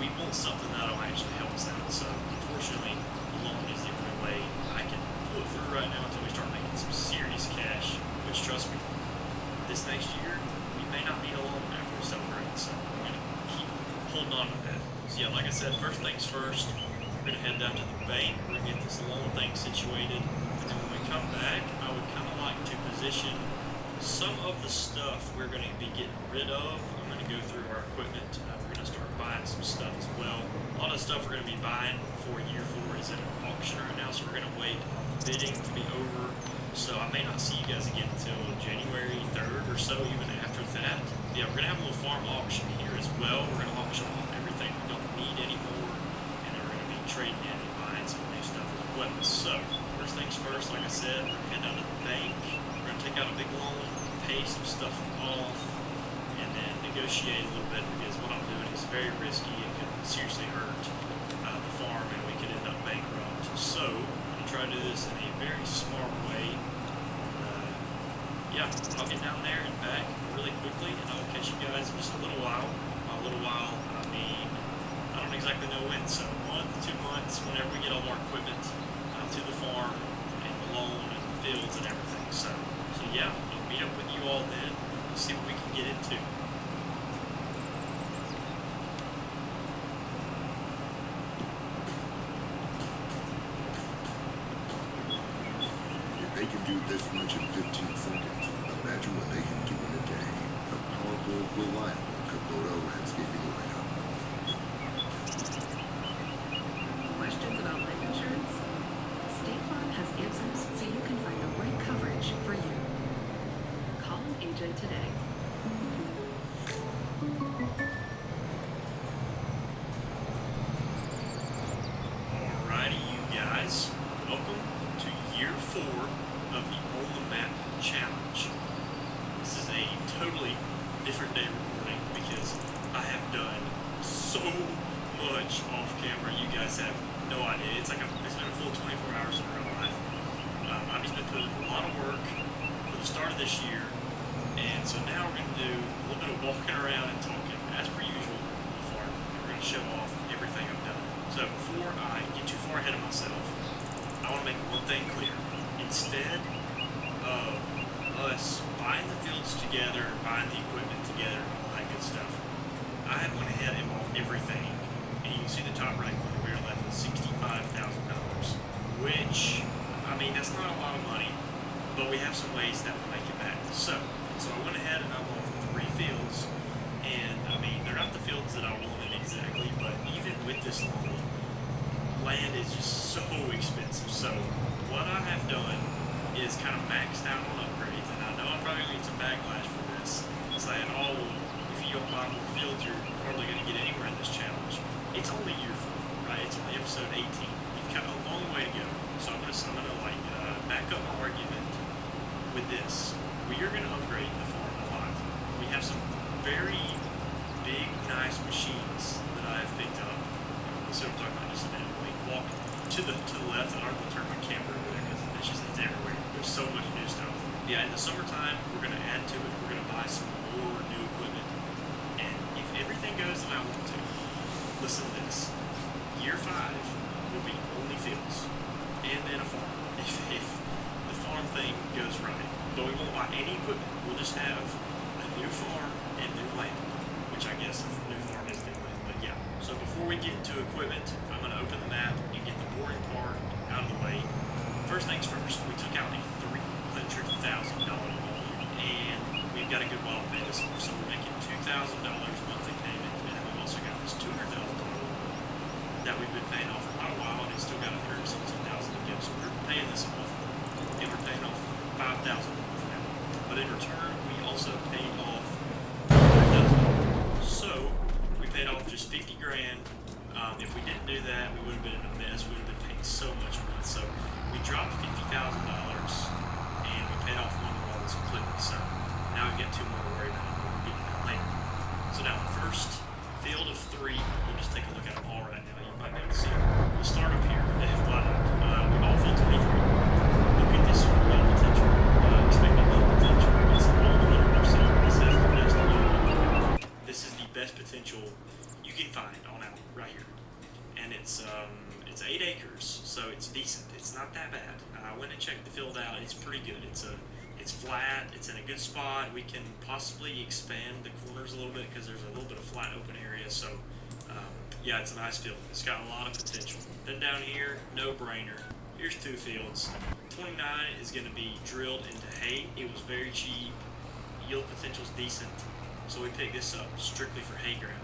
we want something that'll actually help us out. So unfortunately, the loan is the only way I can pull it through right now until we start making some serious cash, which trust me, this next year, we may not need a loan after we celebrate, so we're going to keep holding on to that. So yeah, like I said, first things first, we're going to head down to the bank, we're going to get this loan thing situated, and then when we come back, I would kind of like to position some of the stuff we're going to be getting rid of. I'm going to go through our equipment, we're going to start buying some stuff as well. A lot of stuff we're going to be buying for year 4 is at an auction right now, so we're going to wait on the bidding to be over. So I may not see you guys again until January 3rd or so, even after that. Yeah, we're going to have a little farm auction here as well. We're going to auction off everything we don't need anymore, and then we're going to be trading in and buying some new stuff as well. So, first things first, like I said, we're going to head down to the bank. We're going to take out a big loan, pay some stuff off, and then negotiate a little bit, because what I'm doing is very risky and could seriously hurt the farm, and we could end up bankrupt. So, try to do this in a very smart way. Yeah, I'll get down there and back really quickly, and I'll catch you guys in just a little while. By a little while, I mean, I don't exactly know when, so 1 to 2 months, whenever we get all our equipment to the farm, and the loan, and the fields, and everything. So yeah, I'll meet up with you all then, and see what we can get into. They can do this much in 15 seconds. Imagine what they can do in a day. A powerful, reliable Kubota landscaping lineup. Questions about life insurance? State Farm has answers so you can find the right coverage for you. Call an agent today. Alrighty, you guys. Welcome to year 4 of the On the Map Challenge. This is a totally different day recording because I have done so much off camera. You guys have no idea. It's been a full 24 hours in real life. I've just been putting a lot of work for the start of this year, and so now we're going to do a little bit of walking around and talking as per usual before we're going to show off everything I've done. So before I get too far ahead of myself, I want to make one thing clear. Instead of us buying the fields together, buying the equipment together, and all that good stuff, I have went ahead and bought everything. And you can see the top right corner, we're left with $65,000, which, I mean, that's not a lot of money, but we have some ways that will make it back. So I went ahead and I bought 3 fields, and I mean, they're not the fields that I wanted exactly, but even with this loan, land is just so expensive. So what I have done is kind of maxed out on upgrades, and I know I'm probably going to get some backlash for this, saying, oh, if you don't buy more fields, you're hardly going to get anywhere in this challenge. It's only year 4, right? It's only episode 18. You've got a long way to go. So I'm gonna back up my argument with this. We are going to upgrade the farm a lot. We have some very big, nice machines that I have picked up. So I'm talking about just a minute. We walk to the left, and I'm going to turn my camera over there because it's everywhere. There's so much new stuff. Yeah, in the summertime, we're going to add to it. We're going to buy some more new equipment. And if everything goes the way I want to, listen to this. Year 5, will be only fields, and then a farm. If the farm thing goes right, but we won't buy any equipment. We'll just have a new farm and new land, which I guess a new farm is new land. But yeah. So before we get into equipment, I'm going to open the map and get the boring part out of the way. First things first, we took out a $300,000 loan, and we've got a good while to pay this off. So we're making $2,000 monthly payment, and then we've also got this $200,000 loan that we've been paying off for quite a while, and it's still got $117,000 to give. So we're paying this off, and we're paying off $5,000 now. But in return, we also paid off $100,000. So we paid off just 50 grand. If we didn't do that, we would have been in a mess. We would have been paying so much money. So we dropped $50,000 and we paid off one of the loans completely. So now we've got two more to worry about. We'll get to that later. So now the first field of three, we'll just take a look at them all right now. You might be able to see them. We'll start up here. Why not? We all field 23. Look at this well potential. Expected well potential. It's all 100%. This has the best yield. This is the best potential you can find on out right here. And it's 8 acres, so it's decent. It's not that bad. I went and checked the field out. It's pretty good. It's flat. It's in a good spot. We can possibly expand the corners a little bit because there's a little bit of flat open area. So yeah, it's a nice field. It's got a lot of potential. Then down here, no brainer. Here's 2 fields. 29 is going to be drilled into hay. It was very cheap. Yield potential is decent. So we picked this up strictly for hay ground.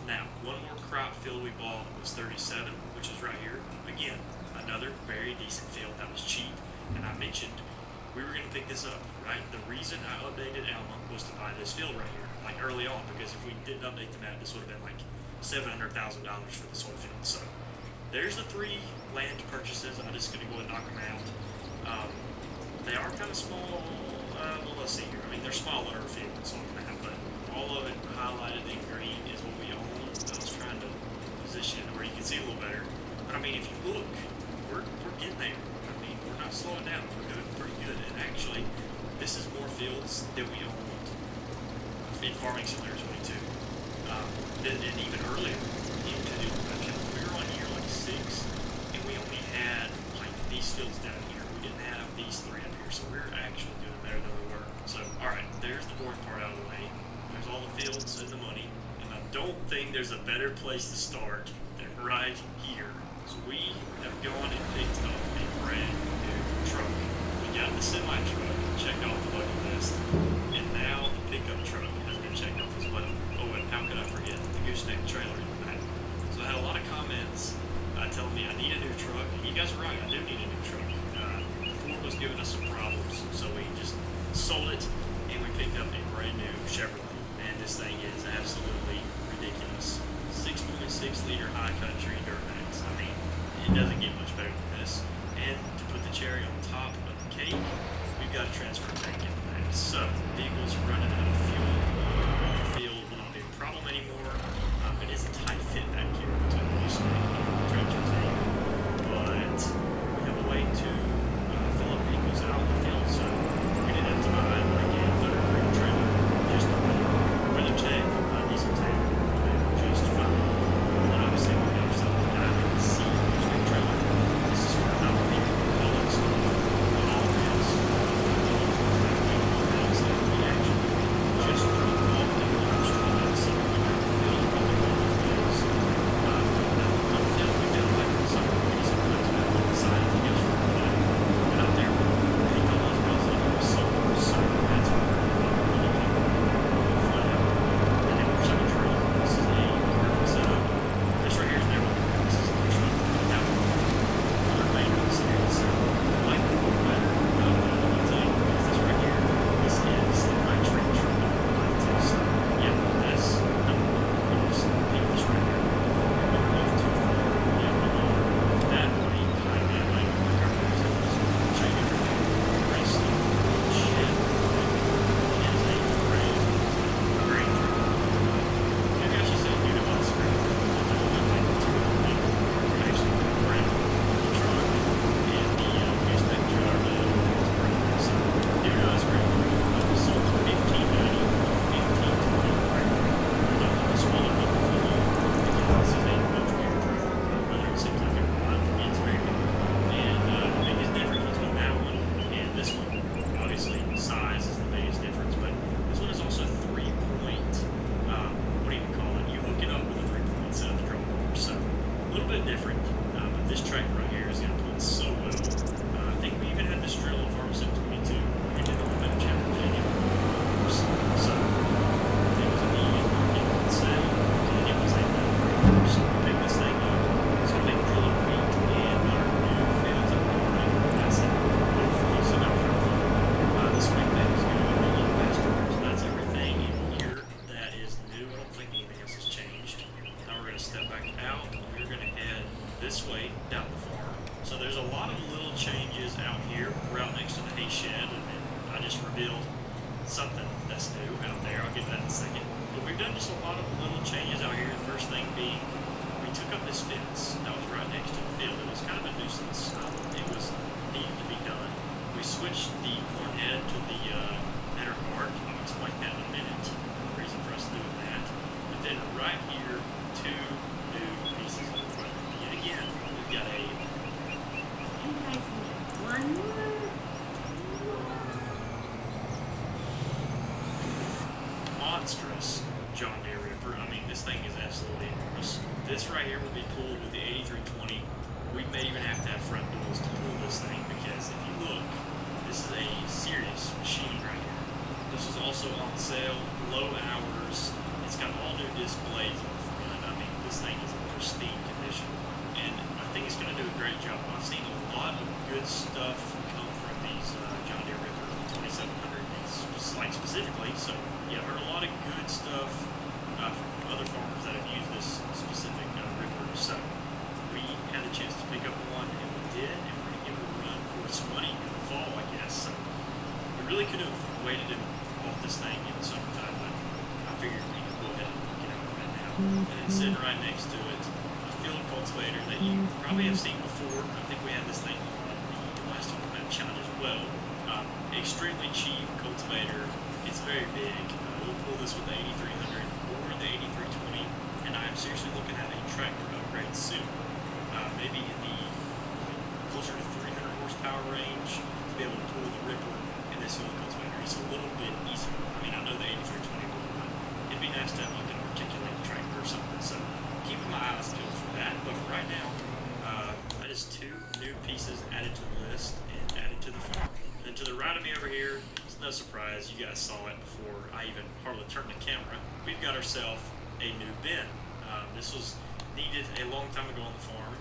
Now, one more crop field we bought was 37, which is right here. Again, another very decent field that was cheap. And I mentioned we were going to pick this up, right? The reason I updated Alma was to buy this field right here, like early on, because if we didn't update the map, this would have been like $700,000 for this whole field. So there's the 3 land purchases. I'm just going to go and knock them out. They are kind of small. Well, let's see here. I mean, they're smaller fields on the map, but all of it highlighted in green is what we own. I was trying to position it where you can see a little better. But I mean, if you look, we're getting there. I mean, we're not slowing down. We're doing pretty good. And actually, this is more fields than we owned in Farming Simulator 22. And even earlier into the production, we were on year like 6, and we only had like these fields down here. We didn't have these 3 up here, so we're actually doing better than we were. So, all right, there's the boring part out of the way. There's all the fields and the money, and I don't think there's a better place to start than right here. So we have gone and picked up a brand new truck. We got the semi-truck checked off the bucket list, and now the pickup truck has been checked off as well. Oh, and how could I forget the gooseneck trailer in the back? So I had a lot of comments telling me I need a new truck, and you guys are right, I do need a new truck. The Ford was giving us some problems, so we just sold it, and we picked up a brand new Chevrolet. And this thing is absolutely ridiculous. 6.6 liter high country Duramax. I mean, it doesn't get much better than this. And to put the cherry on top of the cake, we've got a transfer tank in the back. So the vehicle's running out of fuel. The field will not be a problem anymore. It is a tight fit back here between the use tank and the transfer tank. But we have a way to fill up vehicles out in the field. So we didn't have to buy like a Thunderbird trailer. Just weather check, diesel tank, just fine. And then obviously we got ourselves a Diamond C big trailer. This is for how people all that stuff. But all of this, we actually just put all the options on that side. We got the field, probably one of the fields. One field we did like some diesel tanks back on the side of the gas for revealed something that's new out there. I'll get to that in a second. But we've done just a lot of little changes out here. The first thing being, we took up this fence that was right next to the field. It was kind of a nuisance. It was needed to be done. We switched the corn head to the header cart. I'll explain that in a minute. The reason for us doing that. But then right here, two new pieces of equipment. Yet again, we've got a You guys can get one more. monstrous John Deere Ripper. I mean, this thing is absolutely enormous. This right here will be pulled with the 8320. We may even have to have front duals to pull this thing because if you look, this is a serious machine right here. This is also on sale, low hours. It's got all new displays in the front. I mean, this thing is in pristine condition, and I think it's going to do a great job. I've seen a lot of good stuff come from these John Deere Ripper 2700 like specifically. So yeah, I've heard a lot of good stuff from other farmers that have used this specific ripper. So we had a chance to pick up one, and we did, and we're going to give it a run for its money in the fall, I guess. So we really could have waited and bought this thing in the summertime, but I figured we could go ahead and get out right now. And then sitting right next to it, a field cultivator that you probably have seen before. I think we had this thing on the last time we met Challenge as well. Extremely cheap cultivator. It's very big. We'll pull this with the 8300 or the 8320, and I'm seriously looking at a tractor upgrade soon. Maybe in the closer to 300 horsepower range to be able to pull the ripper and this field cultivator. It's a little bit easier. I mean, I know the 8320 will, but it'd be nice to have like an articulated tractor or something. So keeping my eyes peeled for that. But for right now, that is two new pieces added to the list and added to the farm. And to the right of me over here, it's no surprise, you guys saw it before I even hardly turned the camera. We've got ourselves a new bin. This was needed a long time ago on the farm.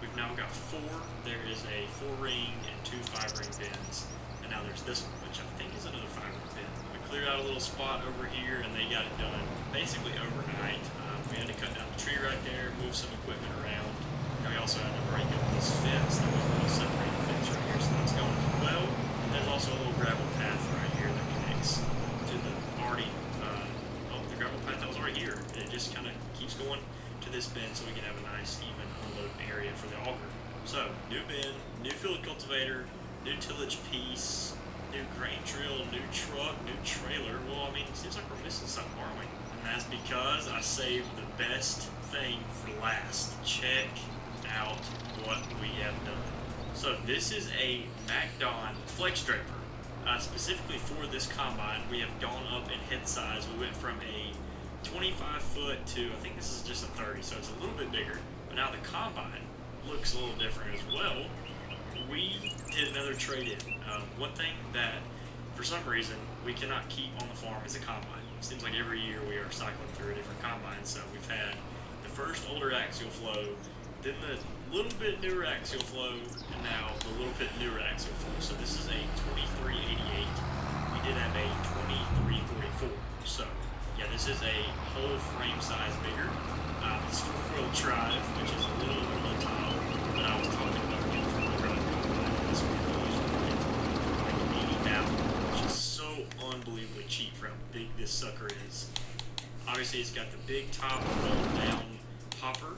We've now got four. There is a 4-ring and 2 5-ring bins. And now there's this one, which I think is another 5-ring bin. We cleared out a little spot over here, and they got it done basically overnight. We had to cut down the tree right there, move some equipment around. And we also had to break up this fence that was a little separated fence right here, so that's going as well. There's also a little gravel path right here that connects to the the gravel path that was already here. And it just kind of keeps going to this bin so we can have a nice, even unloading area for the auger. So, new bin, new field cultivator, new tillage piece, new grain drill, new truck, new trailer. Well, I mean, it seems like we're missing something, aren't we? And that's because I saved the best thing for last. Check out what we have done. So this is a MacDon flex draper. Specifically for this combine, we have gone up in head size. We went from a 25 foot to, I think this is just a 30, so it's a little bit bigger. But now the combine looks a little different as well. We did another trade-in. One thing that, for some reason, we cannot keep on the farm is a combine. It seems like every year we are cycling through a different combine. So we've had the first older axial flow, then the little bit newer axial flow, and now the little bit newer axial flow. So this is a 2388. We did have a 2344. So yeah, this is a whole frame size bigger. It's 4-wheel drive, which is a little volatile, but I was talking about getting 4-wheel drive combine. This one goes like 80,000, which is so unbelievably cheap for how big this sucker is. Obviously, it's got the big top roll down hopper.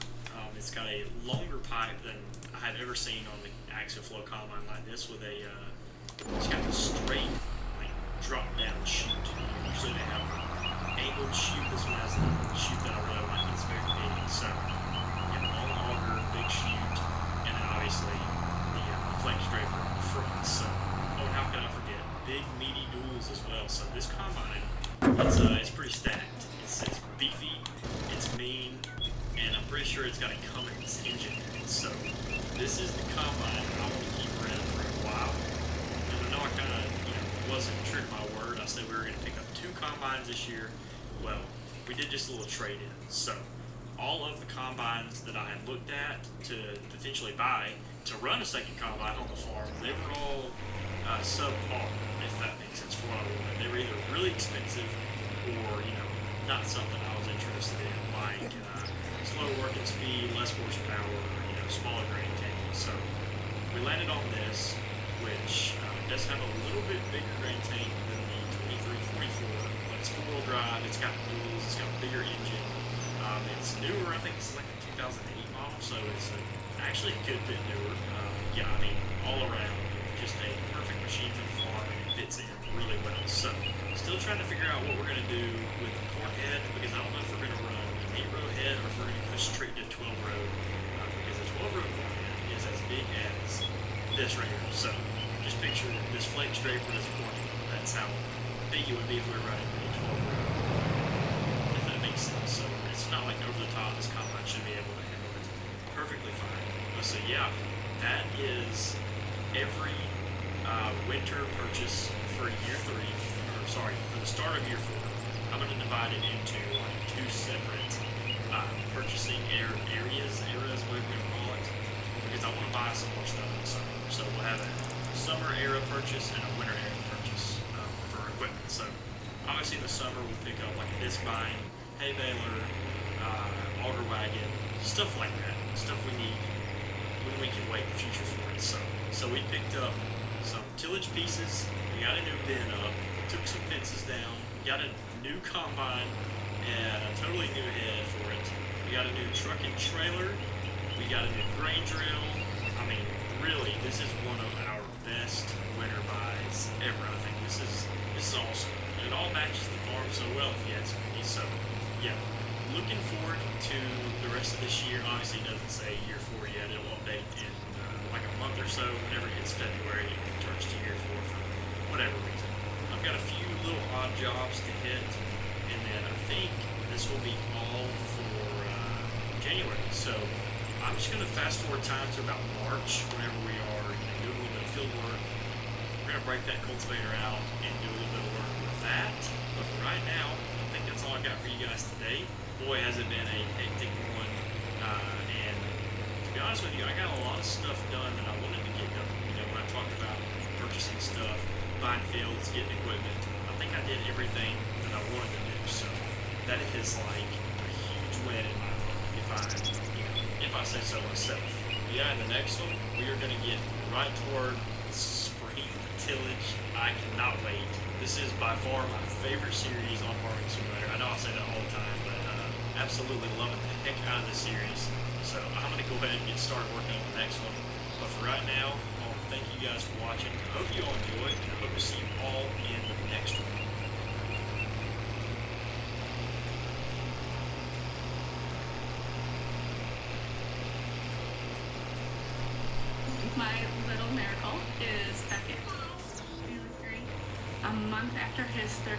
It's got a longer pipe than I have ever seen on the axial flow combine like this, with a it's got a straight like drop down chute. Usually they have an angled chute. This one has a chute that I really like. It's very big. So you have a long auger, big chute, and then obviously the flex draper in the front. So how can I forget? Big meaty duals as well. So this combine, it's pretty stacked. It's beefy. It's mean. And I'm pretty sure it's got a Cummins engine in it. So this is the combine I want to keep around for a while. And I know I kind of, wasn't true to my word. I said we were going to pick up 2 combines this year. Well, we did just a little trade-in. So all of the combines that I had looked at to potentially buy to run a second combine on the farm, they were all subpar, if that makes sense, for what I wanted. They were either really expensive or, not something I was interested in, like slow working speed, less horsepower, smaller grain tank. So we landed on this, which does have a little bit bigger grain tank than It's got wheels. It's got a bigger engine. It's newer. I think it's like a 2008 model, so it's actually a good bit newer. Yeah, I mean, all around, just a perfect machine for the farm, and it fits in really well. So, still trying to figure out what we're going to do with the corn head, because I don't know if we're going to run an 8-row head or if we're going to go straight to 12-row, because the 12-row corn head is as big as this right here. So, just picture this flake draper as a corn head. That's how big it would be if we were running a 12-row, if that makes sense. So, it's not like over the top. This combine should be able to handle it perfectly fine. So, yeah, that is every winter purchase for year 3, or sorry, for the start of year 4. I'm going to divide it into like 2 separate purchasing eras, whatever we're going to call it, because I want to buy some more stuff in the summer. So we'll have a summer era purchase and a winter era purchase for equipment. So obviously in the summer we'll pick up like a disc bind, hay baler, auger wagon, stuff like that, stuff we need when we can wait in the future for it. So we picked up some tillage pieces, we got a new bin up, took some fences down, got a new combine, and a totally new head for it. We got a new truck and trailer, we got a new grain drill. I mean, really, this is one of our best winter buys ever. I think this is awesome. And it all matches the farm so well, if you ask me. So, yeah, looking forward to the rest of this year. Obviously, it doesn't say year 4 yet. It'll update in like a month or so. Whenever it hits February, it turns to year 4 for whatever reason. I've got a few little odd jobs to hit, and then I think this will be all for January. So I'm just going to fast forward time to about March, whenever we are doing a little bit of field work. We're going to break that cultivator out and do a little bit of work with that. But for right now, I think that's all I got for you guys today. Boy, has it been a hectic one. And to be honest with you, I got a lot of stuff done that I wanted to get done. You know, when I talked about purchasing stuff, buying fields, getting equipment, I think I did everything that I wanted to do. So that is like a huge win in my book, if I say so myself. Yeah, in the next one, we are going to get right toward spring tillage. I cannot wait. This is by far my favorite series on Farming Simulator. I know I say that all the time, but absolutely loving the heck out of this series. So I'm going to go ahead and get started working on the next one. But for right now, I want to thank you guys for watching. I hope you all enjoyed, and I hope to see you all in the next one. My little miracle is Beckett. He was great. A month after his third.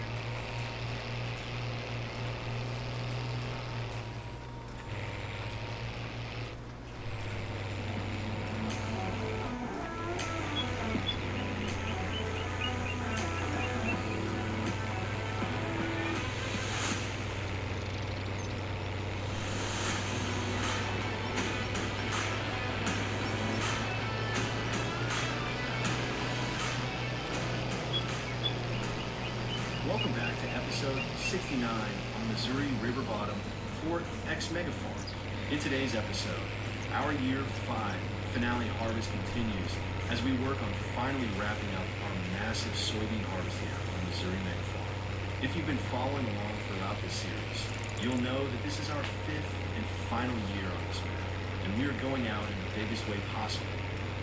Welcome back to episode 69 on Missouri River Bottom Fort X Mega Farm. In today's episode, our year 5 finale harvest continues as we work on finally wrapping up our massive soybean harvest here on Missouri Mega Farm. If you've been following along throughout this series, you'll know that this is our 5th and final year on this map, and we are going out in the biggest way possible.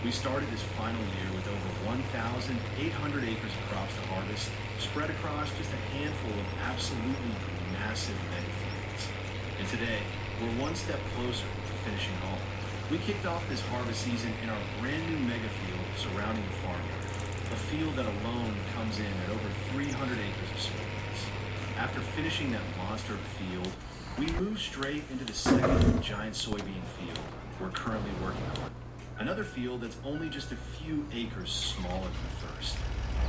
We started this final year with over 1,800 acres of crops to harvest, spread across just a handful of absolutely massive mega fields. And today, we're one step closer to finishing all. We kicked off this harvest season in our brand new mega field surrounding the farmyard, a field that alone comes in at over 300 acres of soybeans. After finishing that monster of a field, we moved straight into the second giant soybean field we're currently working on. Another field that's only just a few acres smaller than the first.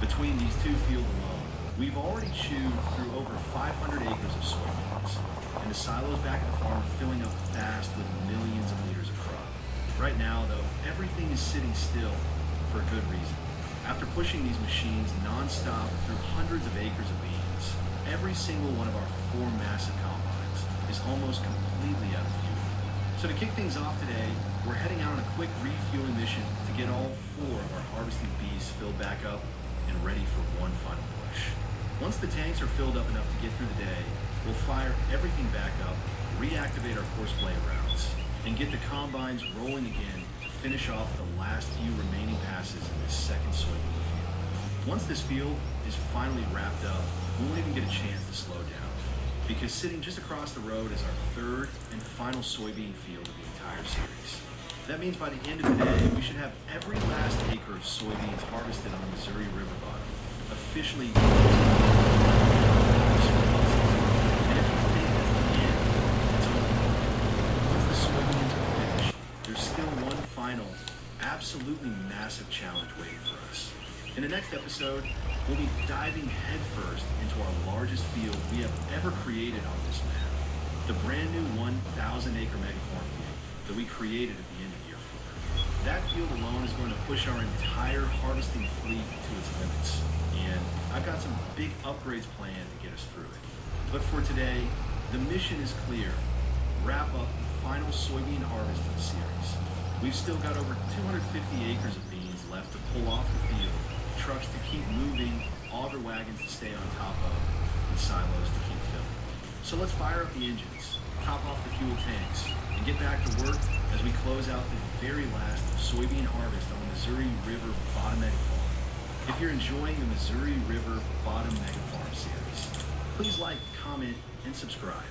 Between these 2 fields alone, we've already chewed through over 500 acres of soybeans, and the silos back at the farm are filling up fast with millions of liters of crop. Right now, though, everything is sitting still for a good reason. After pushing these machines non-stop through hundreds of acres of beans, every single one of our 4 massive combines is almost completely out of fuel. So to kick things off today, we're heading out on a quick refueling mission to get all 4 of our harvested bees filled back up and ready for one final push. Once the tanks are filled up enough to get through the day, we'll fire everything back up, reactivate our horseplay routes, and get the combines rolling again to finish off the last few remaining passes in this second soybean field. Once this field is finally wrapped up, we won't even get a chance to slow down, because sitting just across the road is our third and final soybean field of the entire series. That means by the end of the day, we should have every last acre of soybeans harvested on the Missouri River bottom, officially. And if you think that's the end, it's over. Once the soybeans are finished, there's still one final, absolutely massive challenge waiting for us. In the next episode, we'll be diving headfirst into our largest field we have ever created on this map, the brand new 1,000-acre megacorn field that we created at the end of year 4. That field alone is going to push our entire harvesting fleet to its limits, and I've got some big upgrades planned to get us through it. But for today, the mission is clear: wrap up the final soybean harvest of the series. We've still got over 250 acres of beans left to pull off the field, trucks to keep moving, auger wagons to stay on top of, and silos to keep filling. So let's fire up the engines, top off the fuel tanks, and get back to work as we close out the very last soybean harvest on the Missouri River Bottom Egg Farm. If you're enjoying the Missouri River Bottom Egg Farm series, please like, comment, and subscribe.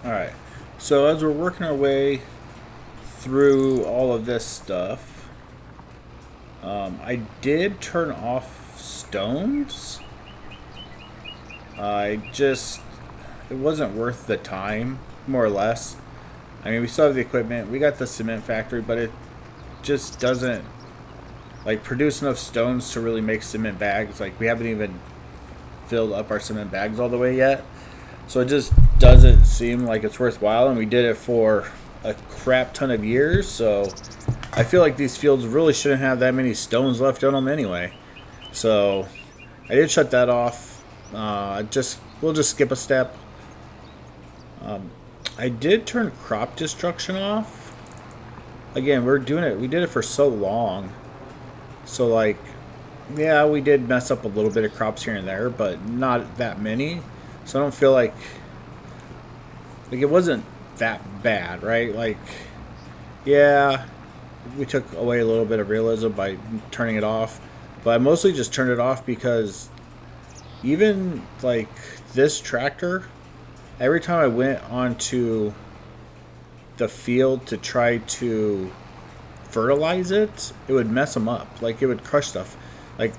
Alright, so as we're working our way through all of this stuff, I did turn off stones. It wasn't worth the time, more or less. I mean, we still have the equipment, we got the cement factory, but it just doesn't produce enough stones to really make cement bags. We haven't even filled up our cement bags all the way yet. So it just doesn't seem like it's worthwhile, and we did it for a crap ton of years, so I feel like these fields really shouldn't have that many stones left in them anyway. So I did shut that off. We'll just skip a step. I did turn crop destruction off. Again, we did it for so long. So yeah, we did mess up a little bit of crops here and there, but not that many. So I don't feel like it wasn't that bad, right? Yeah, we took away a little bit of realism by turning it off, but I mostly just turned it off because even this tractor, every time I went onto the field to try to fertilize it, it would mess them up. It would crush stuff. I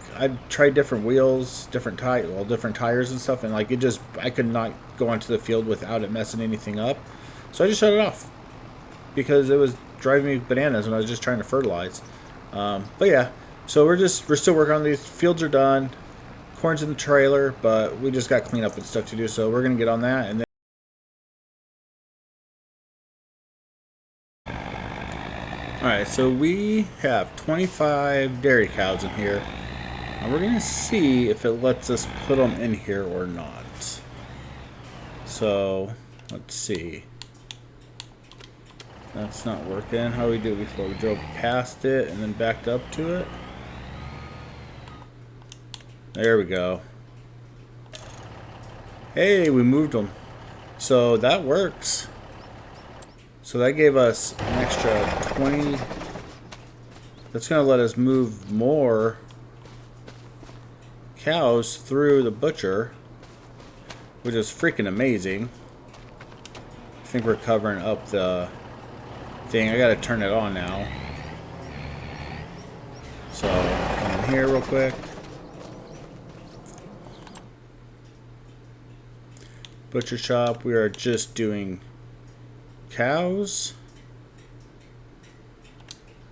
tried different wheels, different tires and stuff, and I could not go onto the field without it messing anything up. So I just shut it off because it was driving me bananas when I was just trying to fertilize. But yeah, so we're still working on these. Fields are done, corn's in the trailer, but we just got cleanup and stuff to do. So we're gonna get on that, and then. Alright, so we have 25 dairy cows in here. And we're going to see if it lets us put them in here or not. So, let's see. That's not working. How do we do it before? We drove past it and then backed up to it. There we go. Hey, we moved them. So that works. So that gave us an extra 20. That's going to let us move more cows through the butcher, which is freaking amazing. think we're covering up the thing. I gotta turn it on now. So, come in here real quick. Butcher shop, we are just doing cows.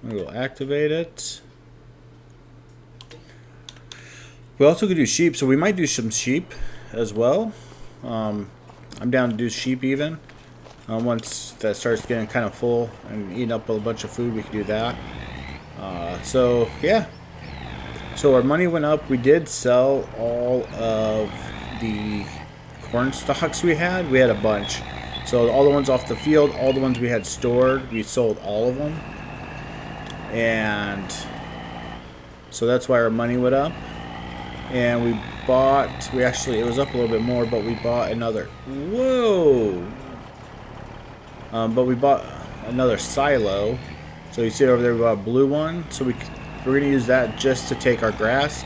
We will activate it. We also could do sheep, so we might do some sheep as well. I'm down to do sheep even. Once that starts getting kind of full and eating up a bunch of food, we can do that. So yeah. So our money went up. We did sell all of the corn stalks we had. We had a bunch. So all the ones off the field, all the ones we had stored, we sold all of them. And so that's why our money went up. And we bought, it was up a little bit more, but we bought another, whoa! But we bought another silo. So you see it over there, we bought a blue one. So we're going to use that just to take our grass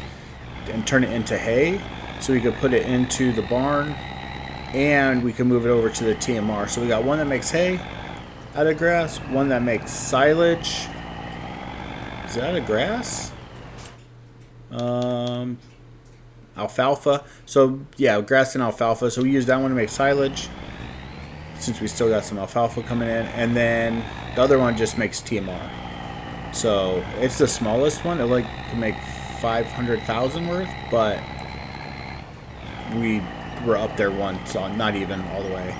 and turn it into hay. So we could put it into the barn and we can move it over to the TMR. So we got one that makes hay out of grass, one that makes silage. Is that out of grass? Alfalfa. So yeah, grass and alfalfa. So we use that one to make silage, since we still got some alfalfa coming in. And then the other one just makes TMR. So it's the smallest one. It can make 500,000 worth, but we were up there once, so not even all the way.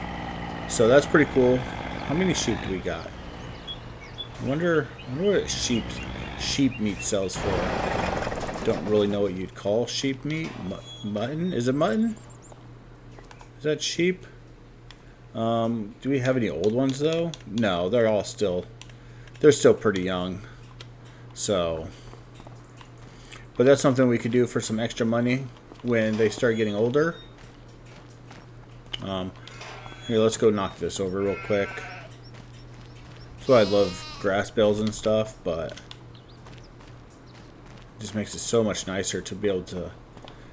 So that's pretty cool. How many sheep do we got? I wonder what sheep meat sells for. Don't really know what you'd call sheep meat. Mutton? Is it mutton? Is that sheep? Do we have any old ones though? No, they're still pretty young. So, but that's something we could do for some extra money when they start getting older. Here, let's go knock this over real quick. So I love grass bales and stuff, but it just makes it so much nicer to be able to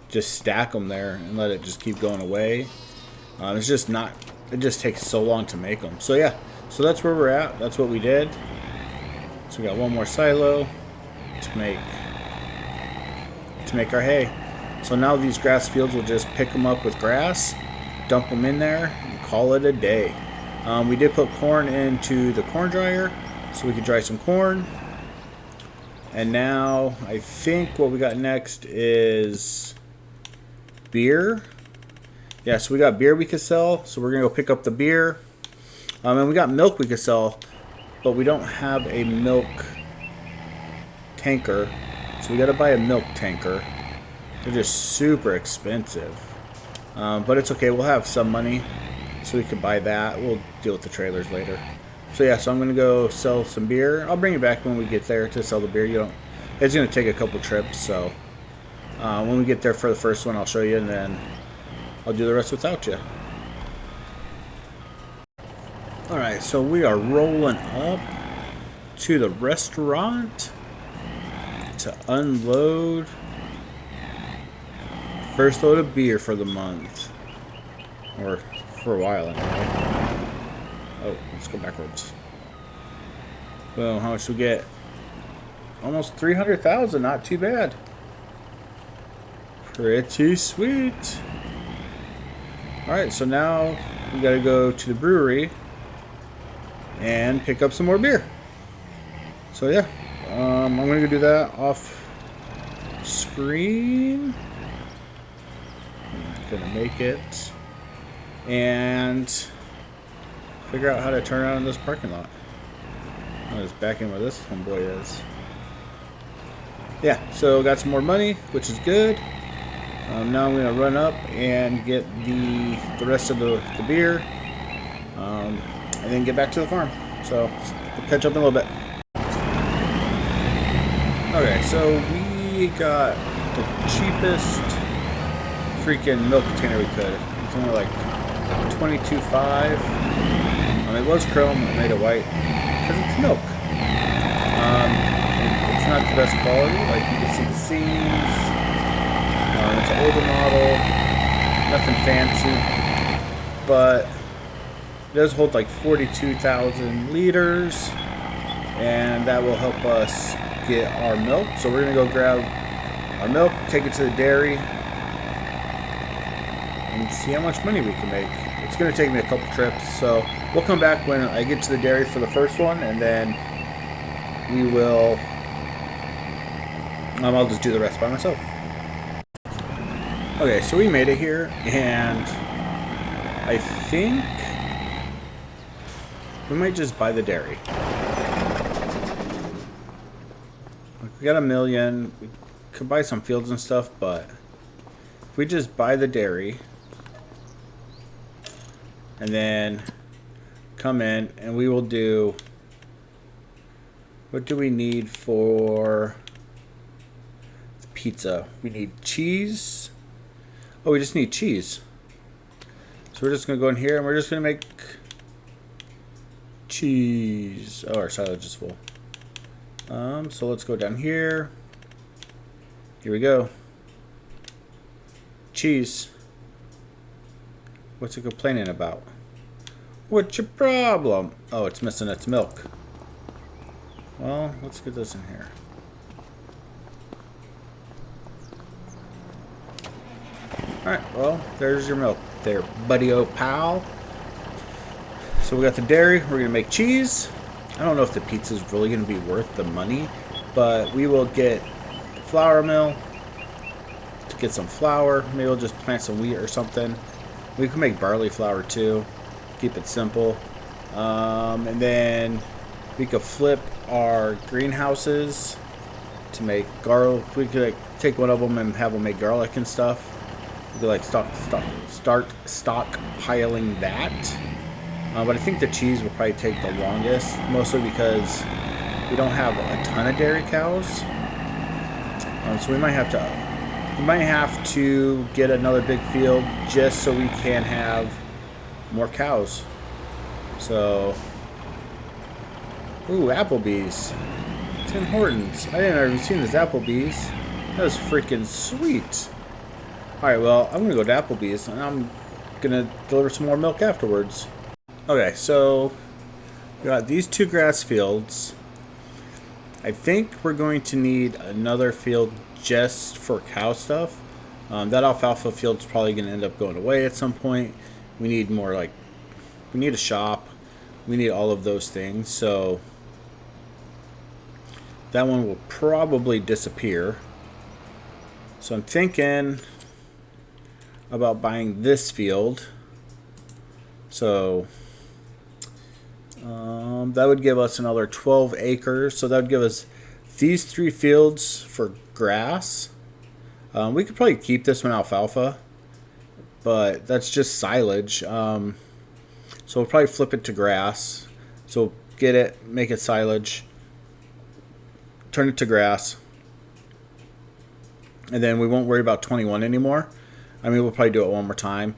just stack them there and let it just keep going away. It's just not. It just takes so long to make them. So yeah, so that's where we're at. That's what we did. So we got one more silo to make our hay. So now these grass fields will just pick them up with grass, dump them in there, and call it a day. We did put corn into the corn dryer so we could dry some corn. And now I think what we got next is beer. Yeah, so we got beer we could sell. So we're going to go pick up the beer. And we got milk we could sell, but we don't have a milk tanker. So we got to buy a milk tanker. They're just super expensive. But it's okay. We'll have some money, so we can buy that. We'll deal with the trailers later. So yeah, so I'm going to go sell some beer. I'll bring you back when we get there to sell the beer. It's going to take a couple trips. So when we get there for the first one, I'll show you, and then I'll do the rest without you. Alright, so we are rolling up to the restaurant to unload first load of beer for the month. Or for a while anyway. Oh, let's go backwards. Well, how much do we get? Almost 300,000, not too bad. Pretty sweet. Alright, so now we gotta go to the brewery and pick up some more beer. So yeah, I'm gonna go do that off screen. I'm gonna make it and figure out how to turn around in this parking lot. I'll just back in where this homeboy is. Yeah, so got some more money, which is good. Now I'm gonna run up and get the rest of the beer, and then get back to the farm. So we'll catch up in a little bit. Okay, so we got the cheapest freaking milk container we could. It's only like $22.5. It was chrome, I made it white because it's milk. It's not the best quality. Like you can see the seams. It's an older model, nothing fancy, but It does hold like 42,000 liters, and that will help us get our milk. So we're gonna go grab our milk, take it to the dairy, and see how much money we can make. It's gonna take me a couple trips, so we'll come back when I get to the dairy for the first one, and then we will. I'll just do the rest by myself. Okay, so we made it here, and I think we might just buy the dairy. We got $1 million. We could buy some fields and stuff, but if we just buy the dairy and then come in, and we will do. What do we need for the pizza? We need cheese. Oh, we just need cheese. So we're just gonna go in here and we're just gonna make cheese. Oh, our silage is full. So let's go down here. Here we go. Cheese. What's it complaining about? What's your problem? Oh, it's missing its milk. Well, let's get this in here. Alright, well, there's your milk there, buddy-o pal. So we got the dairy, we're going to make cheese. I don't know if the pizza is really going to be worth the money, but we will get flour mill to get some flour. Maybe we'll just plant some wheat or something. We can make barley flour too, keep it simple. And then we could flip our greenhouses to make garlic. We could like take one of them and have them make garlic and stuff. We could like start stockpiling that. But I think the cheese will probably take the longest, mostly because we don't have a ton of dairy cows. So we might have to get another big field just so we can have more cows. So, ooh, Applebee's, Tim Hortons. I didn't ever seen this Applebee's. That was freaking sweet. All right, well, I'm gonna go to Applebee's and I'm gonna deliver some more milk afterwards. Okay, so we got these 2 grass fields. I think we're going to need another field just for cow stuff. That alfalfa field's probably going to end up going away at some point. We need more, like, we need a shop. We need all of those things. So that one will probably disappear. So I'm thinking about buying this field. So that would give us another 12 acres. So that would give us these 3 fields for grass. We could probably keep this one alfalfa, but that's just silage. So we'll probably flip it to grass. So get it, make it silage, turn it to grass, and then we won't worry about 21 anymore. I mean, we'll probably do it one more time.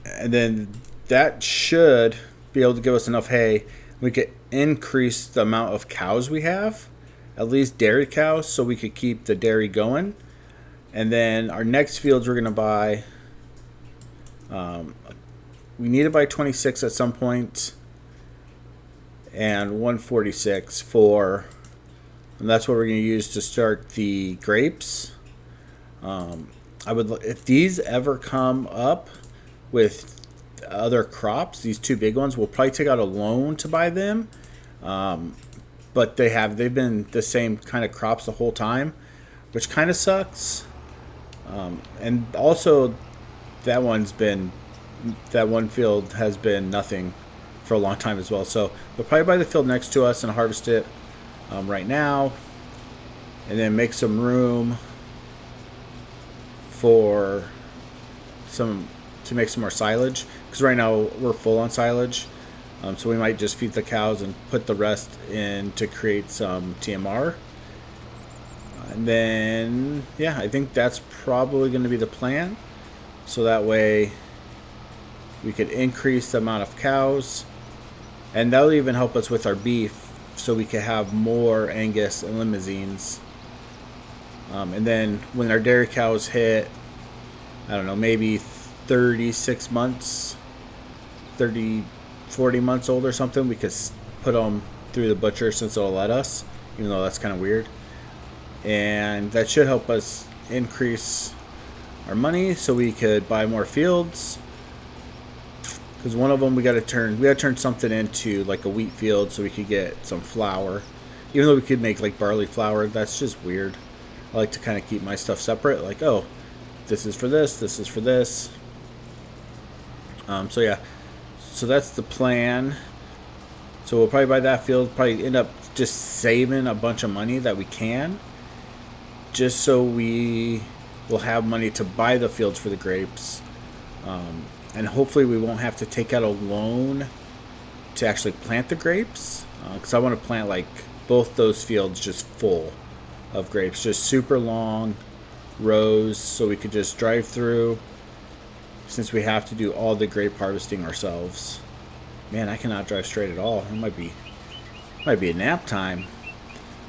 And then that should be able to give us enough hay. We could increase the amount of cows we have, at least dairy cows, so we could keep the dairy going. And then our next fields we're going to buy, we need to buy 26 at some point, and 146 for, and that's what we're going to use to start the grapes. If these ever come up with other crops, these 2 big ones, we'll probably take out a loan to buy them. But they've been the same kind of crops the whole time, which kind of sucks. And also that one field has been nothing for a long time as well. So we'll probably buy the field next to us and harvest it right now, and then make some room to make some more silage, because right now we're full on silage. So we might just feed the cows and put the rest in to create some TMR. And then, yeah, I think that's probably going to be the plan. So that way we could increase the amount of cows, and that'll even help us with our beef, so we could have more Angus and limousines. And then when our dairy cows hit, I don't know, maybe 36 months, 30, 40 months old or something, we could put them through the butcher since it'll let us, even though that's kind of weird. And that should help us increase our money so we could buy more fields. Because one of them we got to turn something into like a wheat field so we could get some flour. Even though we could make like barley flour, that's just weird. I like to kind of keep my stuff separate. Like, oh, this is for this is for this. So yeah, so that's the plan. So we'll probably buy that field, probably end up just saving a bunch of money that we can, just so we will have money to buy the fields for the grapes. And hopefully we won't have to take out a loan to actually plant the grapes, because I want to plant like both those fields just full of grapes, just super long rows, so we could just drive through, since we have to do all the grape harvesting ourselves. Man, I cannot drive straight at all. It might be a nap time.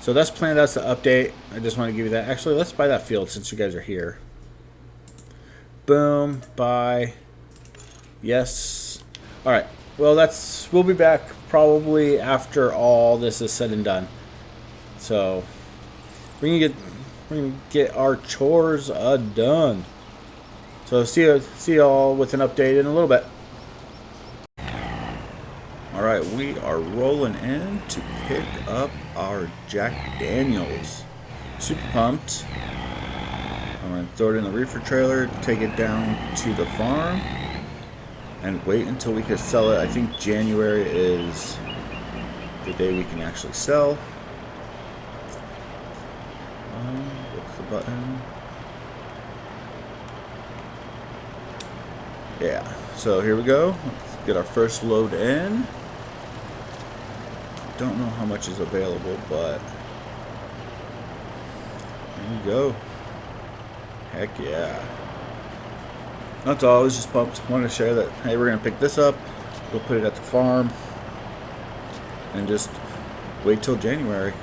So that's planned. That's the update. I just want to give you that. Actually, let's buy that field since you guys are here. Boom. Buy. Yes. All right. Well, we'll be back probably after all this is said and done. So we're gonna get our chores done. So see y'all with an update in a little bit. All right, we are rolling in to pick up our Jack Daniels. Super pumped. I'm gonna throw it in the reefer trailer, take it down to the farm, and wait until we can sell it. I think January is the day we can actually sell. What's the button? Yeah, so here we go. Let's get our first load in. Don't know how much is available, but here we go. Heck yeah. That's all. I was just pumped. Wanted to share that, hey, we're going to pick this up. We'll put it at the farm. And just wait till January.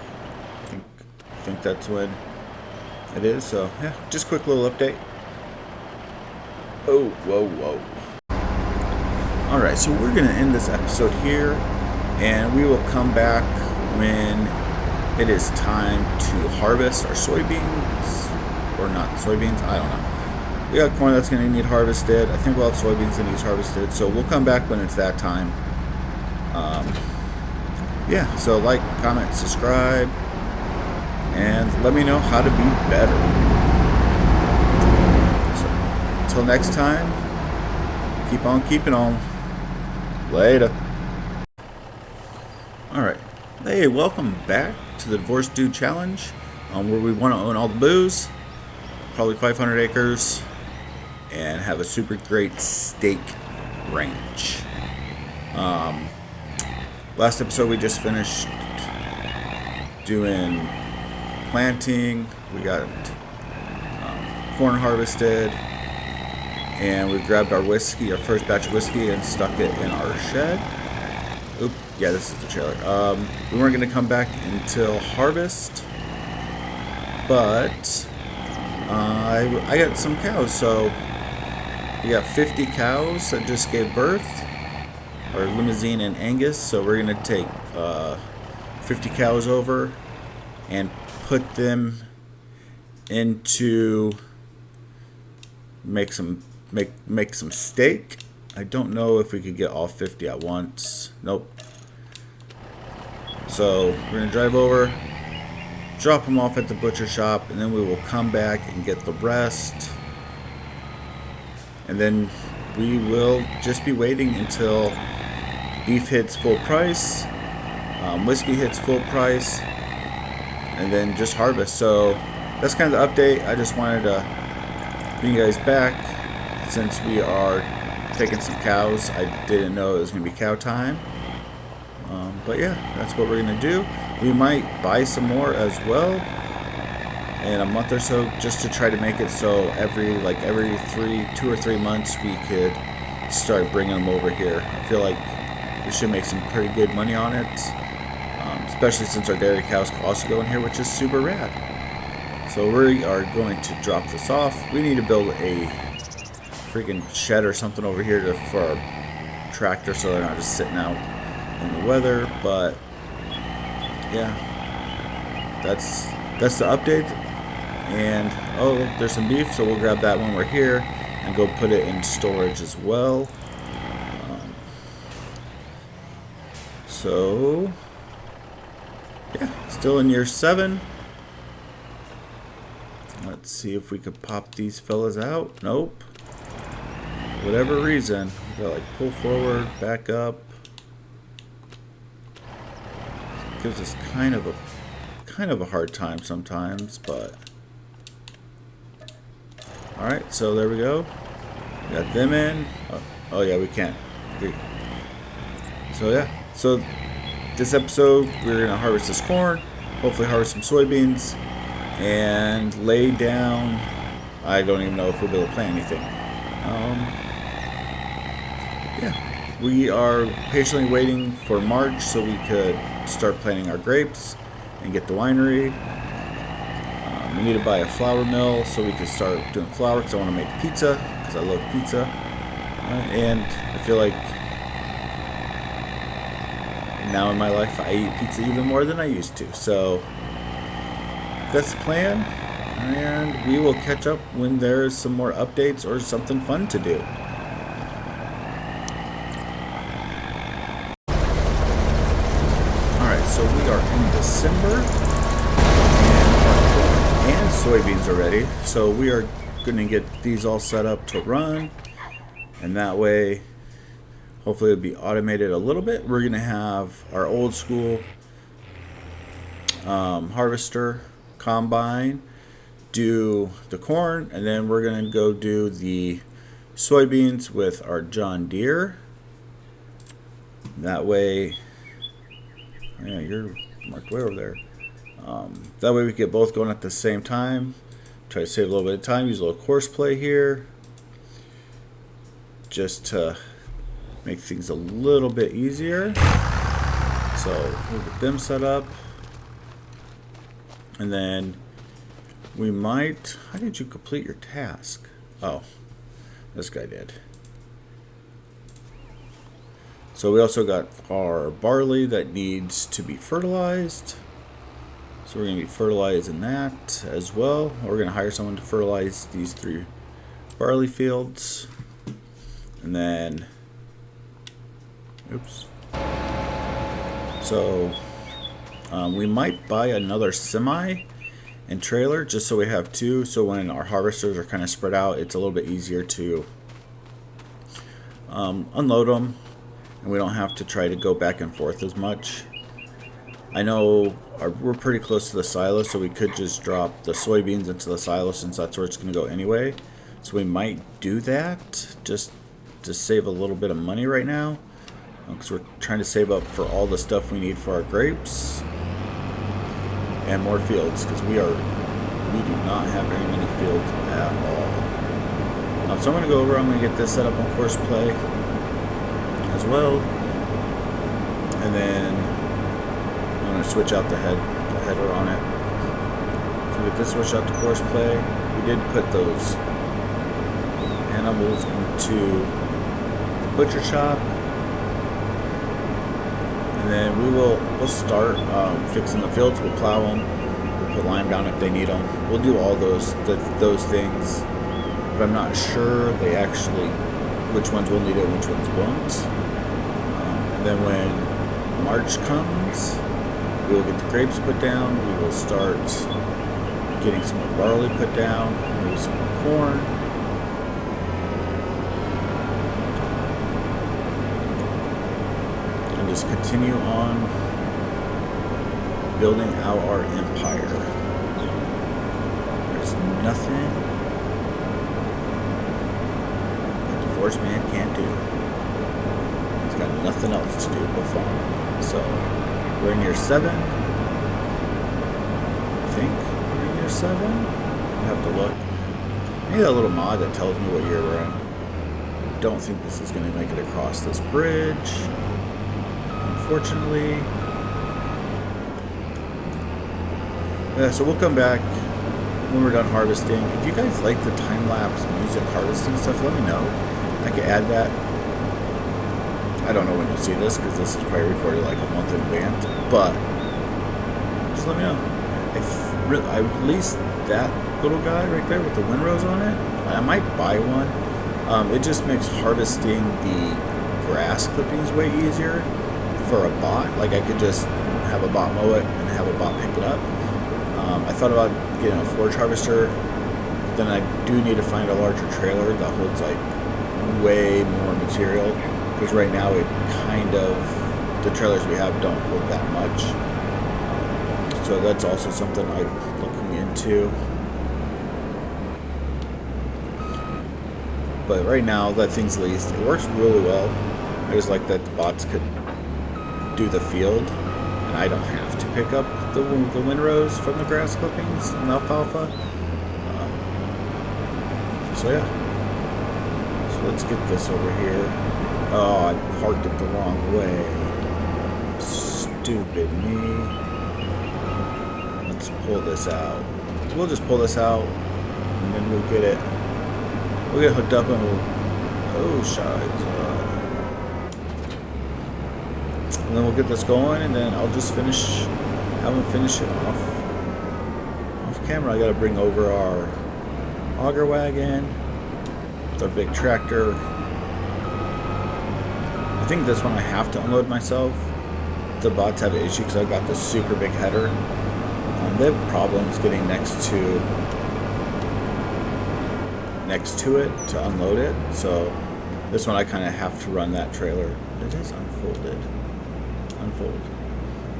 I think that's when it is. So, yeah, just a quick little update. Oh, whoa. Alright, so we're going to end this episode here. And we will come back when it is time to harvest our soybeans. Or not soybeans, I don't know. We got corn that's going to need harvested. I think we'll have soybeans that need harvested. So we'll come back when it's that time. Yeah, so like, comment, subscribe. And let me know how to be better. So until next time, keep on keeping on. Later. Alright, hey, welcome back to the Divorce Dude Challenge, where we want to own all the booze, probably 500 acres, and have a super great steak ranch. Last episode we just finished doing planting. We got corn harvested, and we grabbed our whiskey, our first batch of whiskey, and stuck it in our shed. Oop, yeah, this is the trailer. We weren't going to come back until harvest, but I got some cows, so we got 50 cows that just gave birth, our Limousine and Angus, so we're going to take 50 cows over and put them into make some steak. I don't know if we could get all 50 at once. Nope. So we're going to drive over, drop them off at the butcher shop, and then we will come back and get the rest. And then we will just be waiting until beef hits full price, whiskey hits full price, and then just harvest. So that's kind of the update. I just wanted to bring you guys back since we are taking some cows. I didn't know it was going to be cow time. But yeah, that's what we're going to do. We might buy some more as well in a month or so, just to try to make it so every 2 or 3 months we could start bringing them over here. I feel like we should make some pretty good money on it, especially since our dairy cows can also go in here, which is super rad. So we are going to drop this off. We need to build a freaking shed or something over here for our tractor so they're not just sitting out in the weather. But yeah, that's the update. And oh, there's some beef, so we'll grab that when we're here and go put it in storage as well. So yeah, still in year 7. Let's see if we could pop these fellas out. Nope. Whatever reason, we gotta like pull forward, back up. It gives us kind of a hard time sometimes, but all right. So there we go. Got them in. Oh yeah, we can't. So yeah. So this episode, we're gonna harvest this corn. Hopefully, harvest some soybeans. And lay down. I don't even know if we'll be able to plant anything. Yeah, we are patiently waiting for March so we could start planting our grapes and get the winery. We need to buy a flour mill so we can start doing flour because I want to make pizza because I love pizza. And I feel like now in my life I eat pizza even more than I used to. So that's the plan, and we will catch up when there's some more updates or something fun to do. Alright, so we are in December, and our corn and soybeans are ready. So we are going to get these all set up to run, and that way, hopefully it'll be automated a little bit. We're going to have our old school harvester combine do the corn, and then we're gonna go do the soybeans with our John Deere. That way, yeah, you're marked way over there. That way we get both going at the same time. Try to save a little bit of time. Use a little course play here, just to make things a little bit easier. So we'll get them set up. And then we might... How did you complete your task? Oh, this guy did. So we also got our barley that needs to be fertilized. So we're going to be fertilizing that as well. We're going to hire someone to fertilize these 3 barley fields. And then... Oops. So... we might buy another semi and trailer just so we have 2, so when our harvesters are kind of spread out, it's a little bit easier to unload them, and we don't have to try to go back and forth as much. I know we're pretty close to the silo, so we could just drop the soybeans into the silo since that's where it's going to go anyway. So we might do that just to save a little bit of money right now, because we're trying to save up for all the stuff we need for our grapes and more fields, because we do not have very many fields at all. So I'm going to go over, I'm going to get this set up on course play as well, and then I'm going to switch out the header on it. So we get this switch out to course play. We did put those animals into the butcher shop. And then we'll start fixing the fields. We'll plow them. We'll put lime down if they need them. We'll do all those things. But I'm not sure which ones will need it, which ones won't. And then when March comes, we will get the grapes put down. We will start getting some more barley put down. Maybe some more corn. Just continue on building out our empire. There's nothing a divorced man can't do. He's got nothing else to do but farm. So we're in year 7. I think we're in year 7. I'll have to look. I need a little mod that tells me what year we're in. I don't think this is going to make it across this bridge, unfortunately. Yeah, so we'll come back when we're done harvesting. If you guys like the time-lapse music harvesting stuff, let me know. I can add that I don't know when you'll see this because this is probably recorded like a month in advance, but just let me know. I released that little guy right there with the windrows on it. I might buy one. It just makes harvesting the grass clippings way easier for a bot. Like I could just have a bot mow it and have a bot pick it up. I thought about getting a forage harvester. Then I do need to find a larger trailer that holds like way more material, because right now it kind of, the trailers we have don't hold that much. So that's also something I'm looking into. But right now that thing's leased. It works really well. I just like that the bots could do the field and I don't have to pick up the windrows from the grass clippings and alfalfa. So yeah. So let's get this over here. Oh, I parked it the wrong way. Stupid me. Let's pull this out. We'll just pull this out and then we'll get it. We'll get hooked up and we'll. Oh, shies. And then we'll get this going and then I'll just have him finish it off camera. I gotta bring over our auger wagon with our big tractor. I think this one I have to unload myself. The bots have an issue because I've got this super big header. They have problems getting next to it to unload it. So this one I kind of have to run that trailer. It is unfolded. Unfold.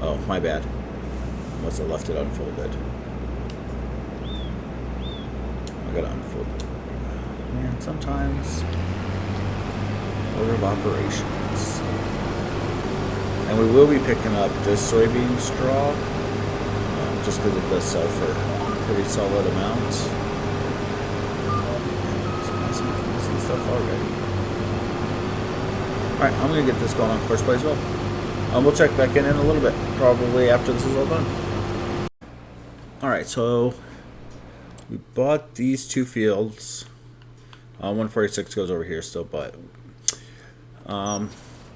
Oh, my bad. Must have left it unfolded. I gotta unfold it. Man, sometimes order of operations. And we will be picking up this soybean straw, just because it does sell for pretty solid amounts. Some stuff already. Alright, I'm gonna get this going on Course Play as well. We'll check back in a little bit, probably after this is all done. Alright, so we bought these two fields. 146 goes over here still, but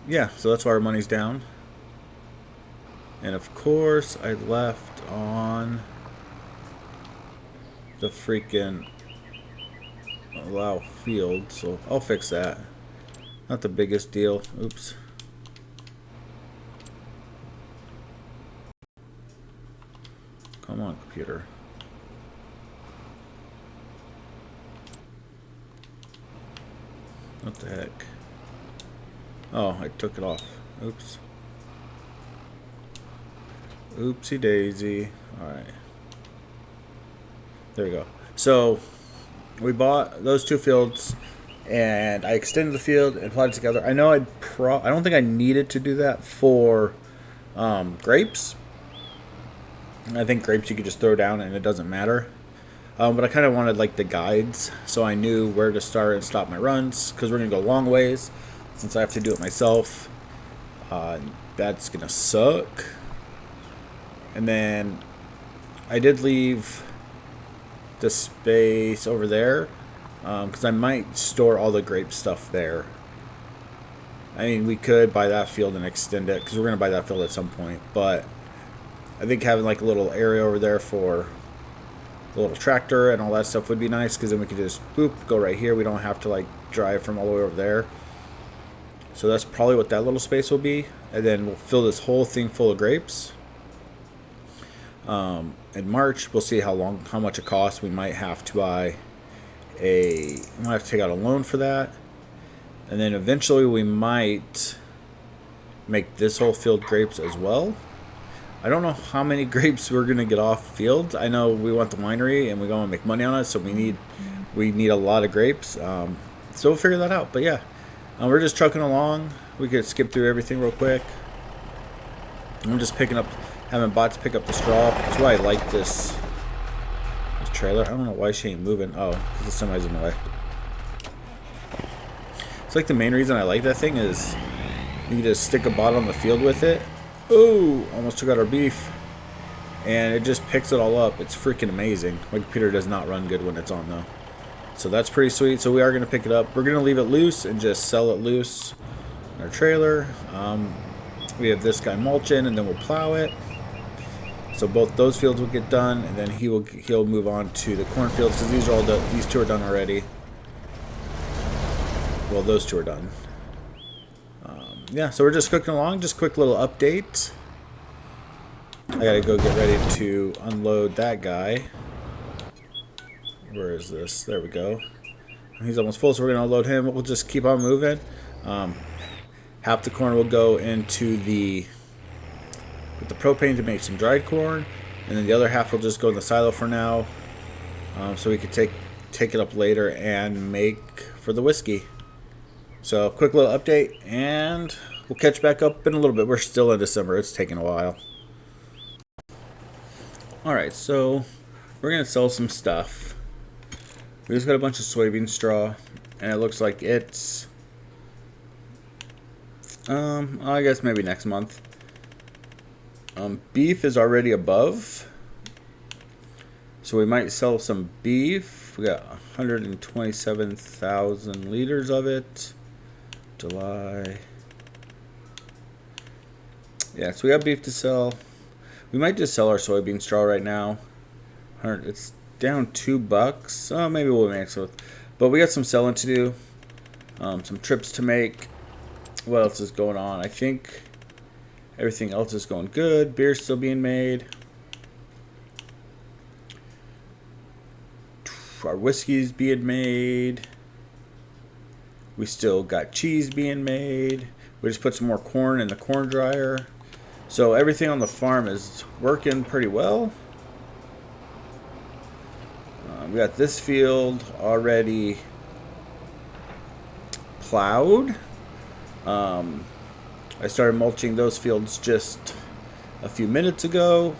yeah, so that's why our money's down. And of course, I left on the freaking allow field, so I'll fix that. Not the biggest deal. Oops. Come on, computer. What the heck? Oh, I took it off. Oops. Oopsie daisy. Alright. There we go. So, we bought those two fields, and I extended the field and applied it together. I know I don't think I needed to do that for grapes. I think grapes you could just throw down and it doesn't matter. But I kind of wanted like the guides, so I knew where to start and stop my runs, because we're going to go long ways since I have to do it myself. That's going to suck. And then I did leave the space over there because I might store all the grape stuff there. I mean, we could buy that field and extend it because we're going to buy that field at some point. But I think having like a little area over there for the little tractor and all that stuff would be nice, because then we could just boop, go right here. We don't have to like drive from all the way over there. So that's probably what that little space will be. And then we'll fill this whole thing full of grapes. In March, we'll see how much it costs. We might have to buy we might have to take out a loan for that. And then eventually we might make this whole field grapes as well. I don't know how many grapes we're going to get off fields. I know we want the winery and we want to make money on it, so we need a lot of grapes. So we'll figure that out. But yeah, we're just trucking along. We could skip through everything real quick. I'm just having bots pick up the straw. That's why I like this trailer. I don't know why she ain't moving. Oh, because the semi's in the way. It's like the main reason I like that thing is you can just stick a bot on the field with it. Oh, almost took out our beef. And it just picks it all up. It's freaking amazing. My computer does not run good when it's on though. So that's pretty sweet. So we are going to pick it up. We're going to leave it loose and just sell it loose. our trailer. We have this guy mulching, and then we'll plow it. So both those fields will get done, and then he'll move on to the cornfields because these two are done already. Well, those two are done. Yeah, so we're just cooking along. Just quick little update. I gotta go get ready to unload that guy. Where is this? There we go. He's almost full, so we're gonna unload him. We'll just keep on moving. Half the corn will go into with the propane to make some dried corn, and then the other half will just go in the silo for now, so we could take it up later and make for the whiskey. So quick little update, and we'll catch back up in a little bit. We're still in December. It's taking a while. Alright, so we're gonna sell some stuff. We just got a bunch of soybean straw, and it looks like it's I guess maybe next month. Beef is already above, so we might sell some beef. We got 127,000 liters of it. July. Yeah, so we got beef to sell. We might just sell our soybean straw right now. It's down $2. Oh, maybe we'll mix it. But we got some selling to do. Some trips to make. What else is going on? I think everything else is going good. Beer's still being made. Our whiskey's being made. We still got cheese being made. We just put some more corn in the corn dryer. So everything on the farm is working pretty well. We got this field already plowed. I started mulching those fields just a few minutes ago.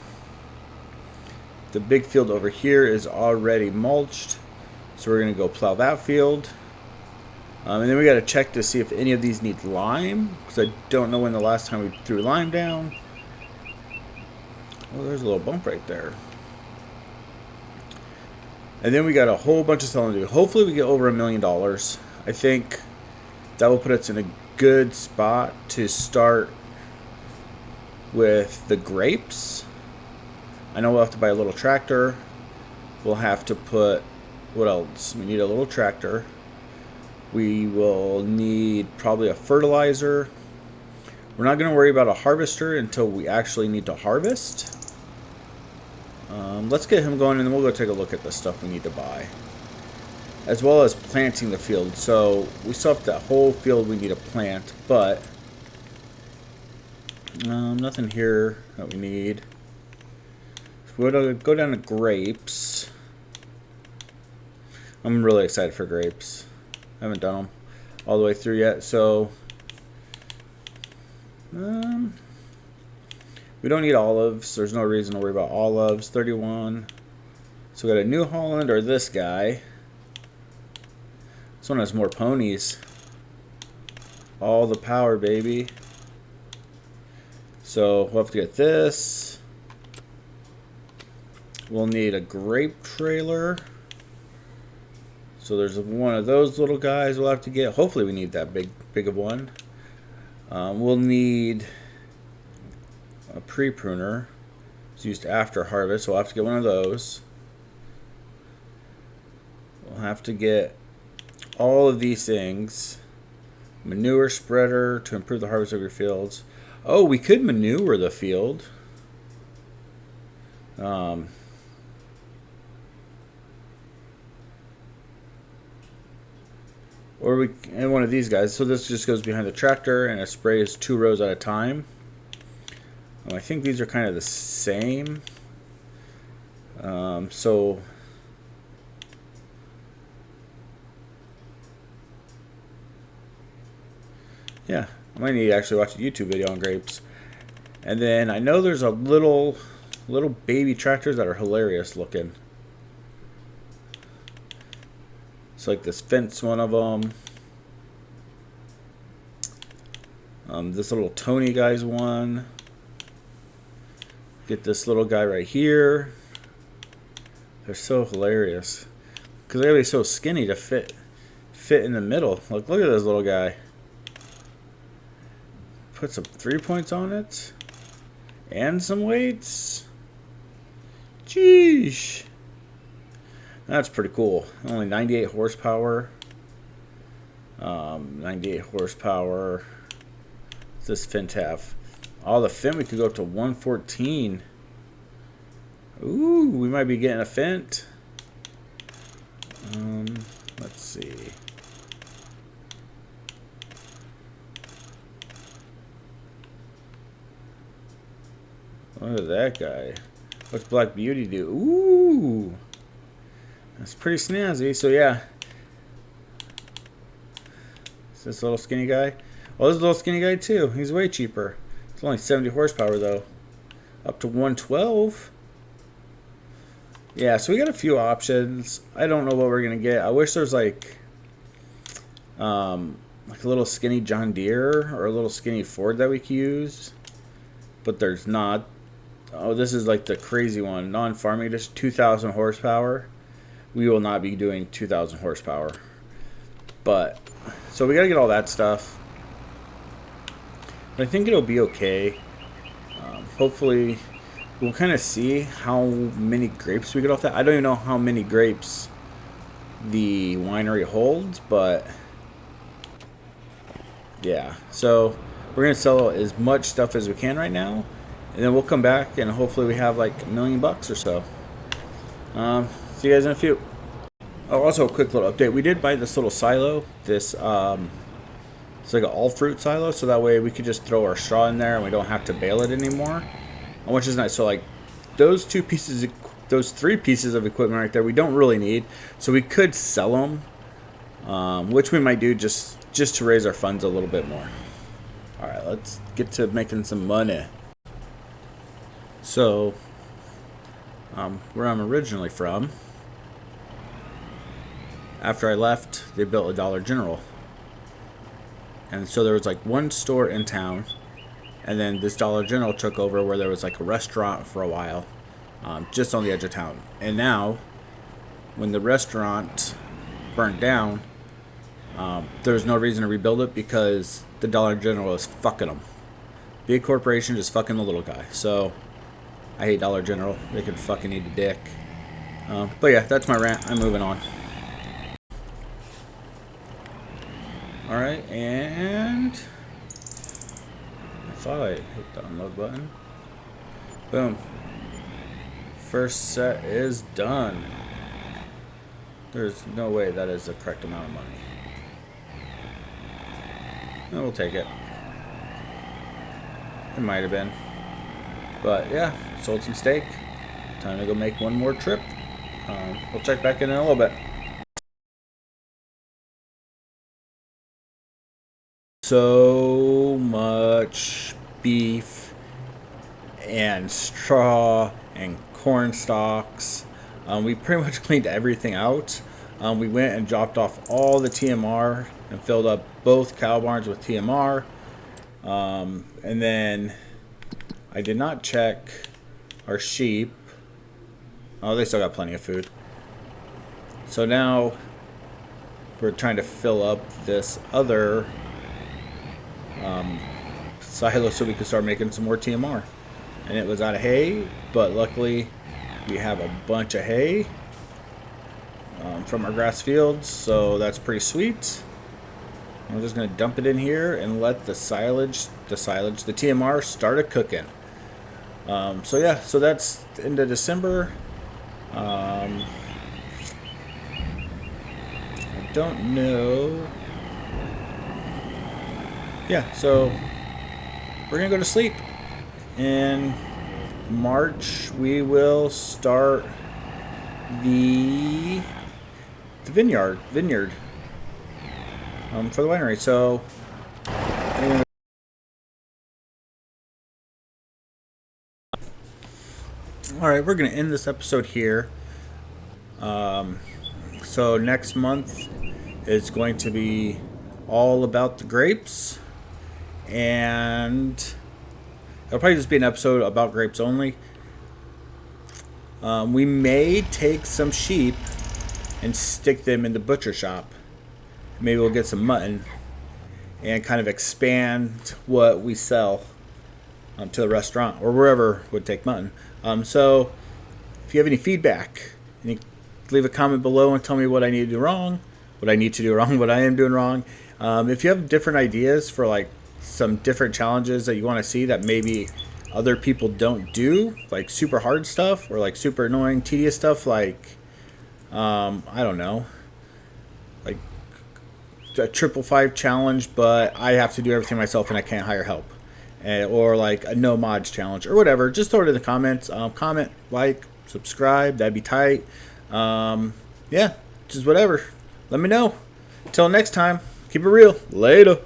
The big field over here is already mulched, so we're going to go plow that field. And then we got to check to see if any of these need lime, because I don't know when the last time we threw lime down. Oh, there's a little bump right there. And then we got a whole bunch of selling to do. Hopefully we get over $1 million. I think that will put us in a good spot to start with the grapes. I know we'll have to buy a little tractor. We'll have to put, what else? We need a little tractor. We will need probably a fertilizer. We're not going to worry about a harvester until we actually need to harvest. Let's get him going, and then we'll go take a look at the stuff we need to buy, as well as planting the field. So we still have that whole field we need to plant, but nothing here that we need. If we go down to grapes, I'm really excited for grapes. I haven't done them all the way through yet, so we don't need olives. There's no reason to worry about olives. 31. So we got a New Holland or this guy. This one has more ponies. All the power, baby. So we'll have to get this. We'll need a grape trailer. So there's one of those little guys we'll have to get. Hopefully we need that big of one. We'll need a pre-pruner. It's used after harvest, so we'll have to get one of those. We'll have to get all of these things. Manure spreader to improve the harvest of your fields. Oh, we could manure the field. Or and one of these guys. So this just goes behind the tractor, and it sprays 2 rows at a time. I think these are kind of the same. So yeah, I might need to actually watch a YouTube video on grapes. And then I know there's a little baby tractors that are hilarious looking. It's like this fence, one of them. This little Tony guy's one. Get this little guy right here. They're so hilarious because they gotta be so skinny to fit in the middle. Look at this little guy. put some 3 points on it. And some weights. Jeez. That's pretty cool. Only 98 horsepower. 98 horsepower. What's this Fint have? Oh, the Fint, we could go up to 114. Ooh, we might be getting a Fint. Let's see. Look at that guy. What's Black Beauty do? Ooh. That's pretty snazzy. So, yeah. Is this little skinny guy? Well, this is a little skinny guy, too. He's way cheaper. It's only 70 horsepower, though. Up to 112. Yeah, so we got a few options. I don't know what we're going to get. I wish there's, like a little skinny John Deere or a little skinny Ford that we could use. But there's not. Oh, this is like the crazy one. Non-farming, just 2,000 horsepower. We will not be doing 2,000 horsepower. But, so we got to get all that stuff. But I think it'll be okay. Hopefully, we'll kind of see how many grapes we get off that. I don't even know how many grapes the winery holds, but yeah. So, we're going to sell as much stuff as we can right now. And then we'll come back and hopefully we have like $1 million or so. See you guys in a few. Oh, also a quick little update. We did buy this little silo. This it's like an all fruit silo, so that way we could just throw our straw in there and we don't have to bale it anymore. Which is nice. So like those 3 pieces of equipment right there, we don't really need. So we could sell them, which we might do just to raise our funds a little bit more. All right, let's get to making some money. So, where I'm originally from, after I left, they built a Dollar General. And so there was like one store in town, and then this Dollar General took over where there was like a restaurant for a while, just on the edge of town. And now, when the restaurant burned down, there was no reason to rebuild it because the Dollar General is fucking them. Big corporation just fucking the little guy. So, I hate Dollar General. They could fucking eat a dick. But yeah, that's my rant. I'm moving on. Alright, and I thought I hit the unload button. Boom. First set is done. There's no way that is the correct amount of money. And we'll take it. It might have been. But yeah, sold some steak. Time to go make one more trip. We'll check back in a little bit. So much beef and straw and corn stalks. We pretty much cleaned everything out. We went and dropped off all the TMR and filled up both cow barns with TMR. And then I did not check our sheep. Oh, they still got plenty of food. So now we're trying to fill up this other silo so we can start making some more TMR. And it was out of hay, but luckily we have a bunch of hay from our grass fields, so that's pretty sweet. I'm just going to dump it in here and let the TMR start a cooking. So yeah, so that's the end of December. I don't know. Yeah, so we're going to go to sleep. In March, we will start the vineyard for the winery. So all right, we're going to end this episode here. So next month is going to be all about the grapes, and it'll probably just be an episode about grapes only. We may take some sheep and stick them in the butcher shop. Maybe we'll get some mutton, and kind of expand what we sell to the restaurant or wherever would take mutton. So if you have any feedback, leave a comment below and tell me what I need to do wrong, what I am doing wrong. If you have different ideas for like some different challenges that you want to see that maybe other people don't do, like super hard stuff or like super annoying, tedious stuff, like I don't know, like a 555 challenge, but I have to do everything myself and I can't hire help, or like a no mods challenge or whatever, just throw it in the comments. Comment, like, subscribe, that'd be tight. Yeah, just whatever. Let me know. Until next time, keep it real. Later.